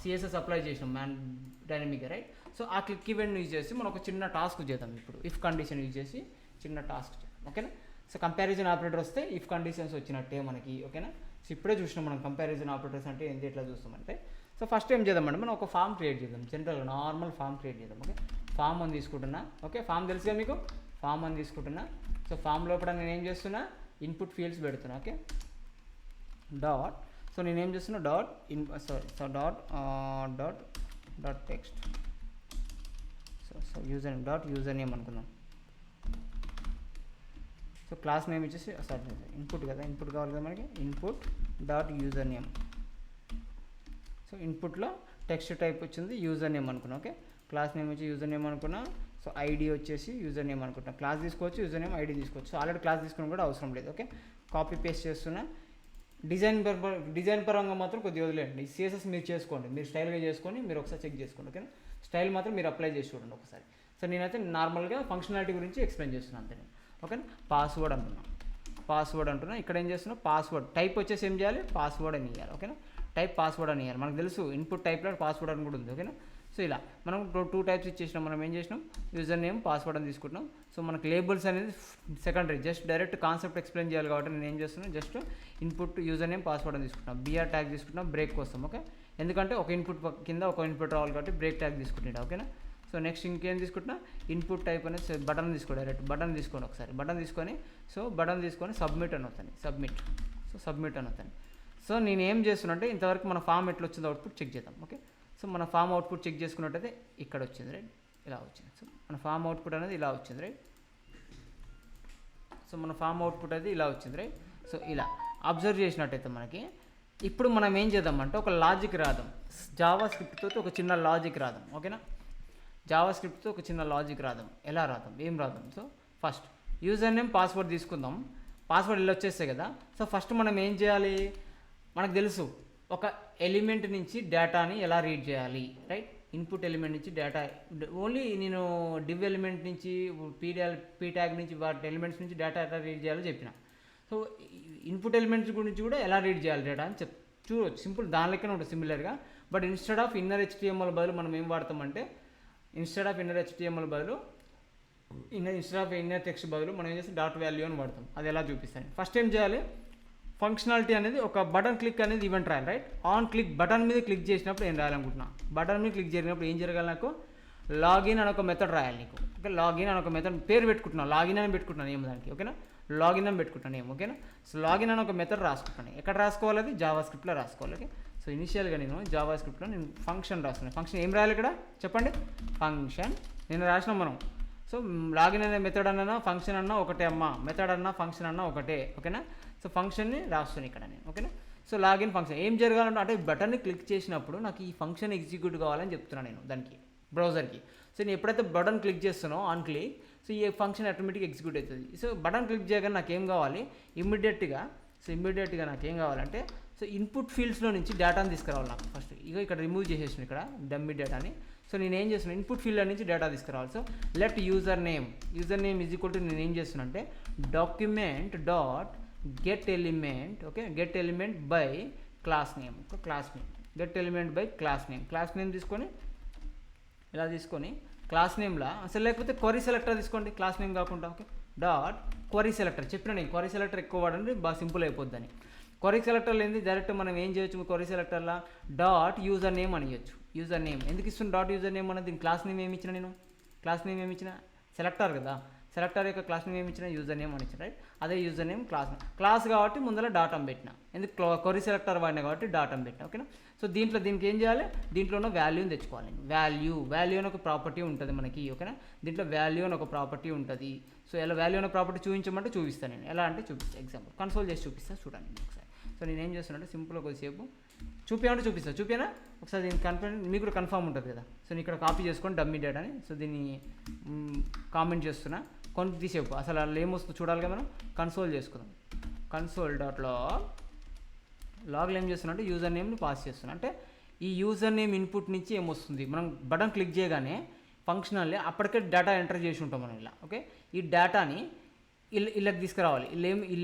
సిఎస్ఎస్ అప్లై చేసినాం డైనమిక్గా, రైట్. సో ఆ క్లిక్ ఈవెంట్ యూజ్ చేసి మనం ఒక చిన్న టాస్క్ చేద్దాం ఇప్పుడు. ఇఫ్ కండిషన్ యూజ్ చేసి చిన్న టాస్క్ చేద్దాం, ఓకేనా. సో కంపారిజన్ ఆపరేటర్ వస్తే ఇఫ్ కండిషన్స్ వచ్చినట్టే మనకి, ఓకేనా. సో ఇప్పుడే చూసినాం మనం కంపారిజన్ ఆపరేటర్స్ అంటే ఏంటి, ఎట్లా చూస్తామంటే. సో ఫస్ట్ ఏం చేద్దామంటే మనం ఒక ఫామ్ క్రియేట్ చేద్దాం, జనరల్గా నార్మల్ ఫామ్ క్రియేట్ చేద్దాం, ఓకే. ఫామ్ అని తీసుకుంటున్నా, ఓకే. ఫామ్ తెలుసుగా మీకు, ఫామ్ అని తీసుకుంటున్నా. సో ఫామ్ లోపల నేను ఏం చేస్తున్నా, ఇన్పుట్ ఫీల్డ్స్ పెడుతున్నా, ఓకే. డాట్, సో నేను ఏం చేస్తున్నా dot text, so user name అనుకుందాం. సో క్లాస్ నేమ్ ఇచ్చేసి ఇన్పుట్ కదా, ఇన్పుట్ కావాలి కదా మనకి, input dot user name. So ఇన్పుట్లో టెక్స్ట్ టైప్ వచ్చింది యూజర్ నేమ్ అనుకున్నా, ఓకే. క్లాస్ నేమ్ వచ్చి యూజర్ నేమ్ అనుకున్నా. సో ఐడి వచ్చేసి యూజర్ నేమ్ అనుకుంటున్నా. క్లాస్ తీసుకోవచ్చు, యూజర్ నేమ్, ఐడి తీసుకోవచ్చు. సో ఆల్రెడీ క్లాస్ తీసుకుని కూడా అవసరం లేదు, ఓకే. కాపీ పేస్ట్ చేస్తున్నా. డిజైన్ పరంగా మాత్రం కొద్దిగా వదిలేండి. సిఎస్ఎస్ మీరు చేసుకోండి, మీరు స్టైల్గా చేసుకొని మీరు ఒకసారి చెక్ చేసుకోండి, ఓకేనా. స్టైల్ మాత్రం మీరు అప్లై చేసి చూడండి ఒకసారి. సో నేనైతే నార్మల్గా ఫంక్షనాలిటీ గురించి ఎక్స్ప్లెయిన్ చేస్తున్నాను అంతే, ఓకేనా. పాస్వర్డ్ అంటున్నా. ఇక్కడ ఏం చేస్తున్నా, పాస్వర్డ్ టైప్ వచ్చేసి ఏం చేయాలి, పాస్వర్డ్ అని ఇవ్వాలి, ఓకేనా. టైప్ పాస్వర్డ్ అని ఇవ్వాలి. మనకు తెలుసు ఇన్పుట్ టైప్లో పాస్వర్డ్ అని కూడా ఉంది, ఓకేనా. సో ఇలా మనం 2 టైప్స్ ఇచ్చేసినాం. మనం ఏం చేసినాం, యూజర్ నేమ్, పాస్వర్డ్ అని తీసుకుంటున్నాం. సో మనకు లేబుల్స్ అనేది secondary, just direct concept explain చేయాలి కాబట్టి నేను ఏం చేస్తున్నాను, just input user name, password అని తీసుకుంటున్నాం. బిఆర్ ట్యాగ్ తీసుకుంటున్నాం బ్రేక్ కోసం, ఓకే. ఎందుకంటే ఒక ఇన్పుట్ కింద ఒక ఇన్పుట్ రావాలి కాబట్టి బ్రేక్ ట్యాగ్ తీసుకుంటున్నా, ఓకేనా. సో నెక్స్ట్ ఇంకేం తీసుకుంటున్నా, ఇన్పుట్ టైప్ అనేది బటన్ తీసుకోండి, డైరెక్ట్ బటన్ తీసుకోండి ఒకసారి. బటన్ తీసుకొని సబ్మిట్ అని అవుతాను, సబ్మిట్ అని అవుతాను. సో నేను ఏం చేస్తున్నా అంటే ఇంతవరకు మన ఫామ్ ఎట్లా వచ్చిందో అవుట్పుట్ చెక్ చేద్దాం, ఓకే. సో మన ఫామ్ అవుట్పుట్ చెక్ చేసుకున్నట్టయితే ఇక్కడ వచ్చింది, రైట్, ఇలా వచ్చింది. సో మన ఫామ్ అవుట్పుట్ అనేది ఇలా వచ్చింది, రైట్. సో మన ఫామ్ అవుట్పుట్ అనేది ఇలా వచ్చింది, రైట్. సో ఇలా అబ్జర్వ్ చేసినట్టయితే మనకి ఇప్పుడు మనం ఏం చేద్దామంటే ఒక లాజిక్ రాద్దాం. జావా స్క్రిప్ట్తో ఒక చిన్న లాజిక్ రాద్దాం, ఓకేనా. జావా స్క్రిప్ట్తో ఒక చిన్న లాజిక్ రాద్దాం. ఎలా రాద్దాం, ఏం రాద్దాం. So first user name, password తీసుకుందాం. పాస్వర్డ్ ఇలా వచ్చేస్తాయి కదా. సో ఫస్ట్ మనం ఏం చేయాలి, మనకు తెలుసు ఒక ఎలిమెంట్ నుంచి డేటాని ఎలా రీడ్ చేయాలి, రైట్. ఇన్పుట్ ఎలిమెంట్ నుంచి డేటా ఓన్లీ నేను డివ్ ఎలిమెంట్ నుంచి పీ ట్యాగ్ నుంచి వాటి ఎలిమెంట్స్ నుంచి డేటా ఎలా రీడ్ చేయాలో చెప్పిన. సో ఇన్పుట్ ఎలిమెంట్స్ గురించి కూడా ఎలా రీడ్ చేయాలి డేటా అని చూడవచ్చు. సింపుల్ దాని లెక్కనే ఉంటుంది సిమిలర్గా. But instead of inner HTML బదులు మనం ఏం వాడతామంటే ఇన్స్టెడ్ ఆఫ్ ఇన్నర్ టెక్స్ట్ బదులు మనం ఏం చేస్తాం డాట్ వాల్యూ అని వాడతాం. అది ఎలా చూపిస్తాను. ఫస్ట్ ఏం చేయాలి, ఫంక్షనాలిటీ అనేది ఒక బటన్ క్లిక్ అనేది ఈవెంట్ రాయాలి, రైట్. ఆన్ క్లిక్ బటన్ మీద క్లిక్ చేసినప్పుడు ఏం రాయాలనుకుంటున్నా, బటన్ మీద క్లిక్ జరిగినప్పుడు ఏం జరగాలి, నాకు లాగిన్ అని ఒక మెథడ్ రాయాలి నీకు. ఓకే, లాగిన్ అని ఒక మెథడ్ పేరు పెట్టుకుంటున్నాను, లాగిన్ అని పెట్టుకుంటున్నాను ఏమో దానికి. ఓకేనా, లాగిన్ అని పెట్టుకుంటాను ఏమో. ఓకేనా, సో లాగిన్ అని ఒక మెథడ్ రాసుకుంటాను. ఎక్కడ రాసుకోవాలి, అది జావాస్క్రిప్ట్లో రాసుకోవాలి. ఓకే, సో ఇనిషియల్గా నేను జావాస్క్రిప్ట్లో నేను ఫంక్షన్ రాసుకున్నాను. ఫంక్షన్ ఏం రాయాలి ఇక్కడ చెప్పండి, ఫంక్షన్ నేను రాసినాం మనం. సో లాగిన్ అనే మెథడ్ అన్నా ఫంక్షన్ అన్నా ఒకటే అమ్మా, మెథడ్ అన్నా ఫంక్షన్ అన్నా ఒకటే. ఓకేనా, సో ఫంక్షన్ని రాస్తున్నాను ఇక్కడ నేను. ఓకేనా, సో లాగిన్ ఫంక్షన్ ఏం జరగాలంటే అంటే బటన్ని క్లిక్ చేసినప్పుడు నాకు ఈ ఫంక్షన్ ఎగ్జిక్యూట్ కావాలని చెప్తున్నాను నేను దానికి బ్రౌజర్కి. సో నేను ఎప్పుడైతే బటన్ క్లిక్ చేస్తానో ఆన్ క్లిక్, సో ఈ ఫంక్షన్ ఆటోమేటిక్గా ఎగ్జిక్యూట్ అవుతుంది. సో బటన్ క్లిక్ చేయగానే నాకేం కావాలి, ఇమ్మీడియట్గా నాకేం కావాలంటే సో ఇన్పుట్ ఫీల్డ్స్లో నుంచి డేటాను తీసుకురావాలి నాకు ఫస్ట్. ఇక్కడ రిమూవ్ చేసేసాను ఇక్కడ డమ్మీ డేటాని. సో నేను ఏం చేస్తున్నాను, ఇన్పుట్ ఫీల్డ్ నుంచి డేటా తీసుకురావాలి. So let user name is equal to నేను ఏం చేస్తున్నా అంటే document dot get element. Okay, get element by class name. Get element by class name తీసుకొని ఇలా తీసుకొని క్లాస్ నేమ్లా అసలు లేకపోతే క్వరీ సెలెక్టర్ తీసుకోండి, క్లాస్ నేమ్ కాకుండా. ఓకే, డాట్ క్వరీ సెలెక్టర్ చెప్పిన నేను క్వరీ సెలెక్టర్ ఎక్కువ వాడండి బాగా సింపుల్ అయిపోద్దని. క్వరీ సెలెక్టర్లో ఏంది డైరెక్ట్ మనం ఏం చేయొచ్చు, క్వరీ సెలెక్టర్లో డాట్ యూజర్ నేమ్ అని ఇవ్వచ్చు. యూజర్ నేమ్ ఎందుకు ఇస్తుంది డాట్ యూజర్ నేమ్ అనేది, దీని క్లాస్ నేమ్ ఏమి ఇచ్చిన నేను, క్లాస్ నేమ్ ఏమి ఇచ్చిన సెలెక్టర్ కదా, సెలెక్టర్ యొక్క క్లాస్ నేమ్ ఏమి ఇచ్చిన యూజర్ నేమ్ అని ఇచ్చిన, రైట్. అదే యూజర్ నేమ్ క్లాస్ కాబట్టి ముందర డాట్ అని పెట్టిన, ఎందుకు క్వరీ సెలెక్టర్ వాడినా కాబట్టి డాట్ అని పెట్టిన. ఓకేనా, సో దీనికి ఏం చేయాలి, దీంట్లో ఉన్న వాల్యూని తెచ్చుకోవాలి. వాల్యూ అని ఒక ప్రాపర్టీ ఉంటుంది మనకి. ఓకేనా, దీంట్లో వాల్యూ అని ఒక ప్రాపర్టీ ఉంటుంది. సో ఎలా వాల్యూ అనే ప్రాపర్టీ చూపించమంటే చూపిస్తాను నేను. ఎలా అంటే చూపిస్తాను, ఎగ్జాంపుల్ కన్సోల్ చేసి చూపిస్తాను చూడండి ఒకసారి. సో నేను ఏం చేస్తున్నా అంటే సింపుల్గా కొద్దిసేపు చూపించామంటే చూపినా ఒకసారి దీనికి మీకు కూడా కన్ఫర్మ్ ఉంటుంది కదా. సో నేను ఇక్కడ కాపీ చేసుకొని డమ్మీ డేటాని, సో దీన్ని కామెంట్ చేస్తున్నా కొంతసేపు. అసలు అలా ఏమొస్తుందో చూడాలి కదా మనం. కన్సోల్ చేసుకుందాం, కన్సోల్ డాట్ లాగ్లో ఏం చేస్తున్నా అంటే యూజర్ నేమ్ని పాస్ చేస్తున్నా. అంటే ఈ యూజర్ నేమ్ ఇన్పుట్ నుంచి ఏమొస్తుంది, మనం బటన్ క్లిక్ చేయగానే ఫంక్షనల్లీ అప్పటికే డేటా ఎంటర్ చేసి ఉంటాం మనం ఇలా. ఓకే, ఈ డేటాని ఇళ్ళకి తీసుకురావాలి.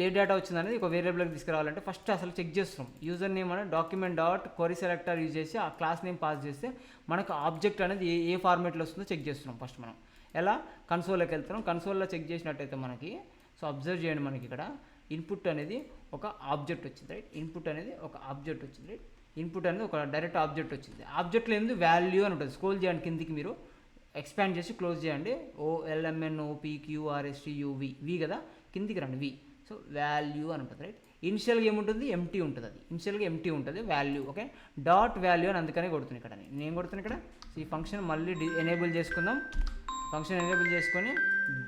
ఏ డేటా వచ్చిందనేది ఒక వేరియబుల్కి తీసుకురావాలంటే ఫస్ట్ అసలు చెక్ చేస్తున్నాం. యూజర్ నేమ్ అనేది document dot query selector use చేసి ఆ క్లాస్ నేమ్ పాస్ చేస్తే మనకు ఆబ్జెక్ట్ అనేది ఏ ఫార్మేట్లో వస్తుందో చెక్ చేస్తున్నాం ఫస్ట్ మనం. ఎలా కన్సోల్లోకి వెళ్తున్నాం, కన్సోల్లో చెక్ చేసినట్టయితే మనకి సో అబ్జర్వ్ చేయండి, మనకి ఇక్కడ ఇన్పుట్ అనేది ఒక ఆబ్జెక్ట్ వచ్చింది, రైట్. ఇన్పుట్ అనేది ఒక ఆబ్జెక్ట్ వచ్చింది, రైట్. ఇన్పుట్ అనేది ఒక డైరెక్ట్ ఆబ్జెక్ట్ వచ్చింది. ఆబ్జెక్ట్లో ఏంది వాల్యూ అని ఉంటుంది. స్క్రోల్ చేయండి కిందికి, మీరు ఎక్స్పాండ్ చేసి క్లోజ్ చేయండి. OLMNOPQRSTUV కదా, కిందికి రండి వి. సో వాల్యూ అని ఉంటుంది, రైట్. ఇనిషియల్గా ఏముంటుంది, ఎంటీ ఉంటుంది. అది ఇనిషియల్గా ఎంటీ ఉంటుంది వాల్యూ. ఓకే, డాట్ వాల్యూ అని అందుకనే కొడుతుంది ఇక్కడ నేను కొడుతున్నాను ఇక్కడ. సో ఈ ఫంక్షన్ మళ్ళీ ఎనేబుల్ చేసుకుందాం. ఫంక్షన్ ఎనేబుల్ చేసుకొని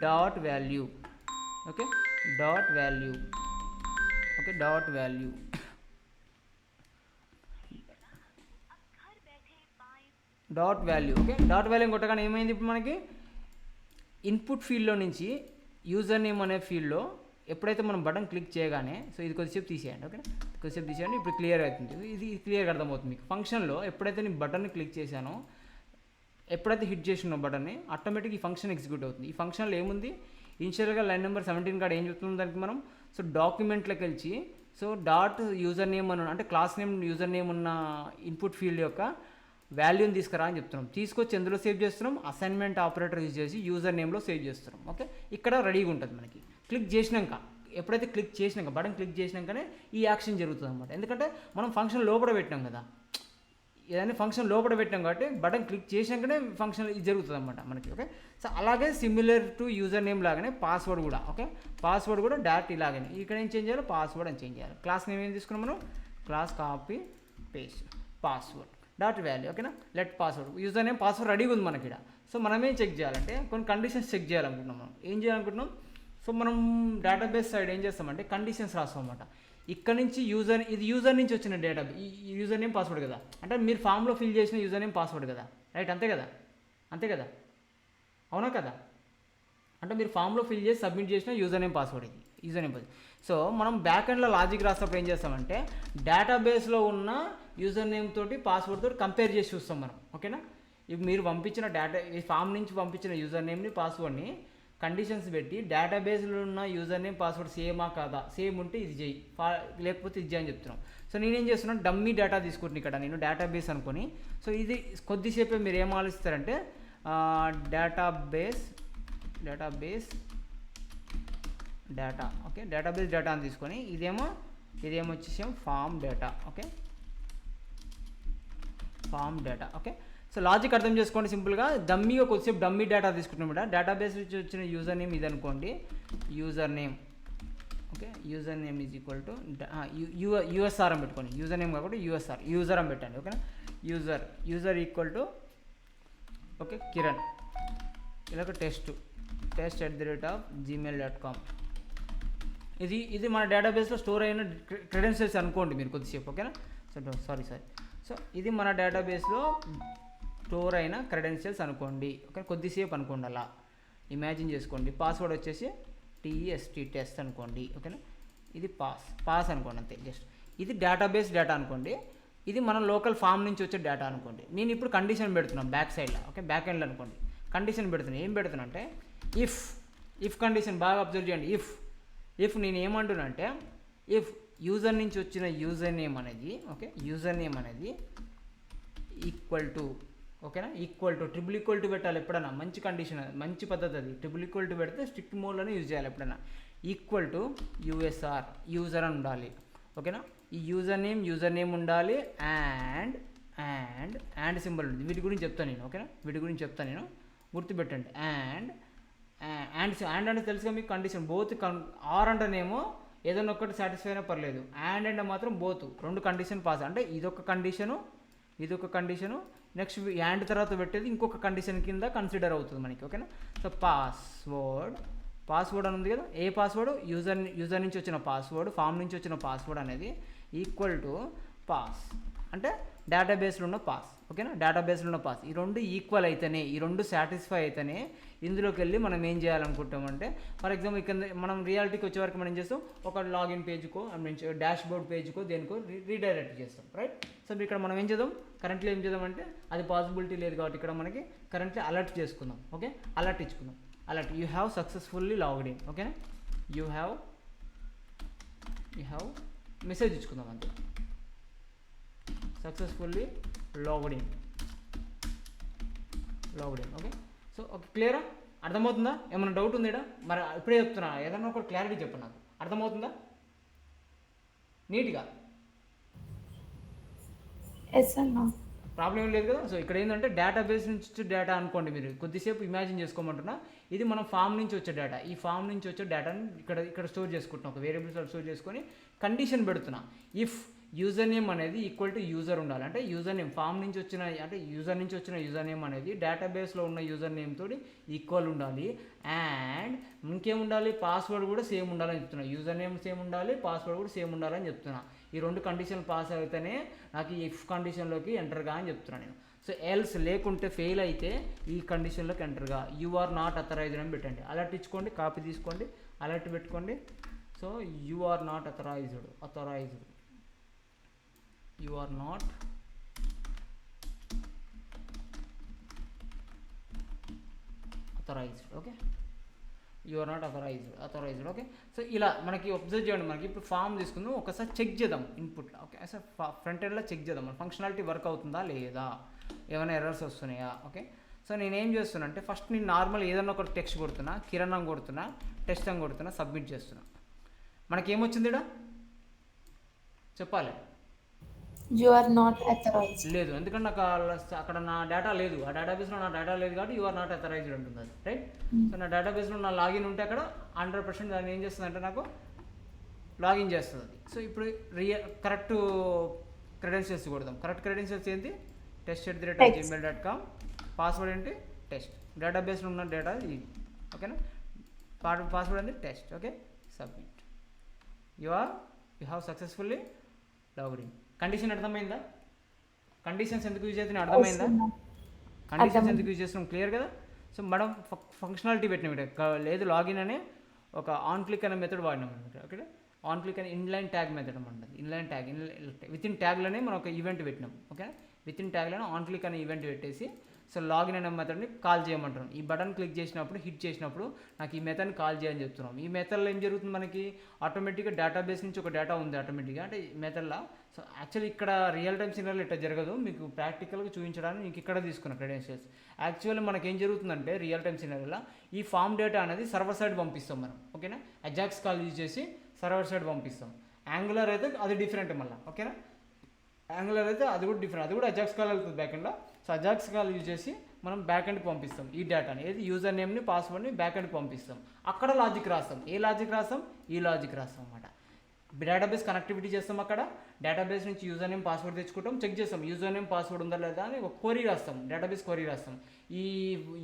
dot value. Okay, dot value. Okay, dot value okay, dot value కొట్టగానే ఏమైంది, ఇప్పుడు మనకి ఇన్పుట్ ఫీల్డ్లో నుంచి యూజర్ నేమ్ అనే ఫీల్డ్లో ఎప్పుడైతే మనం బటన్ క్లిక్ చేయగానే, సో ఇది కొద్దిసేపు తీసేయండి. ఓకే, కొద్దిసేపు తీసేయండి. ఇప్పుడు క్లియర్ అవుతుంది, ఇది క్లియర్గా అర్థమవుతుంది మీకు. ఫంక్షన్లో ఎప్పుడైతే నేను బటన్ని క్లిక్ చేశానో, ఎప్పుడైతే హిట్ చేసిన బటన్ని ఆటోమేటిక్ ఈ ఫంక్షన్ ఎగ్జిక్యూట్ అవుతుంది. ఈ ఫంక్షన్లో ఏముంది, ఇనిషియల్గా లైన్ నెంబర్ 17 కాడ ఏం చెప్తుంది దానికి మనం, సో డాక్యుమెంట్లోకి వెళ్ళి సో డాట్ యూజర్ నేమ్ అని అంటే క్లాస్ నేమ్ యూజర్ నేమ్ ఉన్న ఇన్పుట్ ఫీల్డ్ యొక్క వాల్యూని తీసుకురా అని చెప్తున్నాం. తీసుకొచ్చి ఎందులో సేవ్ చేస్తున్నాం, అసైన్మెంట్ ఆపరేటర్ యూజ్ చేసి యూజర్ నేమ్లో సేవ్ చేస్తున్నాం. ఓకే, ఇక్కడ రెడీగా ఉంటుంది మనకి. క్లిక్ చేసినాక ఎప్పుడైతే క్లిక్ చేసినాక బటన్ క్లిక్ చేసినాకనే ఈ యాక్షన్ జరుగుతుంది అనమాట. ఎందుకంటే మనం ఫంక్షన్ లోపల పెట్టినాం కదా, ఏదైనా ఫంక్షన్ లోపల పెట్టాం కాబట్టి బటన్ క్లిక్ చేసినాకనే ఫంక్షన్ ఇది జరుగుతుంది అనమాట మనకి. ఓకే, సో అలాగే సిమిలర్ టు యూజర్ నేమ్ లాగానే పాస్వర్డ్ కూడా. ఓకే, పాస్వర్డ్ కూడా డాట్ ఇలాగనే ఇక్కడ ఏం చేంజ్ చేయాలి, పాస్వర్డ్ అని చేంజ్ చేయాలి. క్లాస్ నేమ్ ఏం తీసుకున్నాం మనం, class copy paste password dot value. ఓకేనా, let password user name password రెడీగా ఉంది మనకి ఇక్కడ. సో మనం ఏం చెక్ చేయాలంటే కొన్ని కండిషన్స్ చెక్ చేయాలనుకుంటున్నాం. మనం ఏం చేయాలనుకుంటున్నాం, సో మనం డేటాబేస్ సైడ్ ఏం చేస్తామంటే కండిషన్స్ రాస్తాం అనమాట. ఇక్కడ నుంచి ఇది యూజర్ నుంచి వచ్చిన డేటా, ఈ యూజర్ నేమ్ పాస్వర్డ్ కదా, అంటే మీరు ఫామ్లో ఫిల్ చేసిన యూజర్ నేమ్ పాస్వర్డ్ కదా, రైట్. అంతే కదా అవునా కదా, అంటే మీరు ఫామ్లో ఫిల్ చేసి సబ్మిట్ చేసిన యూజర్ నేమ్ పాస్వర్డ్ ఇది యూజర్ నేమ్ పాస్వర్డ్. సో మనం బ్యాక్ ఎండ్లో లాజిక్ రాసినప్పుడు ఏం చేస్తామంటే డేటాబేస్లో ఉన్న యూజర్ నేమ్ తోటి పాస్వర్డ్ తోటి కంపేర్ చేసి చూస్తాం మనం. ఓకేనా, ఇప్పుడు మీరు పంపించిన డేటా ఈ ఫామ్ నుంచి పంపించిన యూజర్ నేమ్ని పాస్వర్డ్ని కండిషన్స్ పెట్టి డేటాబేస్లో ఉన్న యూజర్ నేమ్ పాస్వర్డ్ సేమా కాదా, సేమ్ ఉంటే ఇది చేయి, లేకపోతే ఇది చేయి అని చెప్తున్నాం. సో నేనేం చేస్తున్నాను, డమ్మీ డేటా తీసుకుంటున్నాను ఇక్కడ నేను డేటాబేస్ అనుకొని. సో ఇది కొద్దిసేపే మీరు ఏం ఆలోచిస్తారంటే database data, okay, database data అని తీసుకొని ఇదేమో వచ్చేసాం form data, okay, form data, okay. So logic అర్థం చేసుకోండి సింపుల్గా. డమ్మీగా కొద్దిసేపు డమ్మీ డేటా తీసుకుంటాం కూడా డేటాబేస్ నుంచి వచ్చిన యూజర్ నేమ్ ఇది అనుకోండి, user name, okay, user name is equal to USR అని పెట్టుకోండి, యూజర్ నేమ్ కాబట్టి యూజర్ అని పెట్టండి, ఓకేనా. User equal to, okay, Kiran, ఇలాగ test@gmail.com. ఇది మన డేటాబేస్లో స్టోర్ అయిన క్రెడెన్షియల్స్ అనుకోండి మీరు కొద్దిసేపు, ఓకేనా. సారీ సో ఇది మన డేటాబేస్లో స్టోర్ అయిన క్రెడెన్షియల్స్ అనుకోండి, ఓకే, కొద్దిసేపు అనుకోండి, అలా ఇమాజిన్ చేసుకోండి. పాస్వర్డ్ వచ్చేసి టెస్ట్ అనుకోండి, ఓకేనా. ఇది పాస్ అనుకోండి అంతే, జస్ట్. ఇది డేటాబేస్ డేటా అనుకోండి, ఇది మన లోకల్ ఫామ్ నుంచి వచ్చే డేటా అనుకోండి. నేను ఇప్పుడు కండిషన్ పెడుతున్నాను బ్యాక్ సైడ్లో, ఓకే, బ్యాక్ ఎండ్లో అనుకోండి. కండిషన్ పెడుతున్నాను, ఏం పెడుతున్నా అంటే ఇఫ్ కండిషన్ బాగా అబ్జర్వ్ చేయండి. ఇఫ్ నేను ఏమంటున్నా అంటే ఇఫ్ యూజర్ నుంచి వచ్చిన యూజర్ నేమ్ అనేది, ఓకే, యూజర్ నేమ్ అనేది ఈక్వల్ టు, ఓకేనా, equal to triple equal to పెట్టాలి ఎప్పుడైనా, మంచి కండిషన్, మంచి పద్ధతి అది. ట్రిపుల్ ఈక్వల్ టు పెడితే స్ట్రిక్ట్ మోడ్లోనే యూజ్ చేయాలి ఎప్పుడైనా. ఈక్వల్ టు యూజర్ అని ఉండాలి, ఓకేనా. ఈ యూజర్ నేమ్ ఉండాలి అండ్ సింబల్ ఉంది. వీటి గురించి చెప్తాను నేను, ఓకేనా, వీటి గురించి చెప్తాను నేను, గుర్తుపెట్టండి. అండ్ అంటే తెలుసుగా మీకు కండిషన్ బోత్ ఆర్ అంటేనేమో ఏదైనా ఒక్కటి సాటిస్ఫై అయినా పర్లేదు, అండ్ మాత్రం బోత్ రెండు కండిషన్ పాస్, అంటే ఇదొక కండిషను నెక్స్ట్ యాండ్ తర్వాత పెట్టేది ఇంకొక కండిషన్ కింద కన్సిడర్ అవుతుంది మనకి, ఓకేనా. సో పాస్వర్డ్ అని ఉంది కదా, ఏ పాస్వర్డ్, యూజర్ నుంచి వచ్చిన పాస్వర్డ్, ఫామ్ నుంచి వచ్చిన పాస్వర్డ్ అనేది ఈక్వల్ టు పాస్ అంటే డేటాబేస్లో ఉన్న పాస్, ఓకేనా, డేటాబేస్లో ఉన్న పాస్. ఈ రెండు ఈక్వల్ అయితేనే, ఈ రెండు సాటిస్ఫై అయితేనే ఇందులోకి వెళ్ళి మనం ఏం చేయాలనుకుంటామంటే, ఫర్ ఎగ్జాంపుల్ ఇక్కడ మనం రియాలిటీకి వచ్చే వరకు మనం ఏం చేస్తాం, ఒక లాగిన్ పేజ్కో డాష్ బోర్డ్ పేజ్కో దేనికో రీడైరెక్ట్ చేస్తాం, రైట్. సో ఇక్కడ మనం ఏం చేద్దాం, కరెంట్లీ ఏం చేద్దామంటే అది పాసిబిలిటీ లేదు కాబట్టి ఇక్కడ మనకి కరెంట్లీ అలర్ట్ చేసుకుందాం, ఓకే, అలర్ట్ ఇచ్చుకుందాం. Alert you have successfully logged in, ఓకేనా, యూ హ్యావ్ మెసేజ్ ఇచ్చుకుందాం అంతే, successfully logged in, okay. So okay, క్లియరా, అర్థమవుతుందా, ఏమైనా డౌట్ ఉంది ఇక్కడ, మరి ఇప్పుడే చెప్తున్నా, ఏదన్నా ఒక క్లారిటీ చెప్పండి నాకు, అర్థమవుతుందా నీట్గా, ప్రాబ్లం ఏం లేదు కదా. సో ఇక్కడ ఏంటంటే డేటాబేస్ నుంచి డేటా అనుకోండి, మీరు కొద్దిసేపు ఇమాజిన్ చేసుకోమంటున్నా, ఇది మనం ఫామ్ నుంచి వచ్చే డేటా, ఈ ఫామ్ నుంచి వచ్చే డేటాని ఇక్కడ స్టోర్ చేసుకుంటున్నాం, ఒక వేరియబుల్స్లో స్టోర్ చేసుకొని కండిషన్ పెడుతున్నా. ఇఫ్ యూజర్ నేమ్ అనేది ఈక్వల్ టు యూజర్ ఉండాలి, అంటే యూజర్ నేమ్ ఫామ్ నుంచి వచ్చిన, అంటే యూజర్ నుంచి వచ్చిన యూజర్ నేమ్ అనేది డేటాబేస్లో ఉన్న యూజర్ నేమ్ తోటి ఈక్వల్ ఉండాలి, అండ్ ఇంకేముండాలి, పాస్వర్డ్ కూడా సేమ్ ఉండాలని చెప్తున్నా, యూజర్ నేమ్ సేమ్ ఉండాలి, పాస్వర్డ్ కూడా సేమ్ ఉండాలని చెప్తున్నా. ఈ రెండు కండిషన్ పాస్ అయితేనే నాకు ఈ ఇఫ్ కండిషన్లోకి ఎంటర్గా అని చెప్తున్నాను నేను. సో ఎల్స్ లేకుంటే ఫెయిల్ అయితే ఈ కండిషన్లోకి ఎంటర్గా యు ఆర్ నాట్ అథరైజ్డ్ అని పెట్టండి. అలర్ట్ ఇచ్చుకోండి, కాపీ తీసుకోండి, అలర్ట్ పెట్టుకోండి. So you are not authorised, you are not authorised, okay, you are not authorised, okay. So ఇలా మనకి అబ్జర్వ్ చేయండి, మనకి ఇప్పుడు ఫామ్ తీసుకుందాం, ఒకసారి చెక్ చేద్దాం ఇన్పుట్లో, ఓకే. అసలు ఫ్రంట్ ఎండ్లో చెక్ చేద్దాం మన ఫంక్షనాలిటీ వర్క్ అవుతుందా లేదా, ఏమైనా ఎర్రర్స్ వస్తున్నాయా, ఓకే. సో నేనేం చేస్తున్నా అంటే ఫస్ట్ నేను నార్మల్ ఏదన్నా ఒక టెక్స్ట్ కొడుతున్నా, కిరణ్ అని కొడుతున్నా, టెస్ట్ అని కొడుతున్నా, సబ్మిట్ చేస్తున్నా. మనకేమొచ్చింది ఇక్కడ చెప్పాలి, యు ఆర్ నాట్ అథరైజ్డ్ లేదు, ఎందుకంటే నాకు అక్కడ నా డేటా లేదు, ఆ డేటాబేస్లో నా డేటా లేదు కాబట్టి యు ఆర్ నాట్ అథరైజ్డ్ ఉంటుంది అది, రైట్. సో నా డేటాబేస్లో నా లాగిన్ ఉంటే అక్కడ 100% దాన్ని ఏం చేస్తుంది అంటే నాకు లాగిన్ చేస్తుంది అది. సో ఇప్పుడు కరెక్ట్ క్రెడెన్షియల్స్ కొడదాం. కరెక్ట్ క్రెడెన్షియల్స్ ఏంటి, test@gmail.com, పాస్వర్డ్ ఏంటి టెస్ట్, డేటాబేస్లో ఉన్న డేటా ఇది, ఓకేనా. పాస్వర్డ్ ఏంటి test, okay, submit. You have successfully logged in. Condition అర్థమైందా, కండిషన్స్ ఎందుకు యూజ్ అవుతున్నాయి అర్థమైందా, కండిషన్స్ ఎందుకు యూజ్ చేస్తున్నాం క్లియర్ కదా. సో మనం ఫంక్షనాలిటీ పెట్టినాం ఇక్కడ, లేదు లాగిన్ అనే ఒక ఆన్ క్లిక్ అనే మెథడ్ వాడినాం అనమాట, ఓకే. ఆన్ క్లిక్ అని ఇన్లైన్ ట్యాగ్ మెథడ్ అనమాట, ఇన్లైన్ ట్యాగ్ విత్ ఇన్ ట్యాగ్లోనే మనం ఒక ఈవెంట్ పెట్టినాం, ఓకే. విత్ ఇన్ ట్యాగ్లోనే ఆన్ క్లిక్ అనే ఈవెంట్ పెట్టేసి సో లాగిన్ అనే మెథడ్ని కాల్ చేయమంటున్నాం. ఈ బటన్ క్లిక్ చేసినప్పుడు హిట్ చేసినప్పుడు నాకు ఈ మెథడ్ని కాల్ చేయని చెప్తున్నాం. ఈ మెథడ్లో ఏం జరుగుతుంది, మనకి ఆటోమేటిక్గా డేటాబేస్ నుంచి ఒక డేటా ఉంది ఆటోమేటిక్గా, అంటే ఈ మెథడ్లో. సో యాక్చువల్లీ ఇక్కడ రియల్ టైమ్ సినారీలో ఇట్లా జరగదు, మీకు ప్రాక్టికల్గా చూపించడానికి మీకు ఇక్కడ తీసుకున్న క్రెడెన్షియల్స్. యాక్చువల్లీ మనకి ఏం జరుగుతుందంటే రియల్ టైమ్ సినారీలో ఈ ఫామ్ డేటా అనేది సర్వర్ సైడ్ పంపిస్తాం మనం, ఓకేనా. అజాక్స్ కాల్ యూజ్ చేసి సర్వర్ సైడ్ పంపిస్తాం. యాంగులర్ అయితే అది డిఫరెంట్ మళ్ళీ, ఓకేనా. యాంగులర్ అయితే అది కూడా డిఫరెంట్, అది కూడా అజాక్స్ కాల్ వెళ్తుంది బ్యాక్ ఎండ్లో. సో అజాక్స్ కాల్ యూజ్ చేసి మనం బ్యాక్ ఎండ్కి పంపిస్తాం ఈ డేటాని, ఏది యూజర్ నేమ్ని పాస్వర్డ్ని బ్యాక్ ఎండ్కి పంపిస్తాం. అక్కడ లాజిక్ రాస్తాం, ఏ లాజిక్ రాస్తాం, ఈ లాజిక్ రాస్తాం అన్నమాట. డేటాబేస్ కనెక్టివిటీ చేస్తాం, అక్కడ డేటాబేస్ నుంచి యూజర్ నేమ్ పాస్వర్డ్ తెచ్చుకుంటాం, చెక్ చేస్తాం యూజర్ నేమ్ పాస్వర్డ్ ఉందా లేదా అని ఒక క్వరీ రాస్తాం, డేటాబేస్ క్వరీ రాస్తాం. ఈ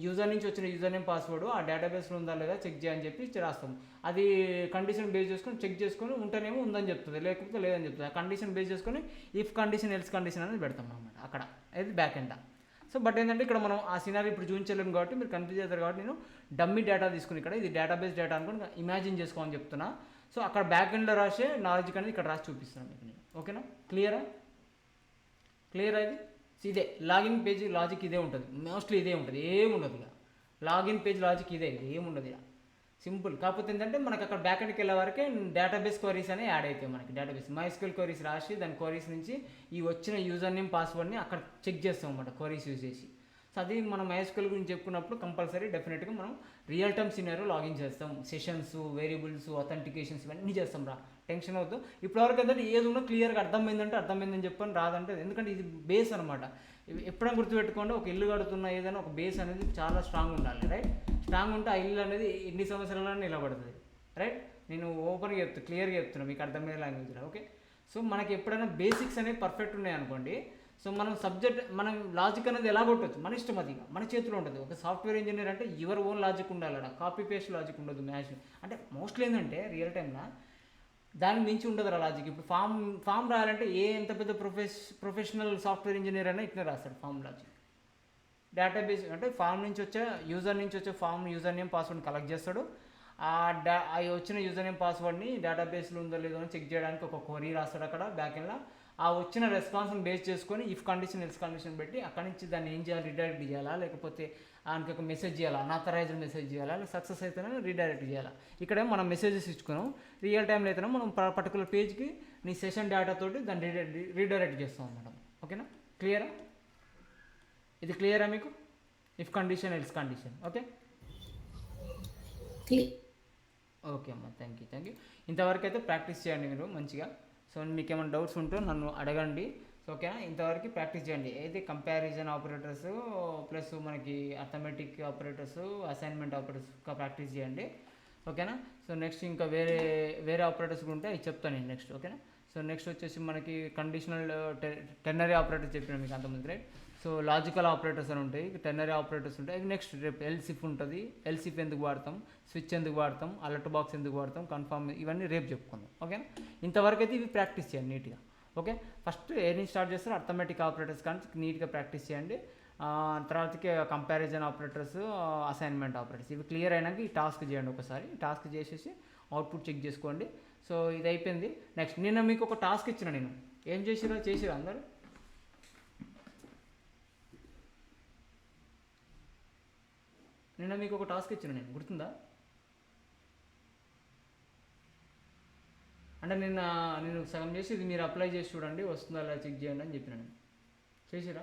యూజర్ నుంచి వచ్చిన యూజర్ నేమ్ పాస్వర్డ్ ఆ డేటాబేస్లో ఉందా లేదా చెక్ చేయని చెప్పి రాస్తాం. అది కండిషన్ బేస్ చేసుకొని చెక్ చేసుకొని ఉంటేనేమో ఉందని చెప్తుంది, లేకపోతే లేదని చెప్తుంది. ఆ కండిషన్ బేస్ చేసుకొని ఇఫ్ కండిషన్ ఎల్స్ కండిషన్ అనేది పెడతాం అన్నమాట అక్కడ, అది బ్యాక్ ఎండ్. సో బట్ ఏంటంటే ఇక్కడ మనం ఆ సినారీ ఇప్పుడు చూపించలేము కాబట్టి మీరు కన్ఫ్యూజ్ అవుతారు, కాబట్టి నేను డమ్మీ డేటా తీసుకుని ఇక్కడ ఇది డేటాబేస్ డేటా అనుకుని ఇమాజిన్ చేసుకోమని చెప్తున్నా. సో అక్కడ బ్యాక్ ఎండ్లో రాసే లాజిక్ అనేది ఇక్కడ రాసి చూపిస్తున్నాను మీకు నేను, ఓకేనా. క్లియరా ఇది. ఇదే లాగిన్ పేజ్ లాజిక్ ఇదే ఉంటుంది, మోస్ట్లీ ఇదే ఉంటుంది, ఏముండదు ఇక. లాగిన్ పేజ్ లాజిక్ ఇదే, ఏముండదు ఇక, సింపుల్. కాకపోతే ఏంటంటే మనకి అక్కడ బ్యాక్ ఎండ్కి వెళ్ళే వరకే డేటాబేస్ క్వరీస్ అనేవి యాడ్ అవుతాయి మనకి. డేటాబేస్ MySQL క్వరీస్ రాసి దాని క్వరీస్ నుంచి ఈ వచ్చిన యూజర్ నేమ్ పాస్వర్డ్ని అక్కడ చెక్ చేస్తాం అన్నమాట క్వరీస్ యూజ్ చేసి. సో అది మనం MySQL గురించి చెప్పుకున్నప్పుడు కంపల్సరీ డెఫినెట్గా మనం రియల్ టైమ్ సినారియో లాగిన్ చేస్తాం, సెషన్స్, వేరియబుల్స్, అథెంటికేషన్స్ ఇవన్నీ చేస్తాం రా, టెన్షన్ అవుతూ. ఇప్పటివరకు ఏంటంటే ఏది ఉన్నా క్లియర్గా అర్థమైందని చెప్పని రాదంటే, ఎందుకంటే ఇది బేస్ అనమాట. ఎప్పుడైనా గుర్తుపెట్టుకోండి, ఒక ఇల్లు కడుతున్న ఏదైనా ఒక బేస్ అనేది చాలా స్ట్రాంగ్ ఉండాలి, రైట్. స్ట్రాంగ్ ఉంటే ఆ ఇల్లు అనేది ఎన్ని సంవత్సరాలైనా నిలబడుతుంది, రైట్. నేను ఓపెన్గా చెప్తాను, క్లియర్గా చెప్తున్నాను మీకు అర్థమయ్యే లాంగ్వేజ్లో, ఓకే. సో మనకి ఎప్పుడైనా బేసిక్స్ అనేవి పర్ఫెక్ట్ ఉన్నాయనుకోండి, సో మనం సబ్జెక్ట్ మనం లాజిక్ అనేది ఎలా కొట్టవచ్చు మన ఇష్టం, అది మన చేతిలో ఉంటుంది. ఒక సాఫ్ట్వేర్ ఇంజనీర్ అంటే యువర్ ఓన్ లాజిక్ ఉండాలి, కాపీ పేస్ట్ లాజిక్ ఉండదు, మ్యాచ్. అంటే మోస్ట్లీ ఏంటంటే రియల్ టైంలో దానికి మించి ఉండదు రా లాజిక్. ఇప్పుడు ఫామ్ రాయాలంటే ఎంత పెద్ద ప్రొఫెషనల్ సాఫ్ట్వేర్ ఇంజనీర్ అయినా ఇట్లా రాస్తాడు ఫామ్ లాజిక్. డేటాబేస్ అంటే ఫామ్ నుంచి వచ్చే యూజర్ నుంచి వచ్చే ఫామ్ యూజర్ నేమ్ పాస్వర్డ్ని కలెక్ట్ చేస్తాడు. ఆ వచ్చిన యూజర్ నేమ్ పాస్వర్డ్ని డేటాబేస్లో ఉందో లేదో అని చెక్ చేయడానికి ఒక క్వరీ రాస్తాడు అక్కడ బ్యాక్ ఎండ్లో. ఆ వచ్చిన రెస్పాన్స్ని బేస్ చేసుకొని ఇఫ్ కండిషన్ ఎల్స్ కండిషన్ పెట్టి అక్కడి నుంచి దాన్ని ఏం చేయాలి, రీడైరెక్ట్ చేయాలా, లేకపోతే ఆయనకి ఒక మెసేజ్ చేయాలా, అనాథరైజ్డ్ మెసేజ్ చేయాలా, సక్సెస్ అయితేనే రీడైరెక్ట్ చేయాలా. ఇక్కడ మనం మెసేజెస్ ఇచ్చుకున్నాం, రియల్ టైంలో అయితేనే మనం పర్టికులర్ పేజ్కి నీ సెషన్ డేటాతోటి దాన్ని రీడైరెక్ట్ చేస్తాం అన్నమాట, ఓకేనా. క్లియరా ఇది, క్లియరా మీకు? If condition else condition, okay. Okay అమ్మా, థ్యాంక్ యూ. ఇంతవరకు అయితే ప్రాక్టీస్ చేయండి మీరు మంచిగా. సో మీకు ఏమైనా డౌట్స్ ఉంటే నన్ను అడగండి, సో ఓకేనా. ఇంతవరకు ప్రాక్టీస్ చేయండి, అయితే కంపారిజన్ ఆపరేటర్స్ ప్లస్ మనకి arithmetic operators, assignment operators practice చేయండి, ఓకేనా. సో నెక్స్ట్ ఇంకా వేరే ఆపరేటర్స్ కూడా ఉంటే అవి చెప్తాను నేను నెక్స్ట్, ఓకేనా. సో నెక్స్ట్ వచ్చేసి మనకి కండిషనల్ టెర్నరీ ఆపరేటర్స్ చెప్పిన మీకు అంతమంది, రైట్. సో లాజికల్ ఆపరేటర్స్ అని ఉంటాయి, టెర్నరీ ఆపరేటర్స్ ఉంటాయి. అవి నెక్స్ట్ రేపు ఎల్సిఫ్ ఉంటుంది, ఎల్సిఫ్ ఎందుకు వాడతాం, స్విచ్ ఎందుకు వాడతాం, అలర్ట్ బాక్స్ ఎందుకు వాడతాం, కన్ఫర్మ్, ఇవన్నీ రేపు చెప్పుకుందాం, ఓకేనా. ఇంతవరకు అయితే ఇవి ప్రాక్టీస్ చేయండి నీట్గా, ఓకే. ఫస్ట్ ఏని స్టార్ట్ చేస్తారు అర్థమెటిక్ ఆపరేటర్స్ కానీ నీట్గా ప్రాక్టీస్ చేయండి. తర్వాతకి కంపారిజన్ ఆపరేటర్స్, అసైన్మెంట్ ఆపరేటర్స్, ఇవి క్లియర్ అయినాక ఈ టాస్క్ చేయండి ఒకసారి. టాస్క్ చేసేసి అవుట్పుట్ చెక్ చేసుకోండి. సో ఇది అయిపోయింది. నెక్స్ట్ నిన్న మీకు ఒక టాస్క్ ఇచ్చిన, నేను ఏం చేసిరా అందరూ? నిన్న మీకు ఒక టాస్క్ ఇచ్చిన నేను, గుర్తుందా? అంటే నేను సగం చేసి ఇది మీరు అప్లై చేసి చూడండి వస్తుందా అలా చెక్ చేయండి అని చెప్పిన నేను. చేసిరా?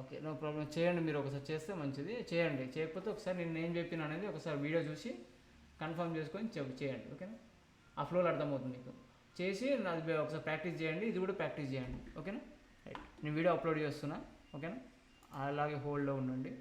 Okay, no problem. చేయండి, మీరు ఒకసారి చేస్తే మంచిది, చేయండి. చేయకపోతే ఒకసారి నేను ఏం చెప్పిన అనేది ఒకసారి వీడియో చూసి కన్ఫర్మ్ చేసుకొని చేయండి, ఓకేనా. ఆ ఫ్లోలో అర్థమవుతుంది మీకు. చేసి అది ఒకసారి ప్రాక్టీస్ చేయండి, ఇది కూడా ప్రాక్టీస్ చేయండి, ఓకేనా. రైట్, నేను వీడియో అప్లోడ్ చేస్తున్నా, ఓకేనా. అలాగే హోల్డ్లో ఉండండి.